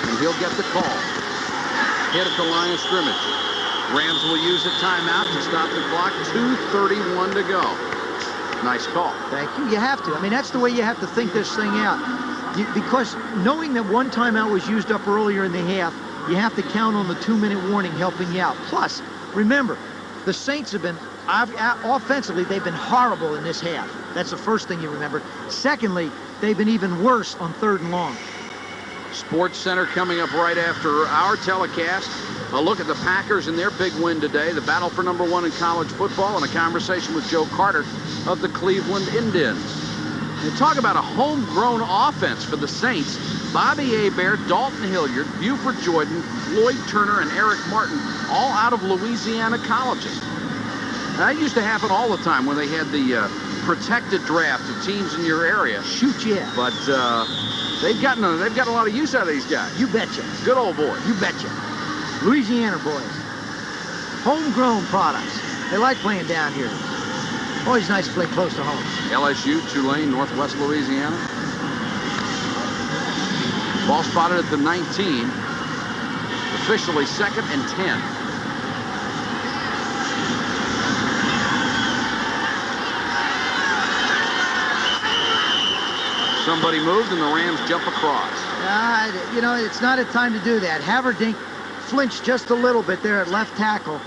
And he'll get the call. Hit at the line of scrimmage. Rams will use a timeout to stop the clock. 2:31 to go. Nice call. Thank you. You have to. I mean, that's the way you have to think this thing out. Because knowing that 1 timeout was used up earlier in the half, you have to count on the 2-minute warning helping you out. Plus, remember, the Saints have been, offensively, they've been horrible in this half. That's the first thing you remember. Secondly, they've been even worse on 3rd and long. Sports Center coming up right after our telecast. A look at the Packers and their big win today, the battle for #1 in college football, and a conversation with Joe Carter of the Cleveland Indians. And talk about a homegrown offense for the Saints. Bobby Hebert, Dalton Hilliard, Buford Jordan, Floyd Turner, and Eric Martin, all out of Louisiana colleges. Now, that used to happen all the time when they had the protected draft of teams in your area. Shoot, yeah. But they've gotten a lot of use out of these guys. You betcha. Good old boys. You betcha. Louisiana boys. Homegrown products. They like playing down here. Always nice to play close to home. LSU, Tulane, Northwest Louisiana. Ball spotted at the 19. Officially 2nd and 10. Somebody moved and the Rams jump across. You know, it's not a time to do that. Haverdink flinched just a little bit there at left tackle.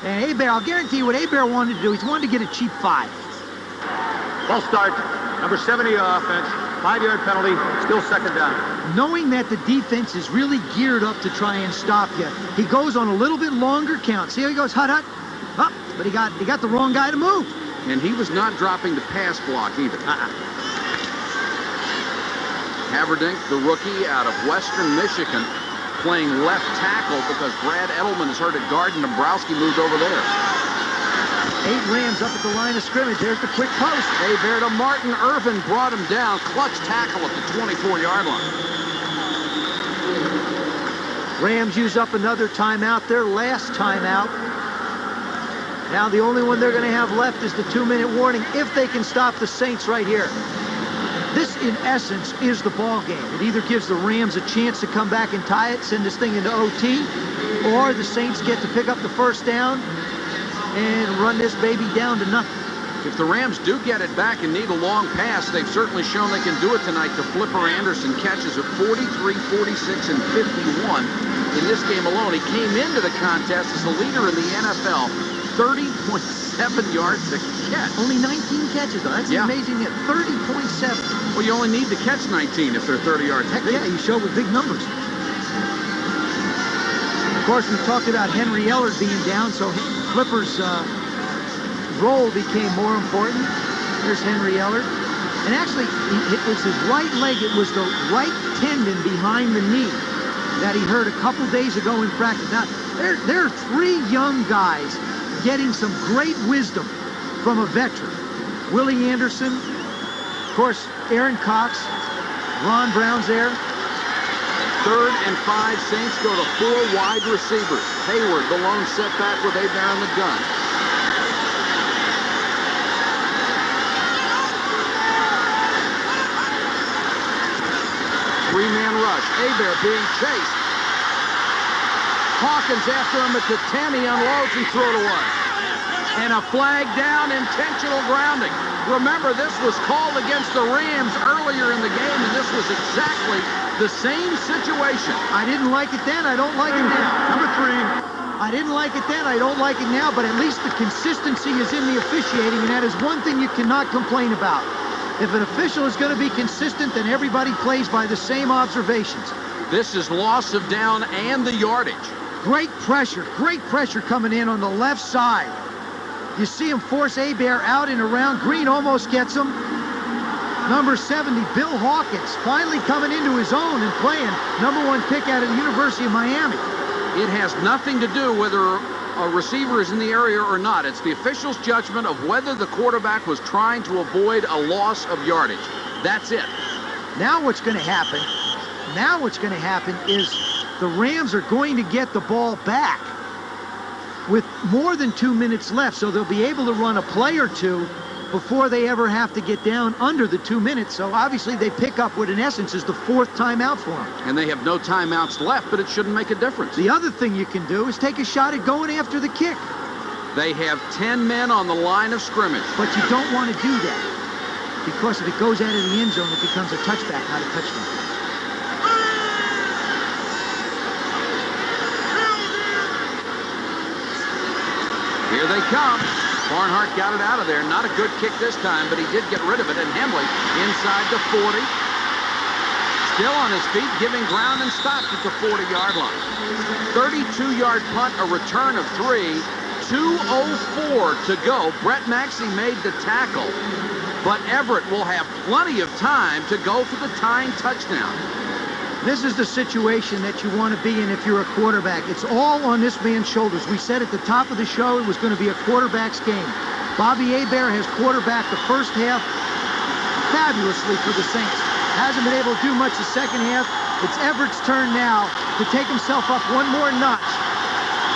And Hebert, I'll guarantee you what Hebert wanted to do. He wanted to get a cheap 5. Ball start. Number 70 offense. 5-yard penalty. Still 2nd down. Knowing that the defense is really geared up to try and stop you, he goes on a little bit longer count. See how he goes, hut, hut, up, but he got the wrong guy to move. And he was not dropping the pass block either. Haverdink, the rookie out of Western Michigan, playing left tackle because Brad Edelman is hurt at guard and Dombrowski moved over there. 8 Rams up at the line of scrimmage. There's the quick post. Hebert to Martin. Irvin brought him down. Clutch tackle at the 24-yard line. Rams use up another timeout, their last timeout. Now the only one they're going to have left is the 2-minute warning if they can stop the Saints right here. This, in essence, is the ball game. It either gives the Rams a chance to come back and tie it, send this thing into OT, or the Saints get to pick up the first down and run this baby down to nothing. If the Rams do get it back and need a long pass, they've certainly shown they can do it tonight. The Flipper Anderson catches at 43, 46, and 51 in this game alone. He came into the contest as a leader in the NFL, 30.7 yards a catch. Only 19 catches, though. That's amazing hit. 30.7. Well, you only need to catch 19 if they're 30 yards. Heck yeah, you show with big numbers. Of course, we talked about Henry Ellard being down, so Flipper's role became more important. There's Henry Ellard. And actually, it was his right leg. It was the right tendon behind the knee that he hurt a couple days ago in practice. Now, there are 3 young guys getting some great wisdom from a veteran. Willie Anderson, of course, Aaron Cox, Ron Brown's there. 3rd and 5, Saints go to 4 wide receivers. Hayward, the lone setback with Hebert in the gun. Three-man rush. Hebert being chased. Hawkins after him at the 10. He unloads and throws it away. And a flag down, intentional grounding. Remember, this was called against the Rams earlier in the game, and this was exactly the same situation. I didn't like it then. I don't like it now. Number 3. I didn't like it then. I don't like it now, but at least the consistency is in the officiating, and that is one thing you cannot complain about. If an official is going to be consistent, then everybody plays by the same observations. This is loss of down and the yardage. Great pressure coming in on the left side. You see him force Hebert out and around. Green almost gets him. Number 70, Bill Hawkins, finally coming into his own and playing. Number 1 pick out of the University of Miami. It has nothing to do whether a receiver is in the area or not. It's the official's judgment of whether the quarterback was trying to avoid a loss of yardage. That's it. Now what's going to happen is the Rams are going to get the ball back with more than 2 minutes left, so they'll be able to run a play or two before they ever have to get down under the 2 minutes. So obviously they pick up what in essence is the 4th timeout for them. And they have no timeouts left, but it shouldn't make a difference. The other thing you can do is take a shot at going after the kick. They have 10 men on the line of scrimmage. But you don't want to do that, because if it goes out of the end zone, it becomes a touchback, not a touchdown. Here they come. Barnhart got it out of there. Not a good kick this time, but he did get rid of it. And Hemley inside the 40. Still on his feet, giving ground and stopped at the 40-yard line. 32-yard punt, a return of 3. 2:04 to go. Brett Maxey made the tackle, but Everett will have plenty of time to go for the tying touchdown. This is the situation that you want to be in if you're a quarterback. It's all on this man's shoulders. We said at the top of the show it was going to be a quarterback's game. Bobby Hebert has quarterbacked the first half fabulously for the Saints. Hasn't been able to do much the second half. It's Everett's turn now to take himself up one more notch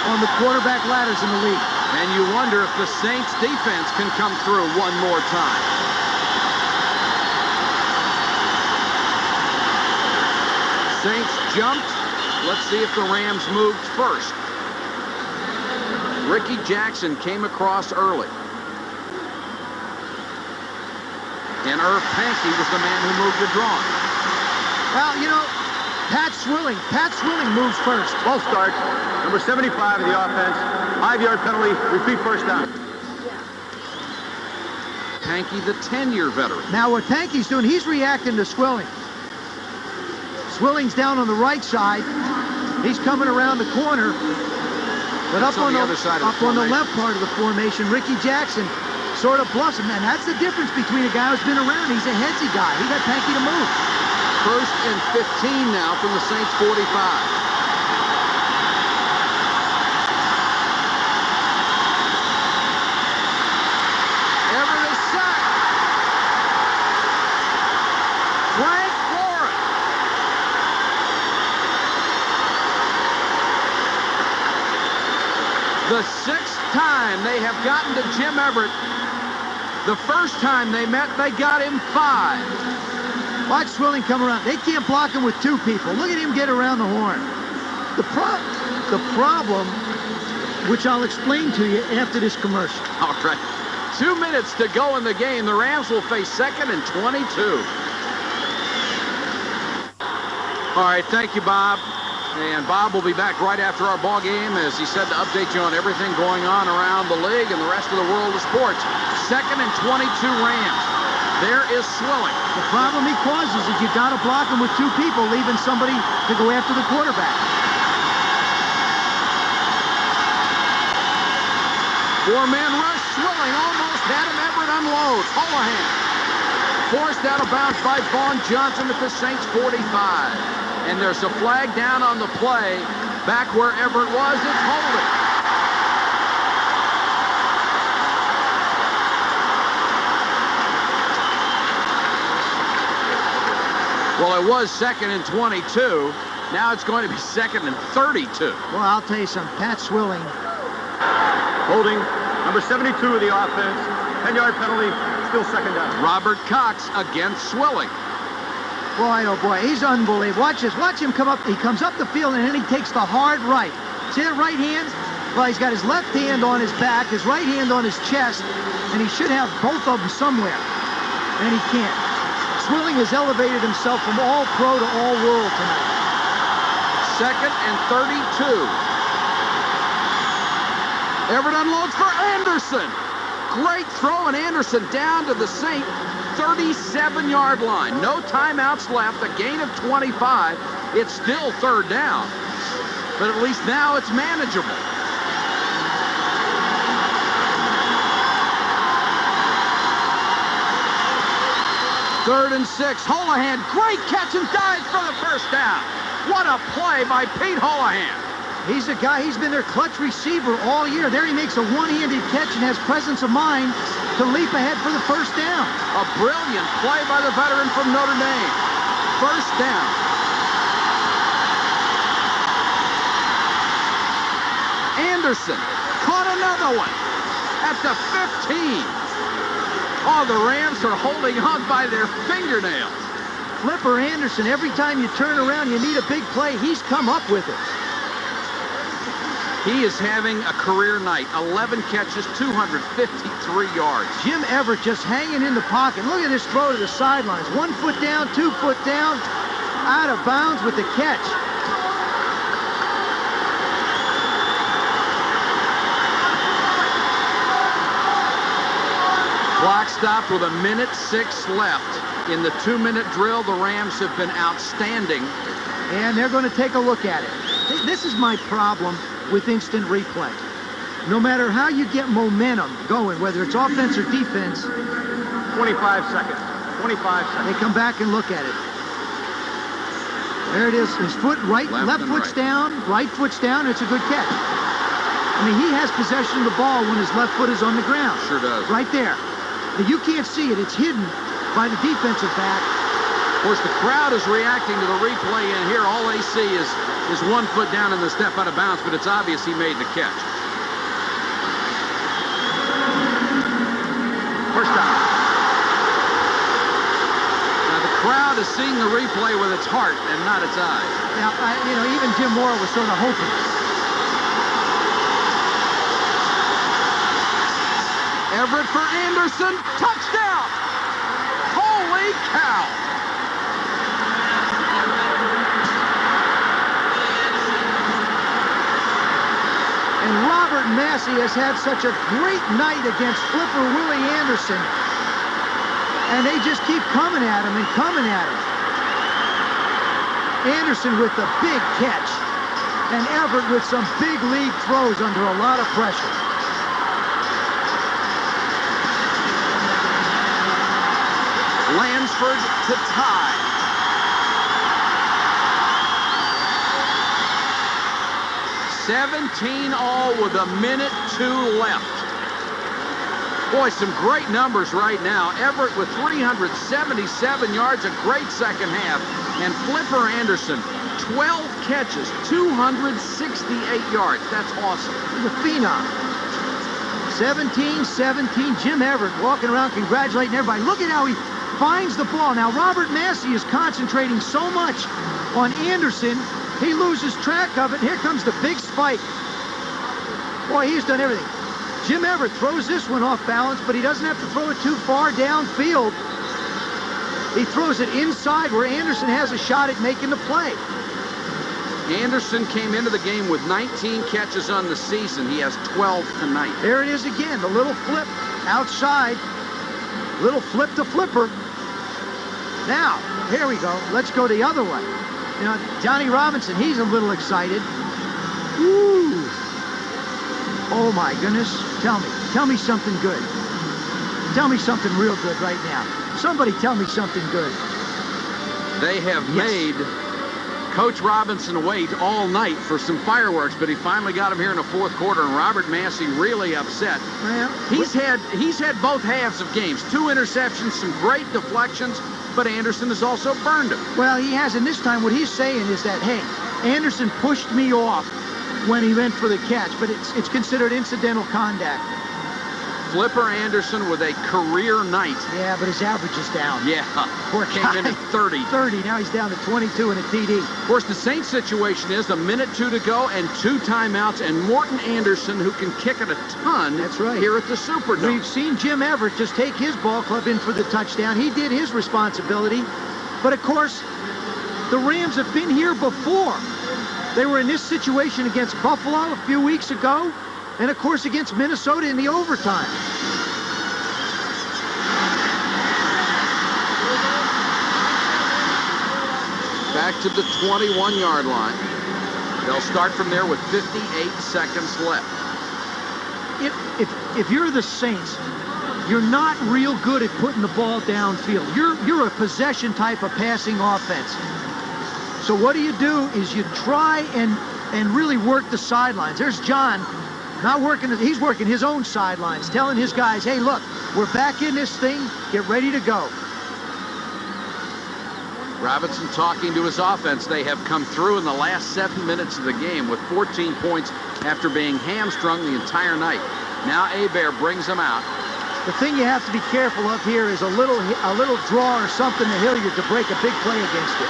on the quarterback ladders in the league. And you wonder if the Saints defense can come through one more time. Saints jumped. Let's see if the Rams moved first. Ricky Jackson came across early. And Irv Pankey was the man who moved the draw. Well, you know, Pat Swilling moves first. Ball start. Number 75 of the offense. 5-yard penalty. Repeat first down. Pankey, the 10-year veteran. Now what Pankey's doing, he's reacting to Swilling. Swilling's down on the right side. He's coming around the corner. But up on the other side of the on the formation. left part of the formation, Ricky Jackson sort of bluffs him. And that's the difference between a guy who's been around. He's a headsy guy. He got Panky to move. 1st and 15 now from the Saints 45. Everett is sacked. Frank Warren. The 6th time they have gotten to Jim Everett. The first time they met, they got him 5. Watch Swilling come around. They can't block him with 2 people. Look at him get around the horn. The problem, which I'll explain to you after this commercial. All right. 2 minutes to go in the game. The Rams will face 2nd and 22. All right, thank you, Bob. And Bob will be back right after our ball game, as he said, to update you on everything going on around the league and the rest of the world of sports. 2nd and 22 Rams. There is Swilling. The problem he causes is you got to block him with 2 people, leaving somebody to go after the quarterback. 4-man rush. Swilling almost had him. Everett unloads. Holohan forced out of bounds by Vaughn Johnson at the Saints 45. And there's a flag down on the play. Back where Everett was, it's holding. Well, it was 2nd and 22. Now it's going to be 2nd and 32. Well, I'll tell you something. Pat Swilling. Holding, number 72 of the offense. 10-yard penalty, still 2nd down. Robert Cox against Swilling. Boy, oh boy, he's unbelievable. Watch this. Watch him come up. He comes up the field, and then he takes the hard right. See that right hand? Well, he's got his left hand on his back, his right hand on his chest, and he should have both of them somewhere. And he can't. Swilling has elevated himself from all-pro to all-world tonight. 2nd and 32. Everett unloads for Anderson. Great throw, and Anderson down to the Saint 37-yard line. No timeouts left, a gain of 25. It's still 3rd down, but at least now it's manageable. Third and 6. Holohan, great catch and dives for the 1st down. What a play by Pete Holohan. He's a guy, he's been their clutch receiver all year. There he makes a one-handed catch and has presence of mind to leap ahead for the 1st down. A brilliant play by the veteran from Notre Dame. 1st down. Anderson caught another one at the 15. Oh, the Rams are holding on by their fingernails. Flipper Anderson, every time you turn around, you need a big play. He's come up with it. He is having a career night. 11 catches, 253 yards. Jim Everett just hanging in the pocket. Look at this throw to the sidelines. 1 foot down, 2 foot down, out of bounds with the catch. Clock stopped with 1:06 left. In the 2-minute drill, the Rams have been outstanding. And they're going to take a look at it. This is my problem with instant replay. No matter how you get momentum going, whether it's offense or defense, 25 seconds. 25 seconds. they come back and look at it. There it is. His foot right, left foot's down, right foot's down. It's a good catch. I mean, he has possession of the ball when his left foot is on the ground. Sure does. Right there. But you can't see it. It's hidden by the defensive back. Of course, the crowd is reacting to the replay in here. All they see is 1 foot down in the step out of bounds, but it's obvious he made the catch. 1st down. Now, the crowd is seeing the replay with its heart and not its eyes. Now, even Jim Moore was sort of hoping. Everett for Anderson. Touchdown! Holy cow! And Robert Massey has had such a great night against Flipper Willie Anderson. And they just keep coming at him and coming at him. Anderson with the big catch. And Everett with some big league throws under a lot of pressure. Lansford to tie. $17-all with 1:02 left. Boy, some great numbers right now. Everett with 377 yards, a great second half. And Flipper Anderson, 12 catches, 268 yards. That's awesome. He's a phenom. 17-17. Jim Everett walking around congratulating everybody. Look at how he finds the ball. Now, Robert Massey is concentrating so much on Anderson, he loses track of it. Here comes the big spike. Boy, he's done everything. Jim Everett throws this one off balance, but he doesn't have to throw it too far downfield. He throws it inside where Anderson has a shot at making the play. Anderson came into the game with 19 catches on the season. He has 12 tonight. There it is again, the little flip outside. Little flip to Flipper. Now, here we go. Let's go the other way. You know, Johnny Robinson, he's a little excited. Ooh. Oh, my goodness. Tell me something good. Tell me something real good right now. Somebody tell me something good. They have made Coach Robinson wait all night for some fireworks, but he finally got him here in the fourth quarter, and Robert Massey really upset. Well, He's had both halves of games. 2 interceptions, some great deflections, but Anderson has also burned him. well, he has, and this time what he's saying is that, hey, Anderson pushed me off when he went for the catch, but it's considered incidental contact. Flipper Anderson with a career night. Yeah, but his average is down. Yeah, Poor came guy. in at 30. 30, now he's down to 22 and a TD. Of course, the Saints situation is 1:02 to go and 2 timeouts, and Morton Anderson, who can kick it a ton. That's right. Here at the Superdome. We've seen Jim Everett just take his ball club in for the touchdown. He did his responsibility. But, of course, the Rams have been here before. They were in this situation against Buffalo a few weeks ago, and, of course, against Minnesota in the overtime. Back to the 21-yard line. They'll start from there with 58 seconds left. If you're the Saints, you're not real good at putting the ball downfield. You're a possession type of passing offense. So what do is you try and really work the sidelines. There's John not working, he's working his own sidelines, telling his guys, hey, look, we're back in this thing, get ready to go. Robinson talking to his offense. They have come through in the last 7 minutes of the game with 14 points after being hamstrung the entire night. Now Hebert brings them out. The thing you have to be careful of here is a little draw or something to Hilliard to break a big play against it.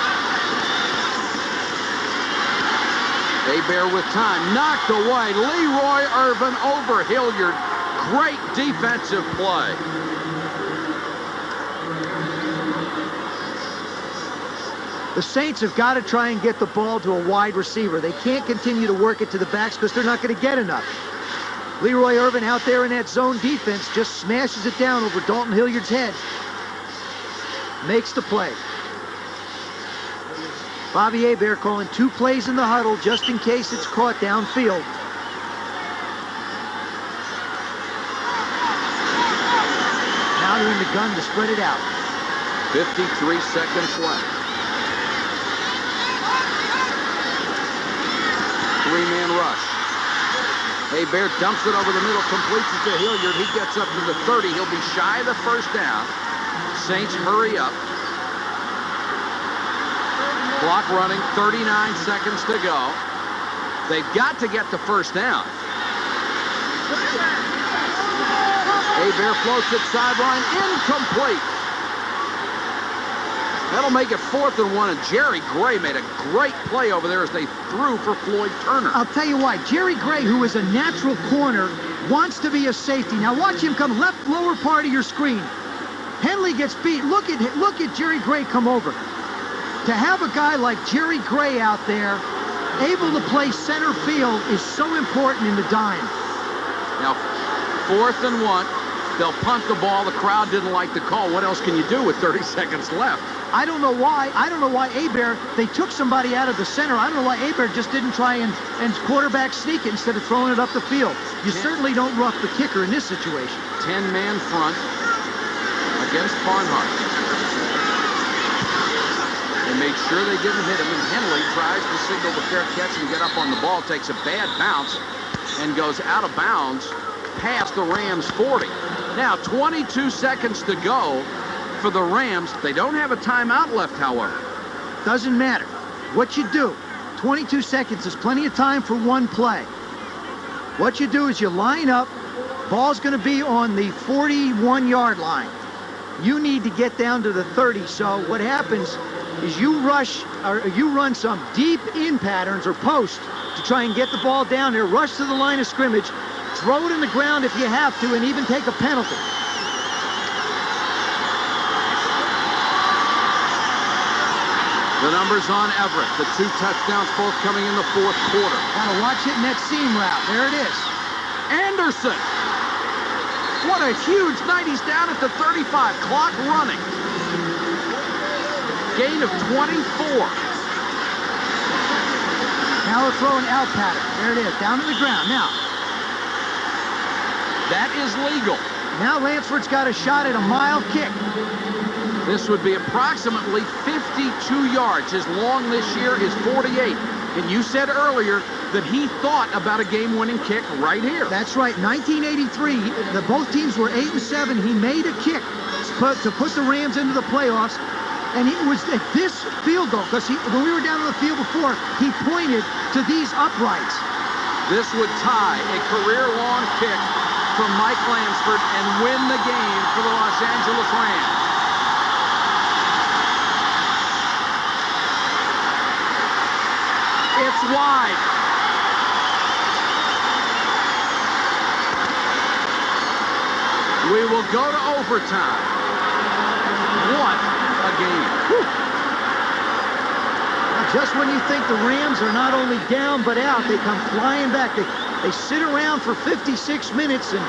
Hebert with time, knocked away. Leroy Irvin over Hilliard. Great defensive play. The Saints have got to try and get the ball to a wide receiver. They can't continue to work it to the backs because they're not going to get enough. Leroy Irvin out there in that zone defense just smashes it down over Dalton Hilliard's head. Makes the play. Bobby Hebert calling 2 plays in the huddle just in case it's caught downfield. Now they're in the gun to spread it out. 53 seconds left. 3-man rush. Hebert dumps it over the middle, completes it to Hilliard. He gets up to the 30. He'll be shy of the first down. Saints hurry up. Clock running, 39 seconds to go. They've got to get the first down. Hebert floats it sideline, incomplete. That'll make it 4th and 1, and Jerry Gray made a great play over there as they threw for Floyd Turner. I'll tell you why. Jerry Gray, who is a natural corner, wants to be a safety. Now watch him come left lower part of your screen. Henley gets beat. Look at Jerry Gray come over. To have a guy like Jerry Gray out there able to play center field is so important in the dime. Now, 4th and 1. They'll punt the ball. The crowd didn't like the call. What else can you do with 30 seconds left? I don't know why. I don't know why Hebert, they took somebody out of the center. I don't know why Hebert just didn't try and quarterback sneak it instead of throwing it up the field. You certainly don't rough the kicker in this situation. 10-man front against Barnhart. They made sure they didn't hit him, and Henley tries to signal the fair catch and get up on the ball, takes a bad bounce, and goes out of bounds past the Rams' 40. Now, 22 seconds to go for the Rams. They don't have a timeout left, however. Doesn't matter what you do. 22 seconds is plenty of time for one play. What you do is you line up. Ball's going to be on the 41-yard line. You need to get down to the 30. So what happens is you rush, or you run some deep in patterns or post to try and get the ball down there, rush to the line of scrimmage, throw it in the ground if you have to, and even take a penalty. The numbers on Everett, the 2 touchdowns both coming in the fourth quarter. Gotta watch it in that seam route. There it is. Anderson! What a huge night. He's down at the 35. Clock running. Gain of 24. Now we're throwing out pattern. There it is, down to the ground. Now. That is legal. Now Lansford's got a shot at a mile kick. This would be approximately 52 yards. His long this year is 48. And you said earlier that he thought about a game-winning kick right here. That's right. 1983, both teams were 8-7. He made a kick to put the Rams into the playoffs. And it was at this field goal, because when we were down on the field before, he pointed to these uprights. This would tie a career-long kick from Mike Lansford and win the game for the Los Angeles Rams. It's wide. We will go to overtime. What a game. Whew. Just when you think the Rams are not only down but out, they come flying back. They sit around for 56 minutes and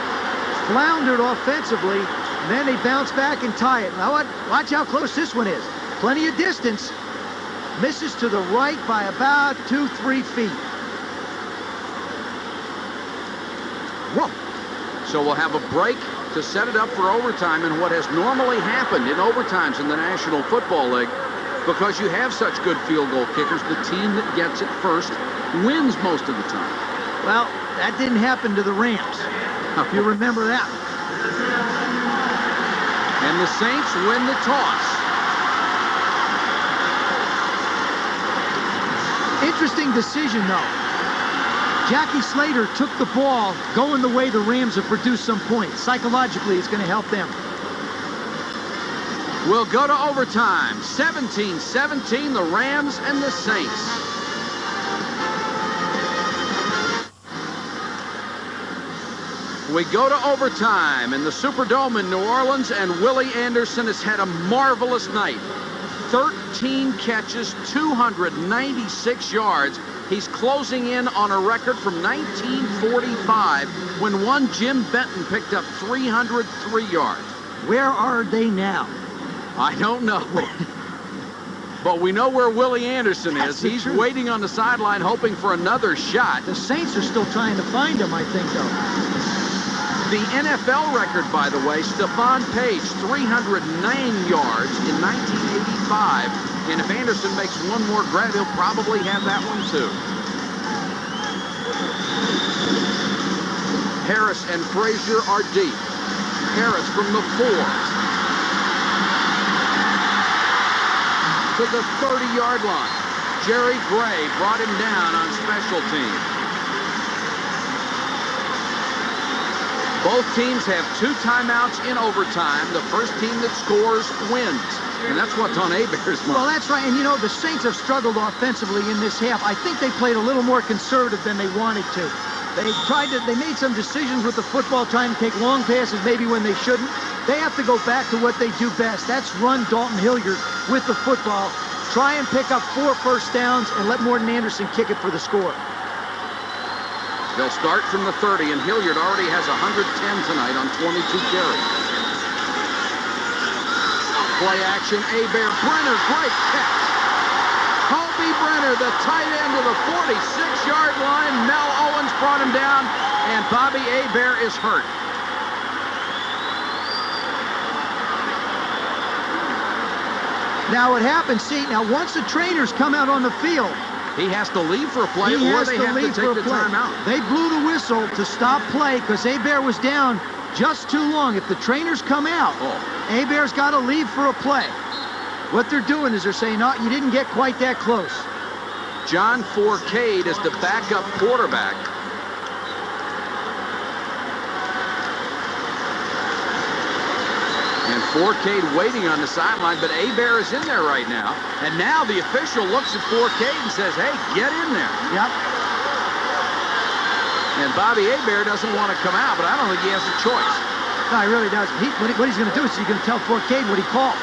floundered offensively, and then they bounce back and tie it. Now watch how close this one is. Plenty of distance. Misses to the right by about 2-3 feet. Whoa. So we'll have a break to set it up for overtime, and what has normally happened in overtimes in the National Football League, because you have such good field goal kickers, the team that gets it first wins most of the time. Well, that didn't happen to the Rams, if you remember that. And the Saints win the toss. Interesting decision, though. Jackie Slater took the ball going the way the Rams have produced some points. Psychologically, it's going to help them. We'll go to overtime. 17-17, the Rams and the Saints. We go to overtime in the Superdome in New Orleans, and Willie Anderson has had a marvelous night. 13 catches, 296 yards. He's closing in on a record from 1945 when one Jim Benton picked up 303 yards. Where are they now? I don't know. But we know where Willie Anderson is. He's truth. waiting on the sideline hoping for another shot. The Saints are still trying to find him, I think, though. The NFL record, by the way, Stephon Page, 309 yards in 1985. And if Anderson makes one more grab, he'll probably have that one too. Harris and Frazier are deep. Harris from the 4 to the 30-yard line. Jerry Gray brought him down on special teams. Both teams have 2 timeouts in overtime. The first team that scores wins. And that's what's on Hebert's mind. Well, that's right. And, you know, the Saints have struggled offensively in this half. I think they played a little more conservative than they wanted to. They made some decisions with the football, trying to take long passes maybe when they shouldn't. They have to go back to what they do best. That's run Dalton Hilliard with the football. Try and pick up 4 first downs and let Morton Anderson kick it for the score. They'll start from the 30, and Hilliard already has 110 tonight on 22 carries. Play action, Hebert, Brenner, great catch. Kobe Brenner, the tight end to the 46-yard line. Mel Owens brought him down, and Bobby Hebert is hurt. Now what happens, now once the trainers come out on the field, he has to leave for a play, or they have to take the timeout. They blew the whistle to stop play because Hebert was down just too long. If the trainers come out, Hebert's got to leave for a play. What they're doing is they're saying, no, you didn't get quite that close. John Forcade is the backup quarterback. And Forcade waiting on the sideline, but Hebert is in there right now. And now the official looks at Forcade and says, hey, get in there. Yep. And Bobby Hebert doesn't want to come out, but I don't think he has a choice. No, he really doesn't. What he's going to do is he's going to tell Forcade what he called.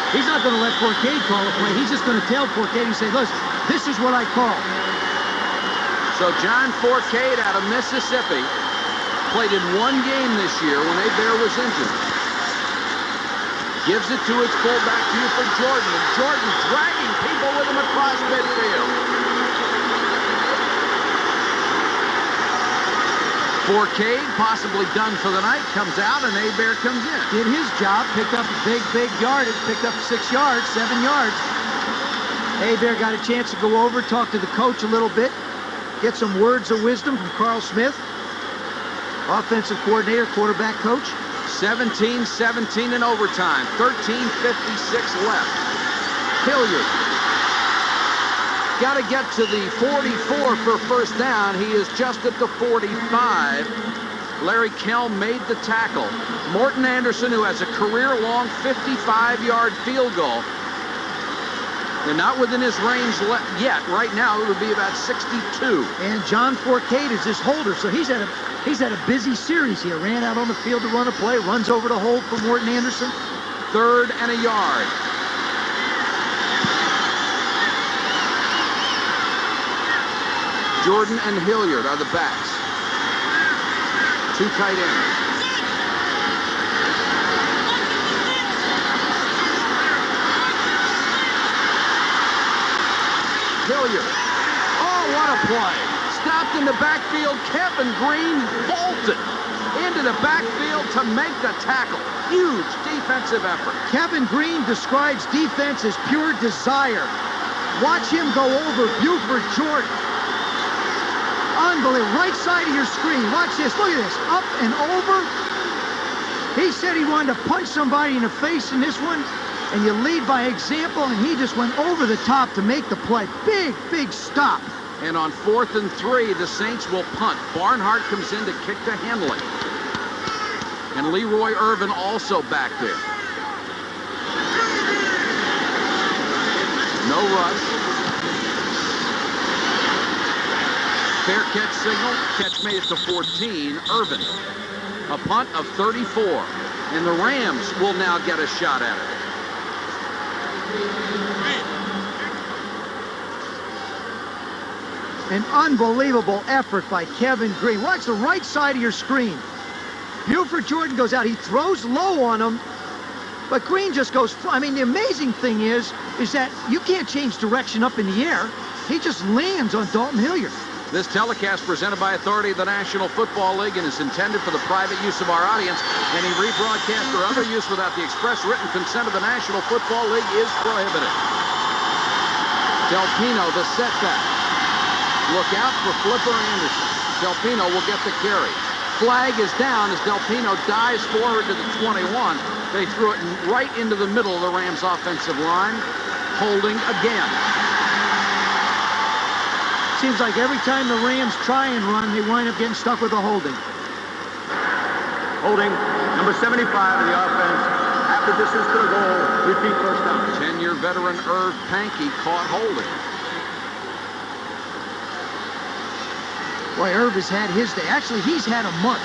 He's not going to let Forcade call a play. He's just going to tell Forcade and say, listen, this is what I call. So John Forcade out of Mississippi played in one game this year when Hebert was injured. Gives it to his fullback, Buford Jordan, and Jordan dragging people with him across midfield. Forcade, possibly done for the night, comes out, and Hebert comes in. Did his job, picked up a big yardage, picked up 6 yards, 7 yards. Hebert got a chance to go over, talk to the coach a little bit, get some words of wisdom from Carl Smith, offensive coordinator, quarterback coach. 17-17 in overtime. 13:56 left. Hilliard. Got to get to the 44 for first down. He is just at the 45. Larry Kell made the tackle. Morton Anderson, who has a career-long 55-yard field goal. They're not within his range yet. Right now, it would be about 62. And John Forcade is his holder, so he's had a busy series here. Ran out on the field to run a play, runs over to hold for Morton Anderson. 3rd and a yard. Jordan and Hilliard are the backs. 2 tight ends. Hilliard. Oh, what a play. Stopped in the backfield. Kevin Green bolted into the backfield to make the tackle. Huge defensive effort. Kevin Green describes defense as pure desire. Watch him go over Buford Jordan. Unbelievable. Right side of your screen. Watch this. Look at this. Up and over. He said he wanted to punch somebody in the face in this one. And you lead by example, and he just went over the top to make the play. Big stop. And on 4th and 3, the Saints will punt. Barnhart comes in to kick to Henley. And Leroy Irvin also back there. No rush. Fair catch signal. Catch made it to 14. Irvin. A punt of 34. And the Rams will now get a shot at it. An unbelievable effort by Kevin Green. Watch the right side of your screen. Buford Jordan goes out. He throws low on him, but Green just goes. I mean, the amazing thing is that you can't change direction up in the air. He just lands on Dalton Hilliard. This telecast presented by authority of the National Football League and is intended for the private use of our audience. Any rebroadcast or other use without the express written consent of the National Football League is prohibited. Del Pino, the setback. Look out for Flipper Anderson. Del Pino will get the carry. Flag is down as Del Pino dives forward to the 21. They threw it right into the middle of the Rams' offensive line. Holding again. Seems like every time the Rams try and run, they wind up getting stuck with a holding. Holding, number 75 of the offense. After distance to the goal, repeat first down. 10-year veteran Irv Pankey caught holding. Boy, Irv has had his day. Actually, he's had a month.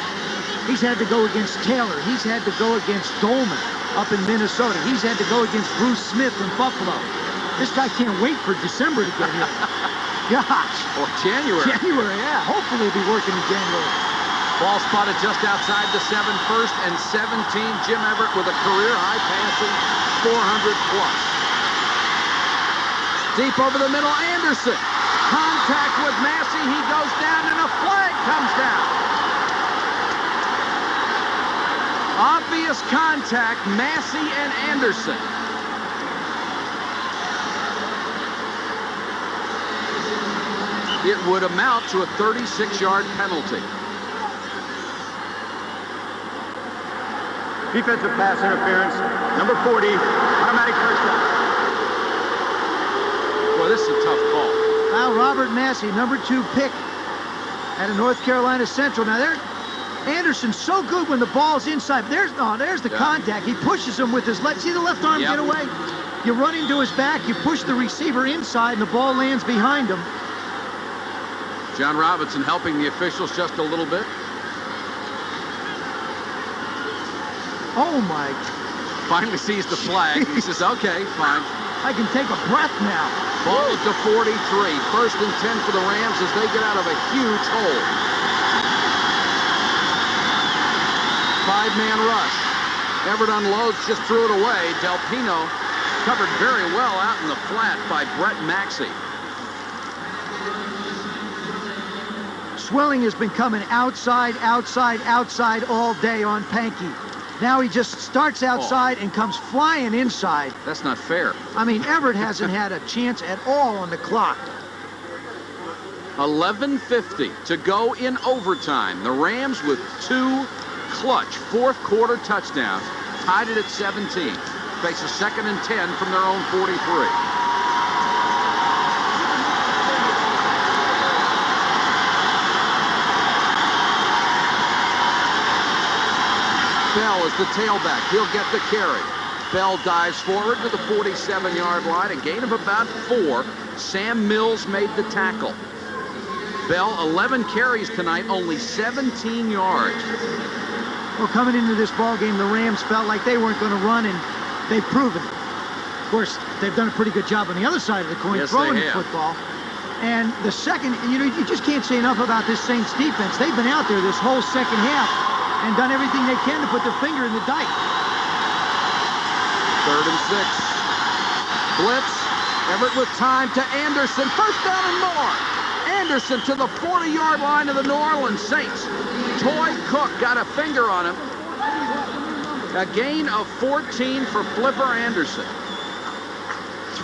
He's had to go against Taylor. He's had to go against Dolman up in Minnesota. He's had to go against Bruce Smith in Buffalo. This guy can't wait for December to get here. Gosh. Or January. January, yeah. Hopefully he'll be working in January. Ball spotted just outside the 7 first and 17. Jim Everett with a career-high passing 400 plus. Deep over the middle, Anderson. Contact with Massey. He goes down and a flag comes down. Obvious contact, Massey and Anderson. It would amount to a 36-yard penalty. Defensive pass interference, number 40, automatic first down. Well, this is a tough call. Now Robert Massey, number 2 pick out of North Carolina Central. Now Anderson's so good when the ball's inside. There's the contact. He pushes him with his left. See the left arm get away? You run into his back, you push the receiver inside, and the ball lands behind him. John Robinson helping the officials just a little bit. Oh, my. Finally sees the flag. He says, okay, fine. I can take a breath now. Ball at the 43. First and 10 for the Rams as they get out of a huge hole. 5-man rush. Everett unloads, just threw it away. Del Pino covered very well out in the flat by Brett Maxey. Swilling has been coming outside all day on Pankey. Now he just starts outside and comes flying inside. That's not fair. I mean, Everett hasn't had a chance at all on the clock. 11:50 to go in overtime. The Rams with 2 clutch fourth-quarter touchdowns, tied it at 17. Face a 2nd and 10 from their own 43. Bell is the tailback. He'll get the carry. Bell dives forward to the 47-yard line. A gain of about 4. Sam Mills made the tackle. Bell, 11 carries tonight, only 17 yards. Well, coming into this ball game, the Rams felt like they weren't going to run, and they've proven it. Of course, they've done a pretty good job on the other side of the coin, throwing the football. And the second, you just can't say enough about this Saints defense. They've been out there this whole second half and done everything they can to put their finger in the dike. 3rd and 6. Blitz. Everett with time to Anderson. First down and more. Anderson to the 40-yard line of the New Orleans Saints. Toy Cook got a finger on him. A gain of 14 for Flipper Anderson.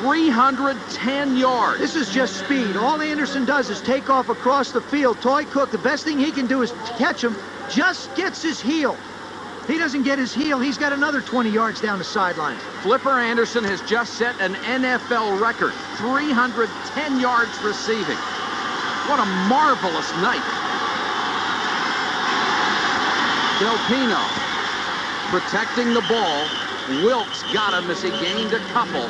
310 yards. This is just speed. All Anderson does is take off across the field. Toy Cook, the best thing he can do is catch him. Just gets his heel. He doesn't get his heel. He's got another 20 yards down the sideline. Flipper Anderson has just set an NFL record. 310 yards receiving. What a marvelous night. Del Pino protecting the ball. Wilkes got him as he gained a couple.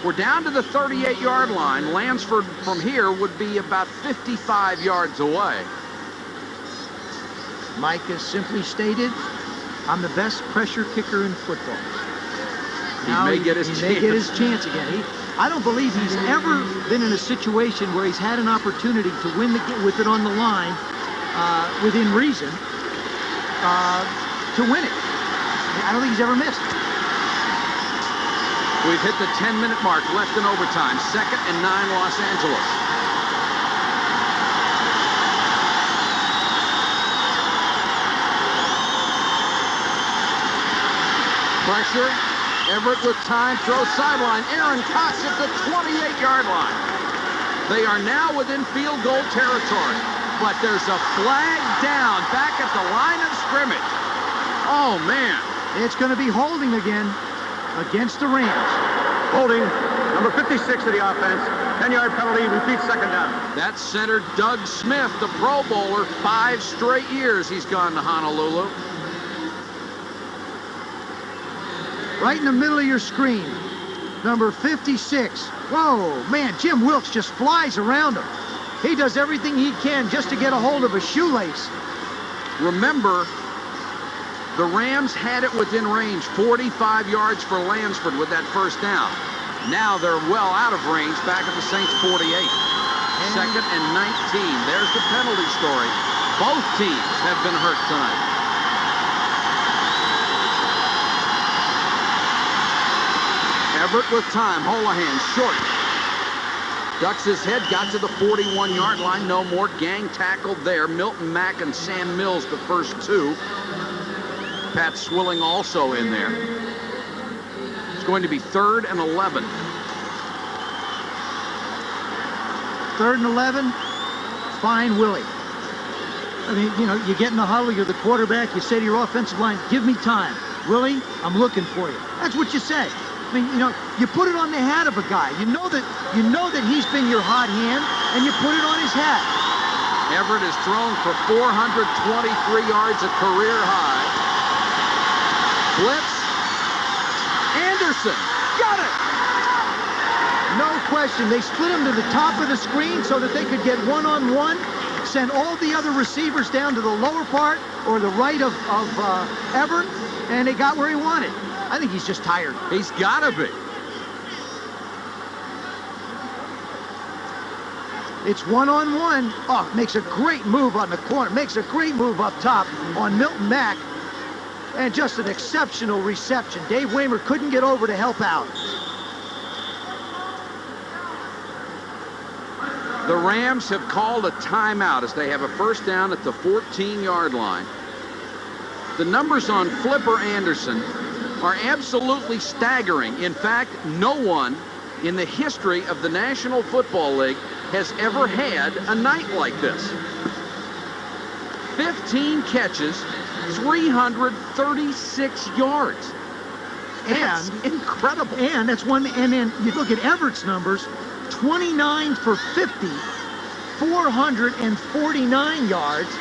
We're down to the 38-yard line. Lansford from here would be about 55 yards away. Mike has simply stated, I'm the best pressure kicker in football. He may get his chance again. I don't believe he's ever been in a situation where he's had an opportunity to win with it on the line, within reason, to win it. I don't think he's ever missed. We've hit the 10-minute mark left in overtime. 2nd and 9, Los Angeles. Pressure. Everett with time. Throws sideline. Aaron Cox at the 28-yard line. They are now within field goal territory. But there's a flag down back at the line of scrimmage. Oh, man. It's going to be holding again against the Rams. Holding, number 56 of the offense. 10-yard penalty, repeat 2nd down. That's center Doug Smith, the Pro Bowler. 5 straight years he's gone to Honolulu. Right in the middle of your screen, number 56. Whoa, man, Jim Wilkes just flies around him. He does everything he can just to get a hold of a shoelace. Remember, the Rams had it within range, 45 yards for Lansford with that first down. Now they're well out of range back at the Saints 48. 2nd and 19. There's the penalty story. Both teams have been hurt tonight. Everett with time. Holohan short. Ducks his head, got to the 41-yard line. No more gang tackle there. Milton Mack and Sam Mills, the first two. Pat Swilling also in there. It's going to be 3rd and 11. 3rd and 11. Fine, Willie. I mean, you know, you get in the huddle, you're the quarterback, you say to your offensive line, give me time. Willie, I'm looking for you. That's what you say. I mean, you know, you put it on the hat of a guy. You know that he's been your hot hand, and you put it on his hat. Everett has thrown for 423 yards, a career high. Blitz. Anderson. Got it. No question. They split him to the top of the screen so that they could get one-on-one, send all the other receivers down to the lower part or the right of Everett, and they got where he wanted. I think he's just tired. He's got to be. It's one-on-one. Oh, makes a great move on the corner. Makes a great move up top on Milton Mack. And just an exceptional reception. Dave Waymer couldn't get over to help out. The Rams have called a timeout as they have a first down at the 14-yard line. The numbers on Flipper Anderson are absolutely staggering. In fact, no one in the history of the National Football League has ever had a night like this. 15 catches, 336 yards. That's incredible. And that's one. And then you look at Everett's numbers: 29 for 50, 449 yards.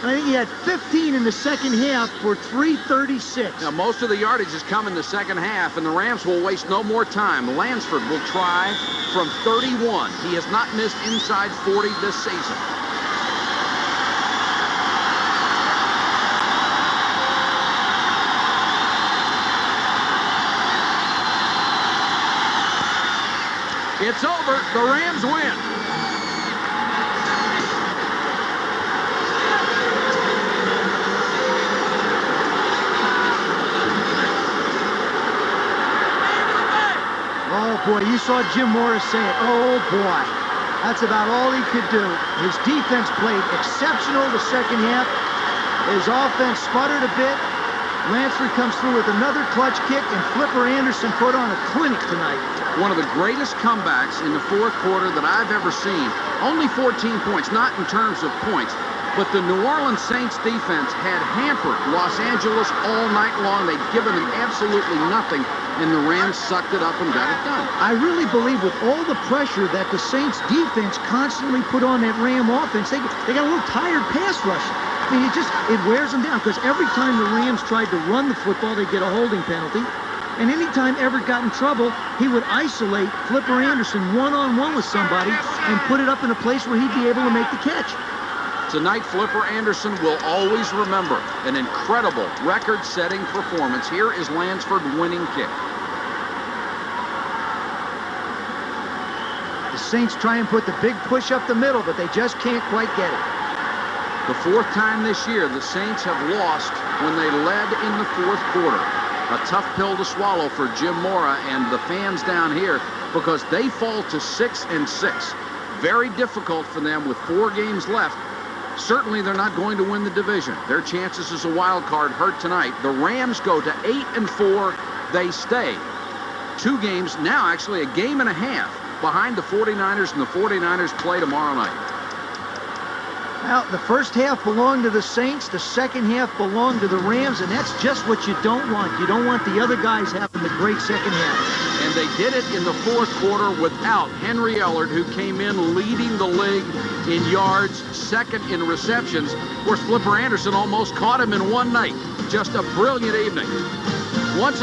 And I think he had 15 in the second half for 336. Now, most of the yardage has come in the second half, and the Rams will waste no more time. Lansford will try from 31. He has not missed inside 40 this season. It's over. The Rams win. Oh, boy, you saw Jim Morris say it. Oh, boy. That's about all he could do. His defense played exceptional the second half. His offense sputtered a bit. Lansford comes through with another clutch kick, and Flipper Anderson put on a clinic tonight. One of the greatest comebacks in the fourth quarter that I've ever seen. Only 14 points, not in terms of points, but the New Orleans Saints defense had hampered Los Angeles all night long. They'd given them absolutely nothing, and the Rams sucked it up and got it done. I really believe with all the pressure that the Saints defense constantly put on that Ram offense, they got a little tired pass rushing. I mean, it wears them down, because every time the Rams tried to run the football, they'd get a holding penalty. And anytime Everett got in trouble, he would isolate Flipper Anderson one-on-one with somebody and put it up in a place where he'd be able to make the catch. Tonight, Flipper Anderson will always remember an incredible record-setting performance. Here is Lansford winning kick. The Saints try and put the big push up the middle, but they just can't quite get it. The fourth time this year, the Saints have lost when they led in the fourth quarter. A tough pill to swallow for Jim Mora and the fans down here, because they fall to 6-6. Very difficult for them with 4 games left. Certainly they're not going to win the division. Their chances as a wild card hurt tonight. The Rams go to 8-4. They stay 2 games, now actually a game and a half behind the 49ers, and the 49ers play tomorrow night. Well, the first half belonged to the Saints, the second half belonged to the Rams, and that's just what you don't want. You don't want the other guys having the great second half. And they did it in the fourth quarter without Henry Ellard, who came in leading the league in yards, second in receptions. Of course, Flipper Anderson almost caught him in one night. Just a brilliant evening. Once again,